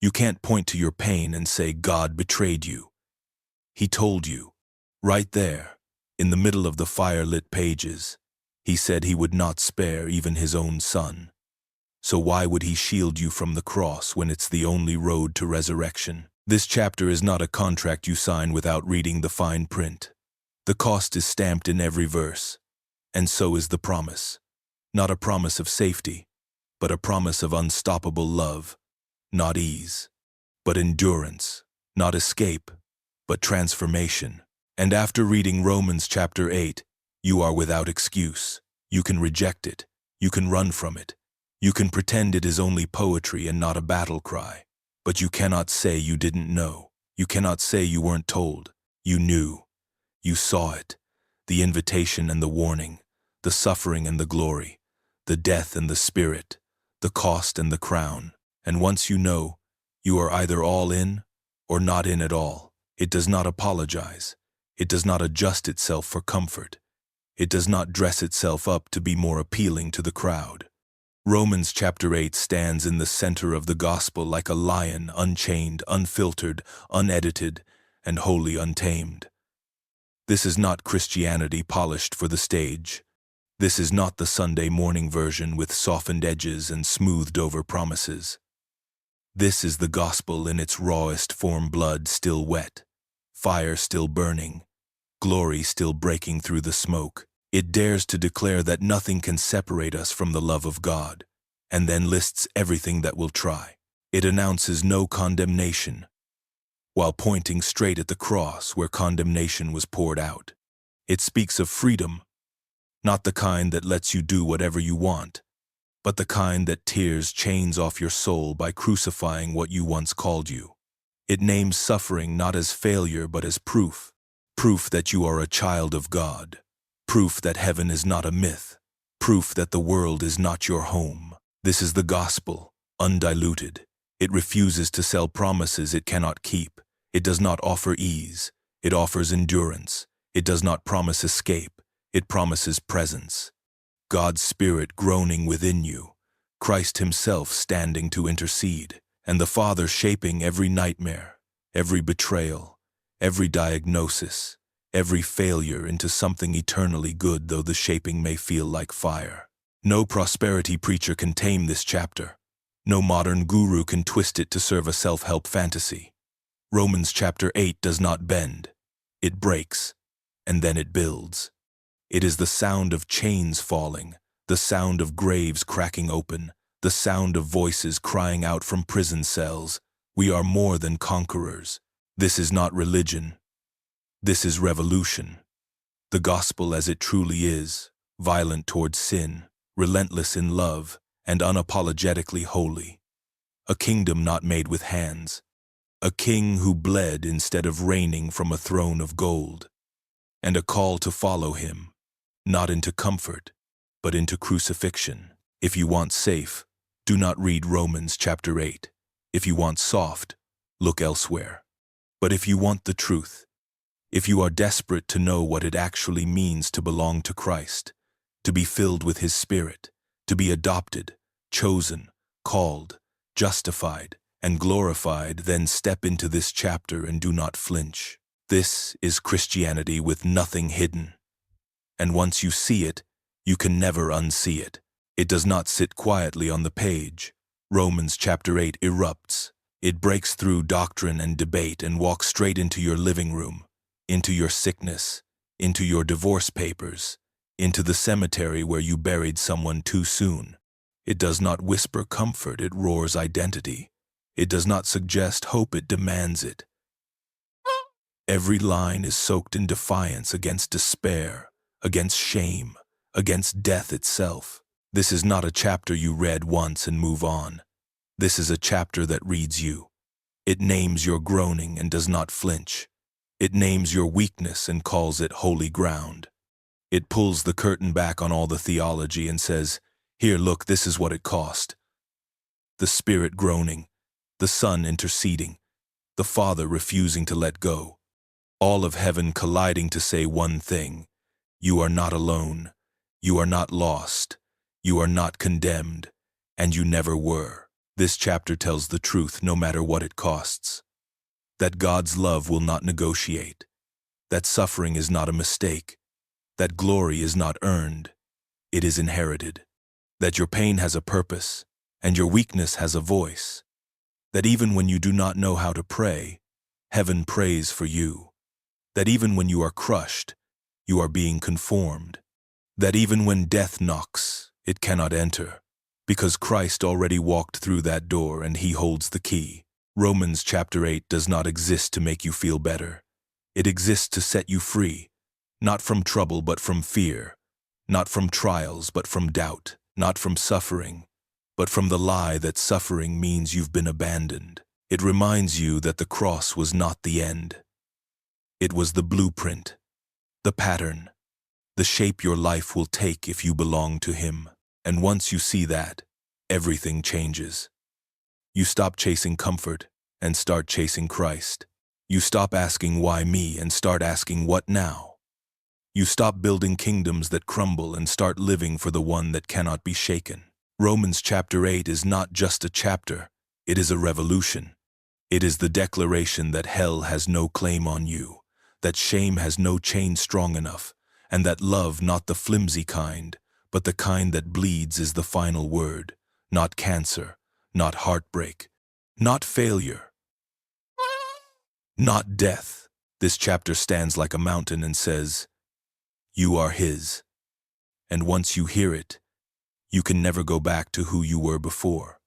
You can't point to your pain and say God betrayed you. He told you, right there, in the middle of the fire-lit pages. He said He would not spare even His own Son. So why would He shield you from the cross when it's the only road to resurrection? This chapter is not a contract you sign without reading the fine print. The cost is stamped in every verse, and so is the promise. Not a promise of safety, but a promise of unstoppable love. Not ease, but endurance. Not escape, but transformation. And after reading Romans chapter 8, you are without excuse. You can reject it. You can run from it. You can pretend it is only poetry and not a battle cry. But you cannot say you didn't know. You cannot say you weren't told. You knew. You saw it. The invitation and the warning. The suffering and the glory. The death and the Spirit. the cost and the crown. And once you know, you are either all in or not in at all. It does not apologize. It does not adjust itself for comfort. It does not dress itself up to be more appealing to the crowd. Romans chapter 8 stands in the center of the gospel like a lion, unchained, unfiltered, unedited, and wholly untamed. This is not Christianity polished for the stage. This is not the Sunday morning version with softened edges and smoothed-over promises. This is the gospel in its rawest form, blood still wet, fire still burning, glory still breaking through the smoke. It dares to declare that nothing can separate us from the love of God, and then lists everything that will try. It announces no condemnation, while pointing straight at the cross where condemnation was poured out. It speaks of freedom, not the kind that lets you do whatever you want, but the kind that tears chains off your soul by crucifying what you once called you. It names suffering not as failure but as proof that you are a child of God, proof that heaven is not a myth, proof that the world is not your home. This is the gospel, undiluted. It refuses to sell promises it cannot keep. It does not offer ease. It offers endurance. It does not promise escape. It promises presence. God's Spirit groaning within you, Christ Himself standing to intercede, and the Father shaping every nightmare, every betrayal, every diagnosis, every failure into something eternally good, though the shaping may feel like fire. No prosperity preacher can tame this chapter. No modern guru can twist it to serve a self-help fantasy. Romans chapter 8 does not bend. It breaks, and then it builds. It is the sound of chains falling, the sound of graves cracking open, the sound of voices crying out from prison cells. We are more than conquerors. This is not religion. This is revolution. The gospel as it truly is, violent towards sin, relentless in love, and unapologetically holy. A kingdom not made with hands. A king who bled instead of reigning from a throne of gold. And a call to follow him, not into comfort, but into crucifixion. If you want safe, do not read Romans chapter 8. If you want soft, look elsewhere. But if you want the truth, if you are desperate to know what it actually means to belong to Christ, to be filled with His Spirit, to be adopted, chosen, called, justified, and glorified, then step into this chapter and do not flinch. This is Christianity with nothing hidden. And once you see it, you can never unsee it. It does not sit quietly on the page. Romans chapter 8 erupts. It breaks through doctrine and debate and walks straight into your living room, into your sickness, into your divorce papers, into the cemetery where you buried someone too soon. It does not whisper comfort, it roars identity. It does not suggest hope, it demands it. Every line is soaked in defiance against despair, against shame, against death itself. This is not a chapter you read once and move on. This is a chapter that reads you. It names your groaning and does not flinch. It names your weakness and calls it holy ground. It pulls the curtain back on all the theology and says, "Here, look, this is what it cost." The Spirit groaning, the Son interceding, the Father refusing to let go. All of heaven colliding to say one thing: you are not alone, you are not lost, you are not condemned, and you never were. This chapter tells the truth no matter what it costs. That God's love will not negotiate, that suffering is not a mistake, that glory is not earned, it is inherited, that your pain has a purpose, and your weakness has a voice, that even when you do not know how to pray, heaven prays for you, that even when you are crushed, you are being conformed, that even when death knocks, it cannot enter, because Christ already walked through that door and He holds the key. Romans chapter 8 does not exist to make you feel better. It exists to set you free, not from trouble but from fear, not from trials but from doubt, not from suffering, but from the lie that suffering means you've been abandoned. It reminds you that the cross was not the end. It was the blueprint, the pattern, the shape your life will take if you belong to Him. And once you see that, everything changes. You stop chasing comfort and start chasing Christ. You stop asking why me and start asking what now. You stop building kingdoms that crumble and start living for the one that cannot be shaken. Romans chapter 8 is not just a chapter, it is a revolution. It is the declaration that hell has no claim on you, that shame has no chain strong enough, and that love, not the flimsy kind, but the kind that bleeds, is the final word. Not cancer, not heartbreak, not failure, not death. This chapter stands like a mountain and says, you are His. And once you hear it, you can never go back to who you were before.